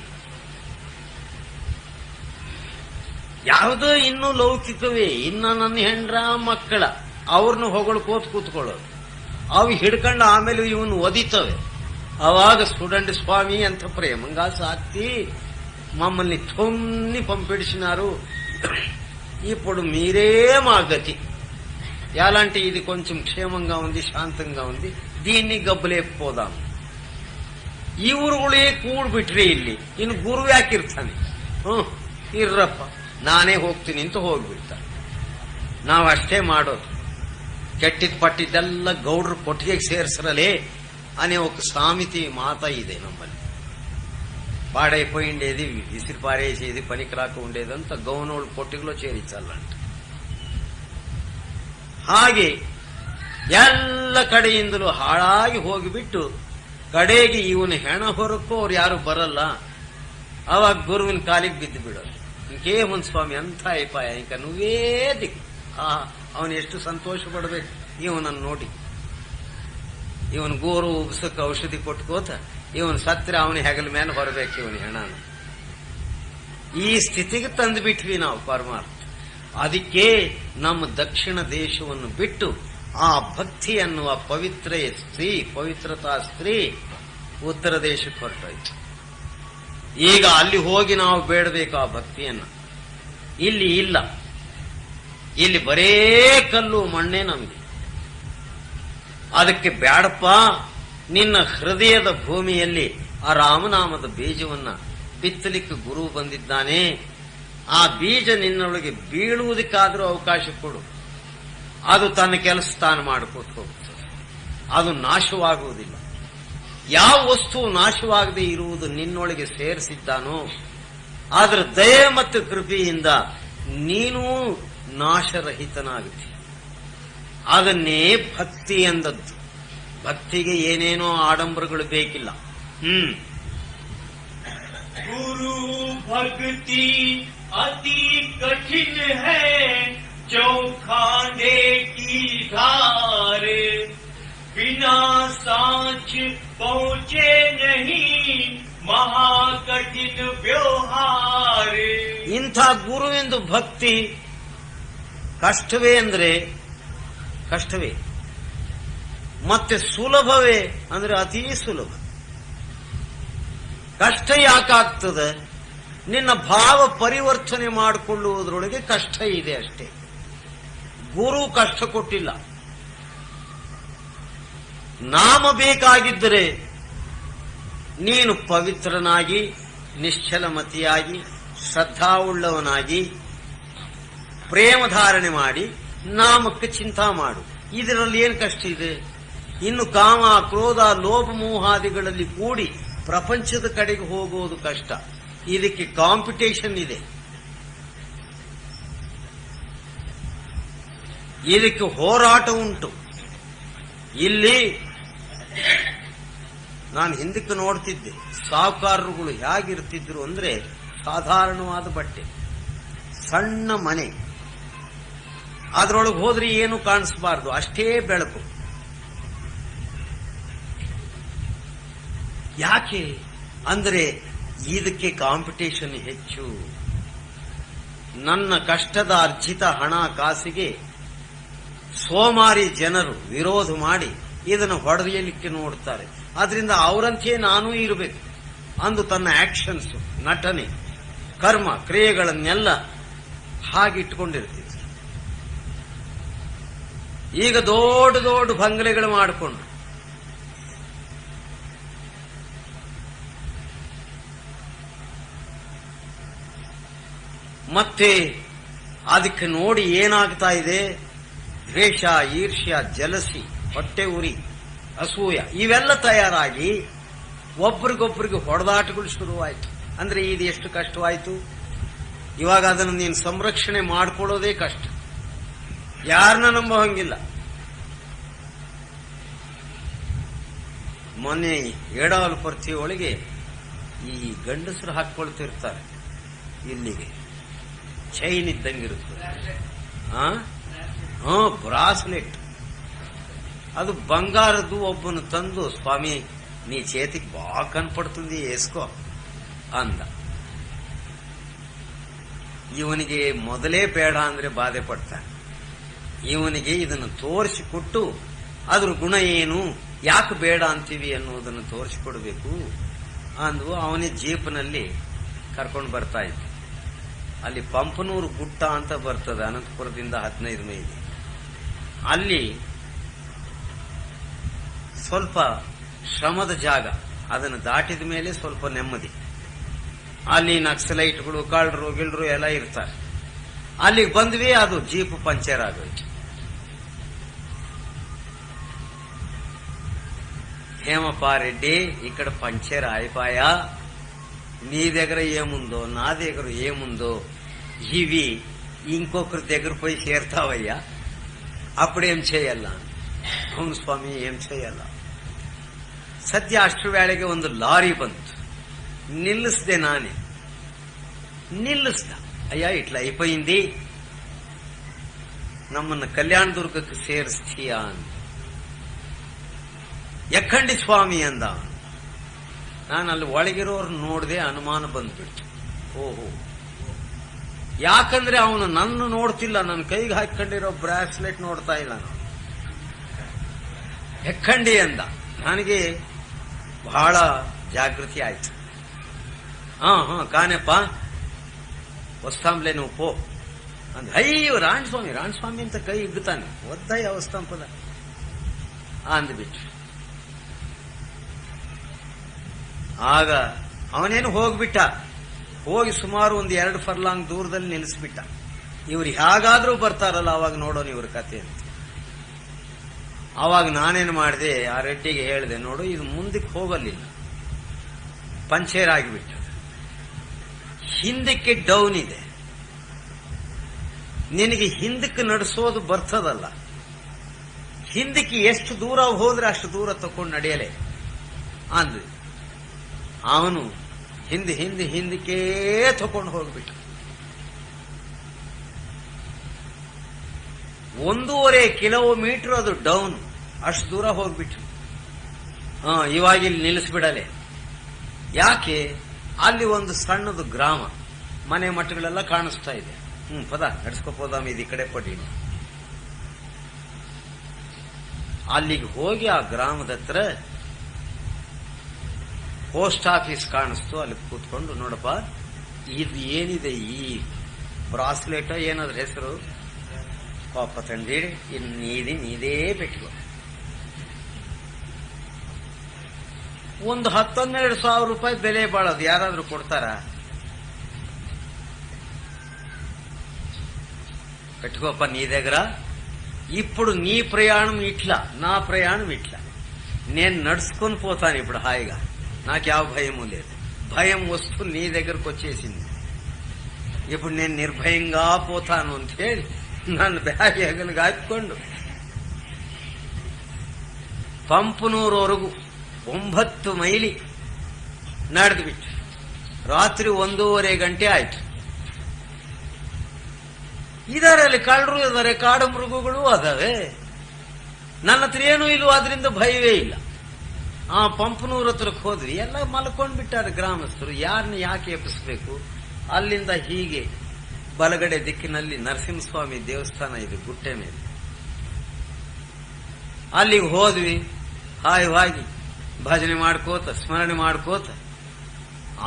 ಯಾವುದೋ ಇನ್ನೂ ಲೌಕಿಕವೇ, ಇನ್ನು ನನ್ನ ಹೆಂಡ್ರ ಮಕ್ಕಳ ಅವ್ರನ್ನ ಹೊಗಳ್ಕೋತ ಕೂತ್ಕೊಳ್ಳೋದು, ಅವು ಹಿಡ್ಕೊಂಡು ಆಮೇಲೆ ಇವನು ಒದಿತವೆ. ಅವಾಗ ಸುಡಂಡಿ ಸ್ವಾಮಿ ಅಂತ ಪ್ರೇಮಂಗ ಸಾಕ್ತಿ మమ్మల్ని తొన్ని పంపించినారు. ఇప్పుడు మీరే మా గతి. ఎలాంటి ఇది కొంచెం క్షేమంగా ఉంది, ಶಾಂತಂగా ఉంది, దీన్ని ಗಬ್ಬಲೇಪೋದಾಂ. ಈ ಊರುಗಳೇ ಕೂಡ್ಬಿಟ್ರಿ ಇಲ್ಲಿ, ಇನ್ನು ಗುರು ಯಾಕಿರ್ತಾನೆ? ಇರ್ರಪ್ಪ ನಾನೇ ಹೋಗ್ತೀನಿ ಅಂತ ಹೋಗ್ಬಿಡ್ತಾನೆ. ನಾವಷ್ಟೇ ಮಾಡೋದು. ಕೆಟ್ಟಿದ್ ಪಟ್ಟಿದ್ದೆಲ್ಲ ಗೌಡ್ರ ಕೊಟ್ಟಿಗೆಗೆ ಸೇರಿಸ್ರಲೇ అనే ఒక సామెతి మాత ಇದೆ ನಮ್ಮಲ್ಲಿ. పాడైపోయిండేది విసిరి పారేసేది పనికి రాక ఉండేదంతా గౌనోళ్ళు పొట్టిలో చేరించాలంట. ಹಾಗೆ ಎಲ್ಲ ಕಡೆಯಿಂದಲೂ ಹಾಳಾಗಿ ಹೋಗಿಬಿಟ್ಟು ಕಡೆಗೆ ಇವನು ಹೆಣ ಹೊರಕ್ಕೂ ಅವ್ರು ಯಾರು ಬರಲ್ಲ. ಅವಾಗ ಗುರುವಿನ ಕಾಲಿಗೆ ಬಿದ್ದು ಬಿಡೋದು. ಇಂಕೇಮನ್ ಸ್ವಾಮಿ ಅಂತ ಅಯ್ಪಾಯ, ಇಂಕ నువ్వೇ ದಿಕ್ಕು. ಅವನು ಎಷ್ಟು ಸಂತೋಷ ಪಡಬೇಕು ಇವನನ್ನು ನೋಡಿ. ಇವನ್ ಗೋರು ಉಬ್ಸಕ್ಕೆ ಔಷಧಿ ಕೊಟ್ಕೋತ ಇವನು ಸತ್ರ ಅವನ ಹೆಗಲ ಮೇಲೆ ಹೊರಬೇಕು ಇವನ ಹೆಣನ. ಈ ಸ್ಥಿತಿಗೆ ತಂದು ಬಿಟ್ವಿ ನಾವು ಪರಮಾರ್ಥ. ಅದಕ್ಕೆ ನಮ್ಮ ದಕ್ಷಿಣ ದೇಶವನ್ನು ಬಿಟ್ಟು ಆ ಭಕ್ತಿ ಅನ್ನುವ ಪವಿತ್ರ ಸ್ತ್ರೀ, ಪವಿತ್ರತಾ ಸ್ತ್ರೀ ಉತ್ತರ ದೇಶಕ್ಕೆ ಹೊರಟೋಯ್ತು. ಈಗ ಅಲ್ಲಿ ಹೋಗಿ ನಾವು ಬೇಡಬೇಕು ಆ ಭಕ್ತಿಯನ್ನ. ಇಲ್ಲಿ ಇಲ್ಲ, ಇಲ್ಲಿ ಬರೇ ಕಲ್ಲು ಮಣ್ಣೆ ನಮಗೆ. ಅದಕ್ಕೆ ಬ್ಯಾಡಪ್ಪ, ನಿನ್ನ ಹೃದಯದ ಭೂಮಿಯಲ್ಲಿ ಆ ರಾಮನಾಮದ ಬೀಜವನ್ನ ಬಿತ್ತಲಿಕ್ಕೆ ಗುರು ಬಂದಿದ್ದಾನೆ. ಆ ಬೀಜ ನಿನ್ನೊಳಗೆ ಬೀಳುವುದಕ್ಕಾದರೂ ಅವಕಾಶ ಕೊಡು. ಅದು ತನ್ನ ಕೆಲಸ ತಾನು ಮಾಡಿಕೊಟ್ಟು ಹೋಗ್ತದೆ. ಅದು ನಾಶವಾಗುವುದಿಲ್ಲ. ಯಾವ ವಸ್ತು ನಾಶವಾಗದೆ ಇರುವುದು ನಿನ್ನೊಳಗೆ ಸೇರಿಸಿದ್ದಾನೋ ಅದರ ದಯೆ ಮತ್ತು ಕೃಪೆಯಿಂದ ನೀನು ನಾಶರಹಿತನಾಗುತ್ತಿ. ಅದನ್ನೇ ಭಕ್ತಿ ಎಂದದ್ದು. ಭಕ್ತಿಗೆ ಏನೇನೋ ಆಡಂಬರಗಳು ಬೇಕಿಲ್ಲ. गुरु भक्ति अति कठिन है, जो खाने की धार बिना सांच पहुँचे नहीं, महाकठिन ವ್ಯವಹಾರ. ಇಂಥ ಗುರುವಿಂದು ಭಕ್ತಿ ಕಷ್ಟವೇ ಅಂದ್ರೆ ಕಷ್ಟವೇ, ಮತ್ತೆ ಸುಲಭವೇ ಅಂದ್ರೆ ಅತೀ ಸುಲಭ. ಕಷ್ಟ ಯಾಕಾಗ್ತದೆ? ನಿನ್ನ ಭಾವ ಪರಿವರ್ತನೆ ಮಾಡಿಕೊಳ್ಳುವುದರೊಳಗೆ ಕಷ್ಟ ಇದೆ ಅಷ್ಟೇ. ಗುರು ಕಷ್ಟ ಕೊಟ್ಟಿಲ್ಲ. ನಾಮ ಬೇಕಾಗಿದ್ದರೆ ನೀನು ಪವಿತ್ರನಾಗಿ, ನಿಶ್ಚಲಮತಿಯಾಗಿ, ಶ್ರದ್ಧಾವುಳ್ಳವನಾಗಿ ಪ್ರೇಮ ಧಾರಣೆ ಮಾಡಿ ನಾಮಕ್ಕೆ ಚಿಂತಾ ಮಾಡು. ಇದರಲ್ಲಿ ಏನು ಕಷ್ಟ ಇದೆ? ಇನ್ನು ಕಾಮ, ಕ್ರೋಧ, ಲೋಭ, ಮೋಹಾದಿಗಳಲ್ಲಿ ಕೂಡಿ ಪ್ರಪಂಚದ ಕಡೆಗೆ ಹೋಗುವುದು ಕಷ್ಟ. ಇದಕ್ಕೆ ಕಾಂಪಿಟೇಷನ್ ಇದೆ, ಇದಕ್ಕೆ ಹೋರಾಟ ಉಂಟು. ಇಲ್ಲಿ ನಾನು ಹಿಂದಕ್ಕೆ ನೋಡ್ತಿದ್ದೆ, ಸಾಹುಕಾರರುಗಳು ಹೇಗಿರ್ತಿದ್ರು ಅಂದ್ರೆ ಸಾಧಾರಣವಾದ ಬಟ್ಟೆ, ಸಣ್ಣ ಮನೆ, ಅದರೊಳಗೆ ಹೋದ್ರೆ ಏನು ಕಾಣಿಸಬಾರ್ದು, ಅಷ್ಟೇ ಬೆಳಕು. ಯಾಕೆ ಅಂದ್ರೆ ಇದಕ್ಕೆ ಕಾಂಪಿಟೇಷನ್ ಹೆಚ್ಚು. ನನ್ನ ಕಷ್ಟದ ಅರ್ಜಿತ ಹಣ ಕಾಸಿಗೆ ಸೋಮಾರಿ ಜನರು ವಿರೋಧ ಮಾಡಿ ಇದನ್ನು ಹೊಡೆಯಲಿಕ್ಕೆ ನೋಡ್ತಾರೆ. ಆದ್ರಿಂದ ಅವರಂತೆಯೇ ನಾನೂ ಇರಬೇಕು ಅಂದು ತನ್ನ ಆಕ್ಷನ್ಸ್, ನಟನೆ, ಕರ್ಮ ಕ್ರಿಯೆಗಳನ್ನೆಲ್ಲ ಹಾಗಿಟ್ಕೊಂಡಿರ್ತೀವಿ. ಈಗ ದೊಡ್ಡ ದೊಡ್ಡ ಬಂಗಲೆಗಳು ಮಾಡಿಕೊಂಡು ಮತ್ತೆ ಅದಕ್ಕೆ ನೋಡಿ ಏನಾಗ್ತಾ ಇದೆ? ದ್ವೇಷ, ಈರ್ಷ್ಯ, ಜಲಸಿ, ಹೊಟ್ಟೆ ಉರಿ, ಅಸೂಯ ಇವೆಲ್ಲ ತಯಾರಾಗಿ ಒಬ್ರಿಗೊಬ್ರಿಗೆ ಹೊಡೆದಾಟಗಳು ಶುರುವಾಯಿತು. ಅಂದ್ರೆ ಇದು ಎಷ್ಟು ಕಷ್ಟವಾಯಿತು. ಇವಾಗ ಅದನ್ನು ನೀನು ಸಂರಕ್ಷಣೆ ಮಾಡ್ಕೊಳ್ಳೋದೇ ಕಷ್ಟ. ಯಾರನ್ನ ನಂಬೋ ಹಂಗಿಲ್ಲ. ಮೊನ್ನೆ ಏಡಾವಲ್ಪರ್ತಿ ಒಳಗೆ ಈ ಗಂಡಸರು ಹಾಕೊಳ್ತಿರ್ತಾರೆ, ಇಲ್ಲಿಗೆ ಚೈನ್ ಇದ್ದಂಗಿರುತ್ತೆ. ಬ್ರಾಸ್ಲೆಟ್, ಅದು ಬಂಗಾರದ್ದು. ಒಬ್ಬನು ತಂದು, ಸ್ವಾಮಿ నీ చేతికి బాగా కనపడుతుంది వేసుకో ಅಂದ. ಇವನಿಗೆ ಮೊದಲೇ ಬೇಡ ಅಂದ್ರೆ ಬಾಧೆ ಪಡ್ತಾನೆ. ಇವನಿಗೆ ಇದನ್ನು ತೋರಿಸಿಕೊಟ್ಟು ಅದ್ರ ಗುಣ ಏನು, ಯಾಕೆ ಬೇಡ ಅಂತೀವಿ ಅನ್ನೋದನ್ನು ತೋರಿಸಿಕೊಡ್ಬೇಕು ಅಂದು ಅವನೇ ಜೀಪ್ನಲ್ಲಿ ಕರ್ಕೊಂಡು ಬರ್ತಾ ಇದ್ದ. ಅಲ್ಲಿ ಪಂಪನೂರು ಗುಟ್ಟ ಅಂತ ಬರ್ತದೆ, ಅನಂತಪುರದಿಂದ 15 ಮೈಲಿ. ಅಲ್ಲಿ ಸ್ವಲ್ಪ ಶ್ರಮದ ಜಾಗ, ಅದನ್ನು ದಾಟಿದ ಮೇಲೆ ಸ್ವಲ್ಪ ನೆಮ್ಮದಿ. ಅಲ್ಲಿ ನಕ್ಸಲೈಟ್ಗಳು, ಕಳ್ಳರು ಗಿಳ್ರು ಎಲ್ಲ ಇರ್ತಾರೆ. ಅಲ್ಲಿಗೆ ಬಂದ್ವಿ, ಅದು ಜೀಪ್ ಪಂಚರ್ ಆಗೋಯ್ತು. హేమపా రెడ్డి ఇక్కడ పంచర్ అయిపోయా, నీ దగ్గర ఏముందో నా దగ్గర ఏముందో ఇవి ఇంకొకరి దగ్గర పోయి చేరుతావయ్యా, అప్పుడేం చేయాల? అవును స్వామి, ఏం చేయాల? ಸದ್ಯ ಅಷ್ಟು ವೇಳೆಗೆ ಒಂದು ಲಾರಿ ಬಂತು. ನಿಲ್ಲಿಸ್ದೆ ನಾನೇ, ನಿಲ್ಲಿಸ್ದ. ಅಯ್ಯ ಇಟ್లా అయిపోయింది, ನಮ್ಮನ್ನ ಕಲ್ಯಾಣದುರ್ಗಕ್ಕೆ ಸೇರಿಸ್ತೀಯಾ ಅಂತ. ಎಕ್ಕಂಡಿ ಸ್ವಾಮಿ ಅಂದ. ನಾನು ಅಲ್ಲಿ ಒಳಗಿರೋರು ನೋಡಿದೆ, ಅನುಮಾನ ಬಂದ್ಬಿಡ್ತು. ಓಹೋ, ಯಾಕಂದ್ರೆ ಅವನು ನನ್ನ ನೋಡ್ತಿಲ್ಲ, ನನ್ನ ಕೈಗೆ ಹಾಕೊಂಡಿರೋ ಬ್ರಾಸ್ಲೆಟ್ ನೋಡ್ತಾ ಇಲ್ಲ. ಎಕ್ಕಂಡಿ ಅಂದ. ನನಗೆ ಬಹಳ ಜಾಗೃತಿ ಆಯ್ತು. ಕಾನೆಪ್ಪ ವಸ್ತಾಂಬ್ಲೆ ನೀವು ಪೋ ಅಂದ. ಅಯ್ಯೋ ರಾಣಸ್ವಾಮಿ ರಾಣಸ್ವಾಮಿ ಅಂತ ಕೈ ಇಡ್ತಾನೆ, ಒದ್ದಯ್ಯ ವಸ್ತಾಂಪದ ಅಂದ್ಬಿಟ್ಟು. ಆಗ ಅವನೇನು ಹೋಗ್ಬಿಟ್ಟ. ಹೋಗಿ ಸುಮಾರು ಒಂದು 2 ಫರ್ಲಾಂಗ್ ದೂರದಲ್ಲಿ ನಿಲ್ಲಿಸ್ಬಿಟ್ಟ. ಇವ್ರು ಹೇಗಾದ್ರೂ ಬರ್ತಾರಲ್ಲ ಅವಾಗ ನೋಡೋಣ ಇವ್ರ ಕತೆ ಅಂತ. ಅವಾಗ ನಾನೇನು ಮಾಡಿದೆ, ಆ ರೆಡ್ಡಿಗೆ ಹೇಳಿದೆ, ನೋಡು ಇದು ಮುಂದಕ್ಕೆ ಹೋಗಲಿಲ್ಲ, ಪಂಚರ್ ಆಗಿಬಿಟ್ಟು ಹಿಂದಕ್ಕೆ ಡೌನ್ ಇದೆ, ನಿನಗೆ ಹಿಂದಕ್ಕೆ ನಡೆಸೋದು ಬರ್ತದಲ್ಲ, ಹಿಂದಕ್ಕೆ ಎಷ್ಟು ದೂರ ಹೋದ್ರೆ ಅಷ್ಟು ದೂರ ತಕೊಂಡು ನಡೆಯಲೇ ಅಂದ್ವಿ. ಅವನು ಹಿಂದಕ್ಕೆ ತಕೊಂಡು ಹೋಗ್ಬಿಟ್ಟು 1.5 ಕಿಲೋಮೀಟರ್ ಅದು ಡೌನ್, ಅಷ್ಟು ದೂರ ಹೋಗ್ಬಿಟ್ಟು. ಇವಾಗ ಇಲ್ಲಿ ನಿಲ್ಲಿಸ್ಬಿಡಲೆ. ಯಾಕೆ? ಅಲ್ಲಿ ಒಂದು ಸಣ್ಣದು ಗ್ರಾಮ, ಮನೆ ಮಠಗಳೆಲ್ಲ ಕಾಣಿಸ್ತಾ ಇದೆ. ಪದ ನಡ್ಸ್ಕೊಬೋದಾಮ, ಇದು ಈ ಕಡೆ ಪಡಿ. ಅಲ್ಲಿಗೆ ಹೋಗಿ ಆ ಗ್ರಾಮದ ಹತ್ರ ಪೋಸ್ಟ್ ಆಫೀಸ್ ಕಾಣಿಸ್ತು. ಅಲ್ಲಿ ಕೂತ್ಕೊಂಡು, ನೋಡಪ್ಪ ಇದು ಏನಿದೆ, ಈ ಬ್ರಾಸ್ಲೆಟ್ ಏನಾದ್ರ ಹೆಸರು, ಪಾಪ ತಂದಿಡಿ, ಇದು ನೀದೇ ಪೆಟ್ಟಿಗೆ. ಒಂದು 10-12 ಸಾವಿರ ರೂಪಾಯಿ ಬೆಲೆ ಬಾಳೋದು, ಯಾರಾದ್ರೂ ಕೊಡ್ತಾರ? పెట్టుకోప నీ దగ్గర. ఇప్పుడు నీ ప్రయాణం ఇట్లా, నా ప్రయాణం ఇట్లా. నేను నడుచుకొని పోతాను ఇప్పుడు హాయిగా, నాక్యావ భయము లేదు. భయం వస్తూ నీ దగ్గరకు వచ్చేసింది. ఇప్పుడు నేను నిర్భయంగా పోతాను ಅಂತ ಹೇಳಿ ನನ್ನ ಬ್ಯಾಗ್ ಹೆಗಲಿಗೆ ಹಾಕಿಕೊಂಡು ಪಂಪನೂರವರೆಗೂ 9 ಮೈಲಿ ನಡೆದು ಬಿಟ್ಟು ರಾತ್ರಿ 1:30 ಗಂಟೆ ಆಯ್ತು. ಇದರಲ್ಲಿ ಕಳ್ಳರು ಇದ್ದಾರೆ, ಕಾಡು ಮೃಗಗಳು ಅದಾವೆ. ನನ್ನ ಹತ್ರ ಏನೂ ಇಲ್ವೋ, ಅದರಿಂದ ಭಯವೇ ಇಲ್ಲ. ಆ ಪಂಪನೂರ ಹತ್ರಕ್ಕೆ ಹೋದ್ವಿ, ಎಲ್ಲ ಮಲ್ಕೊಂಡ್ಬಿಟ್ಟಾರೆ ಗ್ರಾಮಸ್ಥರು. ಯಾರನ್ನ ಯಾಕೆ ಎಬ್ಬಿಸ್ಬೇಕು? ಅಲ್ಲಿಂದ ಹೀಗೆ ಬಲಗಡೆ ದಿಕ್ಕಿನಲ್ಲಿ ನರಸಿಂಹಸ್ವಾಮಿ ದೇವಸ್ಥಾನ ಇದೆ, ಗುಟ್ಟೆ ಮೇಲೆ. ಅಲ್ಲಿಗೆ ಹೋದ್ವಿ, ಹಾಯವಾಗಿ ಭಜನೆ ಮಾಡ್ಕೋತ ಸ್ಮರಣೆ ಮಾಡ್ಕೋತ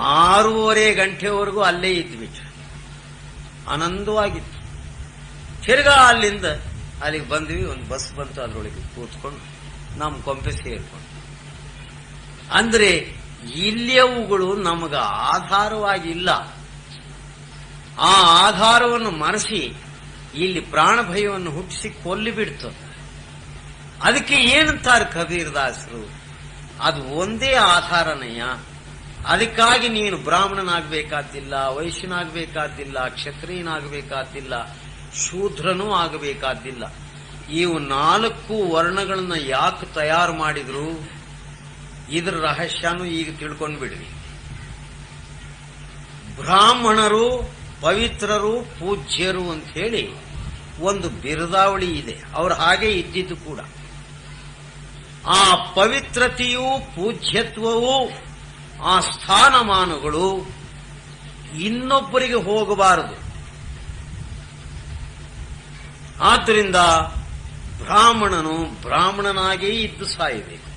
6:30 ಗಂಟೆವರೆಗೂ ಅಲ್ಲೇ ಇದ್ಬಿಟ್ಟು ಆನಂದವಾಗಿತ್ತು. ತಿರ್ಗಾ ಅಲ್ಲಿಂದ ಅಲ್ಲಿಗೆ ಬಂದ್ವಿ. ಒಂದು ಬಸ್ ಬಂತು, ಅದರೊಳಗೆ ಕೂತ್ಕೊಂಡು ನಮ್ಮ ಕೊಂಪೆ ಸೇರ್ಕೊಂಡು. ಅಂದ್ರೆ ಇಲ್ಲಿಯವುಗಳು ನಮಗ ಆಧಾರವಾಗಿಲ್ಲ. ಆ ಆಧಾರವನ್ನು ಮರೆಸಿ ಇಲ್ಲಿ ಪ್ರಾಣ ಭಯವನ್ನು ಹುಟ್ಟಿಸಿ ಕೊಲ್ಲಿ ಬಿಡ್ತದೆ. ಅದಕ್ಕೆ ಏನಂತಾರೆ ಕಬೀರ್ ದಾಸರು, ಅದು ಒಂದೇ ಆಧಾರನಯ್ಯ. ಅದಕ್ಕಾಗಿ ನೀನು ಬ್ರಾಹ್ಮಣನಾಗಬೇಕಾದ್ದಿಲ್ಲ, ವೈಶ್ಯನಾಗಬೇಕಾದ್ದಿಲ್ಲ, ಕ್ಷತ್ರಿಯನಾಗಬೇಕಾದ್ದಿಲ್ಲ, ಶೂದ್ರನೂ ಆಗಬೇಕಾದ್ದಿಲ್ಲ. ಇವು 4 ವರ್ಣಗಳನ್ನ ಯಾಕೆ ತಯಾರು ಮಾಡಿದ್ರು, ಇದರ ರಹಸ್ಯನೂ ಈಗ ತಿಳ್ಕೊಂಡ್ಬಿಡ್ರಿ. ಬ್ರಾಹ್ಮಣರು ಪವಿತ್ರರು ಪೂಜ್ಯರು ಅಂತ ಹೇಳಿ ಒಂದು ಬಿರುದಾವಳಿ ಇದೆ. ಅವರು ಹಾಗೆ ಇದ್ದಿದ್ದು ಕೂಡ. ಆ ಪವಿತ್ರತೆಯೂ ಪೂಜ್ಯತ್ವವೂ ಆ ಸ್ಥಾನಮಾನಗಳು ಇನ್ನೊಬ್ಬರಿಗೆ ಹೋಗಬಾರದು. ಆದ್ದರಿಂದ ಬ್ರಾಹ್ಮಣನು ಬ್ರಾಹ್ಮಣನಾಗೇ ಇದ್ದು ಸಾಯಬೇಕು.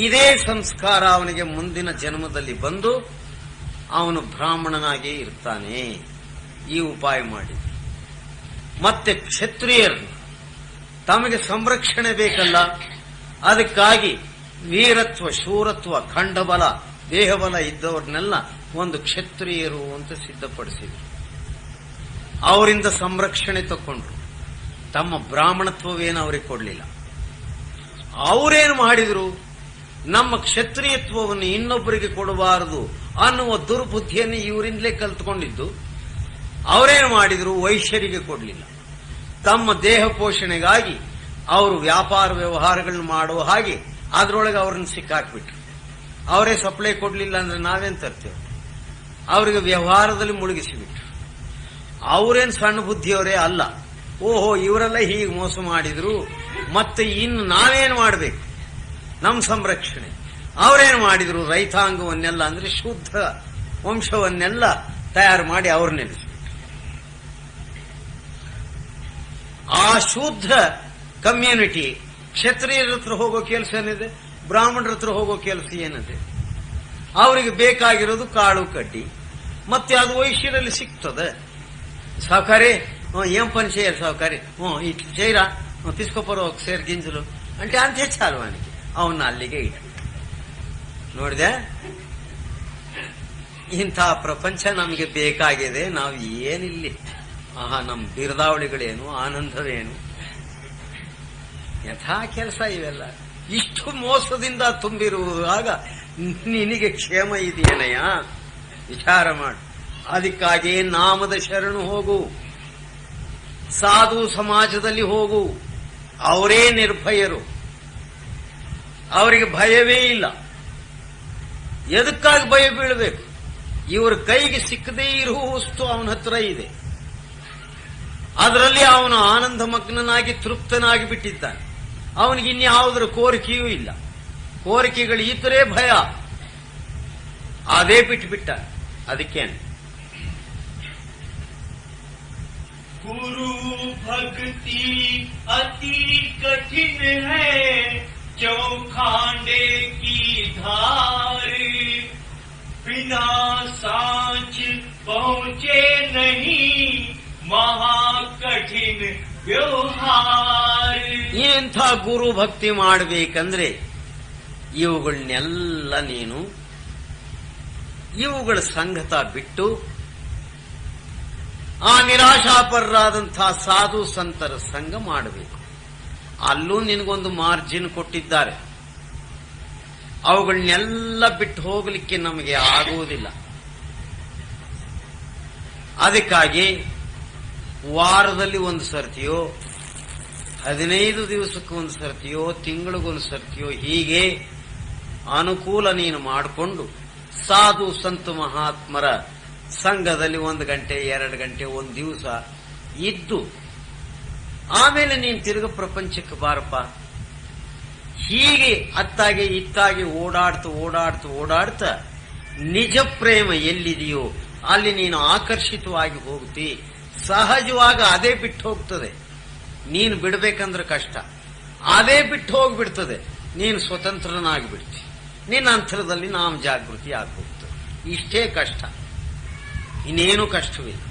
ಇದೇ ಸಂಸ್ಕಾರ ಅವನಿಗೆ ಮುಂದಿನ ಜನ್ಮದಲ್ಲಿ ಬಂದು ಅವನು ಬ್ರಾಹ್ಮಣನಾಗೇ ಇರ್ತಾನೆ. ಈ ಉಪಾಯ ಮಾಡಿ. ಮತ್ತೆ ಕ್ಷತ್ರಿಯರು ತಮಗೆ ಸಂರಕ್ಷಣೆ ಬೇಕಲ್ಲ, ಅದಕ್ಕಾಗಿ ವೀರತ್ವ, ಶೂರತ್ವ, ಖಂಡಬಲ, ದೇಹಬಲ ಇದ್ದವ್ರನ್ನೆಲ್ಲ ಒಂದು ಕ್ಷತ್ರಿಯರು ಅಂತ ಸಿದ್ಧಪಡಿಸಿದರು. ಅವರಿಂದ ಸಂರಕ್ಷಣೆ ತಕೊಂಡ್ರು. ತಮ್ಮ ಬ್ರಾಹ್ಮಣತ್ವವೇನು ಅವರಿಗೆ ಕೊಡಲಿಲ್ಲ. ಅವರೇನು ಮಾಡಿದ್ರು, ನಮ್ಮ ಕ್ಷತ್ರಿಯತ್ವವನ್ನು ಇನ್ನೊಬ್ಬರಿಗೆ ಕೊಡಬಾರದು ಅನ್ನುವ ದುರ್ಬುದ್ಧಿಯನ್ನು ಇವರಿಂದಲೇ ಕಲ್ತ್ಕೊಂಡಿದ್ದು. ಅವರೇನು ಮಾಡಿದ್ರು, ವೈಶ್ಯರಿಗೆ ಕೊಡಲಿಲ್ಲ. ತಮ್ಮ ದೇಹ ಪೋಷಣೆಗಾಗಿ ಅವರು ವ್ಯಾಪಾರ ವ್ಯವಹಾರಗಳನ್ನು ಮಾಡುವ ಹಾಗೆ ಅದರೊಳಗೆ ಅವ್ರನ್ನ ಸಿಕ್ಕಾಕ್ಬಿಟ್ರು. ಅವರೇ ಸಪ್ಲೈ ಕೊಡಲಿಲ್ಲ ಅಂದ್ರೆ ನಾವೇನ್ ತರ್ತೇವೆ? ಅವರಿಗೆ ವ್ಯವಹಾರದಲ್ಲಿ ಮುಳುಗಿಸಿಬಿಟ್ರು. ಅವರೇನು ಸಣ್ಣ ಬುದ್ಧಿಯವರೇ ಅಲ್ಲ. ಓಹೋ, ಇವರೆಲ್ಲ ಹೀಗೆ ಮೋಸ ಮಾಡಿದ್ರು, ಮತ್ತೆ ಇನ್ನು ನಾವೇನು ಮಾಡಬೇಕು ನಮ್ಮ ಸಂರಕ್ಷಣೆ? ಅವರೇನು ಮಾಡಿದ್ರು, ರೈತಾಂಗವನ್ನೆಲ್ಲ ಅಂದ್ರೆ ಶುದ್ಧ ವಂಶವನ್ನೆಲ್ಲ ತಯಾರು ಮಾಡಿ ಅವ್ರು ನೆಲೆಸಿಬಿಟ್ರು. ಆ ಶುದ್ಧ ಕಮ್ಯುನಿಟಿ ಕ್ಷತ್ರಿಯರ ಹತ್ರ ಹೋಗೋ ಕೆಲಸ ಏನಿದೆ, ಬ್ರಾಹ್ಮಣರ ಹತ್ರ ಹೋಗೋ ಕೆಲಸ ಏನಿದೆ? ಅವರಿಗೆ ಬೇಕಾಗಿರೋದು ಕಾಳು ಕಡ್ಡಿ, ಮತ್ತೆ ಅದು ವೈಶ್ಯರಲ್ಲಿ ಸಿಗ್ತದೆ. ಸಾವುಕಾರಿ ఏం పని చేయాలి సావుకారి, ఇట్లా చేయరా, తీసుకోపోరు ఒకసారి గింజలు అంటే అంతే చాలు వానికి. ಅವನ್ನ ಅಲ್ಲಿಗೆ ಇಟ್ಟು ನೋಡಿದೆ. ಇಂಥ ಪ್ರಪಂಚ ನಮಗೆ ಬೇಕಾಗಿದೆ. ನಾವು ಏನಿಲ್ಲಿ ನಮ್ಮ ಬಿರುದಾವಳಿಗಳೇನು, ಆನಂದವೇನು, ಯಥಾ ಕೆಲಸ ಇವೆಲ್ಲ. ಇಷ್ಟು ಮೋಸದಿಂದ ತುಂಬಿರುವಾಗ ನಿನಗೆ ಕ್ಷೇಮ ಇದೆಯೇನಯ್ಯ? ವಿಚಾರ ಮಾಡು. ಅದಕ್ಕಾಗಿ ನಾಮದ ಶರಣು ಹೋಗು, ಸಾಧು ಸಮಾಜದಲ್ಲಿ ಹೋಗು. ಅವರೇ ನಿರ್ಭಯರು, ಅವರಿಗೆ ಭಯವೇ ಇಲ್ಲ. ಎದಕ್ಕಾಗಿ ಭಯ ಬೀಳಬೇಕು? ಇವರ ಕೈಗೆ ಸಿಕ್ಕದೇ ಇರುವ ವಸ್ತು ಅವನ ಹತ್ರ ಇದೆ. ಅದರಲ್ಲಿ ಅವನು ಆನಂದ ಮಗ್ನನಾಗಿ ತೃಪ್ತನಾಗಿ ಬಿಟ್ಟಿದ್ದಾನೆ. ಅವನಿಗೆ ಇನ್ಯಾವುದರ ಕೋರಿಕೆಯೂ ಇಲ್ಲ. ಕೋರಿಕೆಗಳು ಇದ್ದರೆ ಭಯ, ಅದೇ ಬಿಟ್ಟುಬಿಟ್ಟ. ಅದಕ್ಕೇನು गुरु भक्ति अति कठिन है, चौखांडे की धार, बिना सांच पहुँचे नहीं महाकठिन ವ್ಯವಹಾರ. ಇಂಥ ಗುರು ಭಕ್ತಿ ಮಾಡಬೇಕಂದ್ರೆ ಇವುಗಳನ್ನೆಲ್ಲ ನೀನು ಇವುಗಳ ಸಂಗತ ಬಿಟ್ಟು ಆ ನಿರಾಶಾಪರರಾದಂತಹ ಸಾಧು ಸಂತರ ಸಂಘ ಮಾಡಬೇಕು. ಅಲ್ಲೂ ನಿನಗೊಂದು ಮಾರ್ಜಿನ್ ಕೊಟ್ಟಿದ್ದಾರೆ. ಅವುಗಳನ್ನೆಲ್ಲ ಬಿಟ್ಟು ಹೋಗಲಿಕ್ಕೆ ನಮಗೆ ಆಗುವುದಿಲ್ಲ. ಅದಕ್ಕಾಗಿ ವಾರದಲ್ಲಿ ಒಂದು ಸರ್ತಿಯೋ, 15 ದಿವಸಕ್ಕೆ ಒಂದು ಸರ್ತಿಯೋ, ತಿಂಗಳಿಗೊಂದು ಸರ್ತಿಯೋ, ಹೀಗೆ ಅನುಕೂಲ ನೀನು ಮಾಡಿಕೊಂಡು ಸಾಧು ಸಂತ ಮಹಾತ್ಮರ ಸಂಘದಲ್ಲಿ 1 ಗಂಟೆ 2 ಗಂಟೆ ಒಂದು ದಿವಸ ಇದ್ದು ಆಮೇಲೆ ನೀನು ತಿರುಗ ಪ್ರಪಂಚಕ್ಕೆ ಬಾರಪ್ಪ. ಹೀಗೆ ಅತ್ತಾಗೆ ಇತ್ತಾಗೆ ಓಡಾಡ್ತಾ ನಿಜ ಪ್ರೇಮ ಎಲ್ಲಿದೆಯೋ ಅಲ್ಲಿ ನೀನು ಆಕರ್ಷಿತವಾಗಿ ಹೋಗ್ತಿ. ಸಹಜವಾಗಿ ಅದೇ ಬಿಟ್ಟು ಹೋಗ್ತದೆ. ನೀನು ಬಿಡಬೇಕಂದ್ರೆ ಕಷ್ಟ. ಅದೇ ಬಿಟ್ಟು ಹೋಗ್ಬಿಡ್ತದೆ. ನೀನು ಸ್ವತಂತ್ರನಾಗಿ ಬಿಡ್ತಿ. ನಿನ್ನ ಅಂತರದಲ್ಲಿ ನಾಮ ಜಾಗೃತಿ ಆಗೋಗ್ತದೆ. ಇಷ್ಟೇ ಕಷ್ಟ, ಇನ್ನೇನು ಕಷ್ಟವಿಲ್ಲ.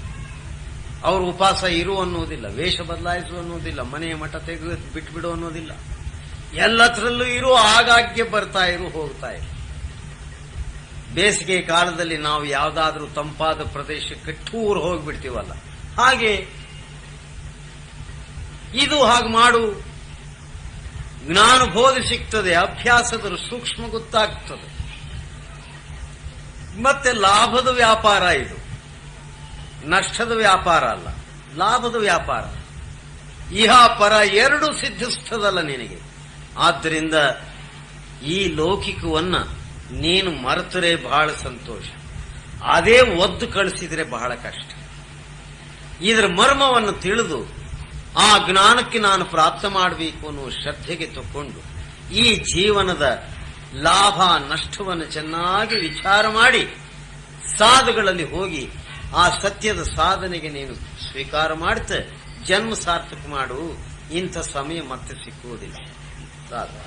ಅವರು ಉಪವಾಸ ಇರು ಅನ್ನೋದಿಲ್ಲ, ವೇಷ ಬದಲಾಯಿಸು ಅನ್ನೋದಿಲ್ಲ, ಮನೆಯ ಮಠ ತೆಗೆದು ಬಿಟ್ಬಿಡು ಅನ್ನೋದಿಲ್ಲ. ಎಲ್ಲತ್ರಲ್ಲೂ ಇರು, ಆಗಾಗ್ಗೆ ಬರ್ತಾ ಇರು, ಹೋಗ್ತಾ ಇರು. ಬೇಸಿಗೆ ಕಾಲದಲ್ಲಿ ನಾವು ಯಾವುದಾದ್ರೂ ತಂಪಾದ ಪ್ರದೇಶಕ್ಕೆ ಟೂರ್ ಹೋಗ್ಬಿಡ್ತೀವಲ್ಲ, ಹಾಗೆ ಇದು ಹಾಗೆ ಮಾಡು. ಜ್ಞಾನಬೋಧ ಸಿಗ್ತದೆ, ಅಭ್ಯಾಸದ ಸೂಕ್ಷ್ಮ ಗೊತ್ತಾಗ್ತದೆ. ಮತ್ತೆ ಲಾಭದ ವ್ಯಾಪಾರ ಇದು, ನಷ್ಟದ ವ್ಯಾಪಾರ ಅಲ್ಲ, ಲಾಭದ ವ್ಯಾಪಾರ. ಇಹ ಪರ ಎರಡು ಸಿದ್ಧಿಸ್ತದಲ್ಲ ನಿನಗೆ. ಆದ್ದರಿಂದ ಈ ಲೌಕಿಕವನ್ನ ನೀನು ಮರೆತರೆ ಬಹಳ ಸಂತೋಷ, ಅದೇ ಒದ್ದು ಕಳಿಸಿದ್ರೆ ಬಹಳ ಕಷ್ಟ. ಇದರ ಮರ್ಮವನ್ನು ತಿಳಿದು ಆ ಜ್ಞಾನಕ್ಕೆ ನಾನು ಪ್ರಾಪ್ತ ಮಾಡಬೇಕು ಅನ್ನುವ ಶ್ರದ್ಧೆಗೆ ತಕ್ಕೊಂಡು ಈ ಜೀವನದ ಲಾಭ ನಷ್ಟವನ್ನು ಚೆನ್ನಾಗಿ ವಿಚಾರ ಮಾಡಿ ಸಾಧುಗಳಲ್ಲಿ ಹೋಗಿ ಆ ಸತ್ಯದ ಸಾಧನೆಗೆ ನೀನು ಸ್ವೀಕಾರ ಮಾಡ್ತಾ ಜನ್ಮ ಸಾರ್ಥಕ ಮಾಡು. ಇಂಥ ಸಮಯ ಮತ್ತೆ ಸಿಕ್ಕುವುದಿಲ್ಲ. ಸಾಧು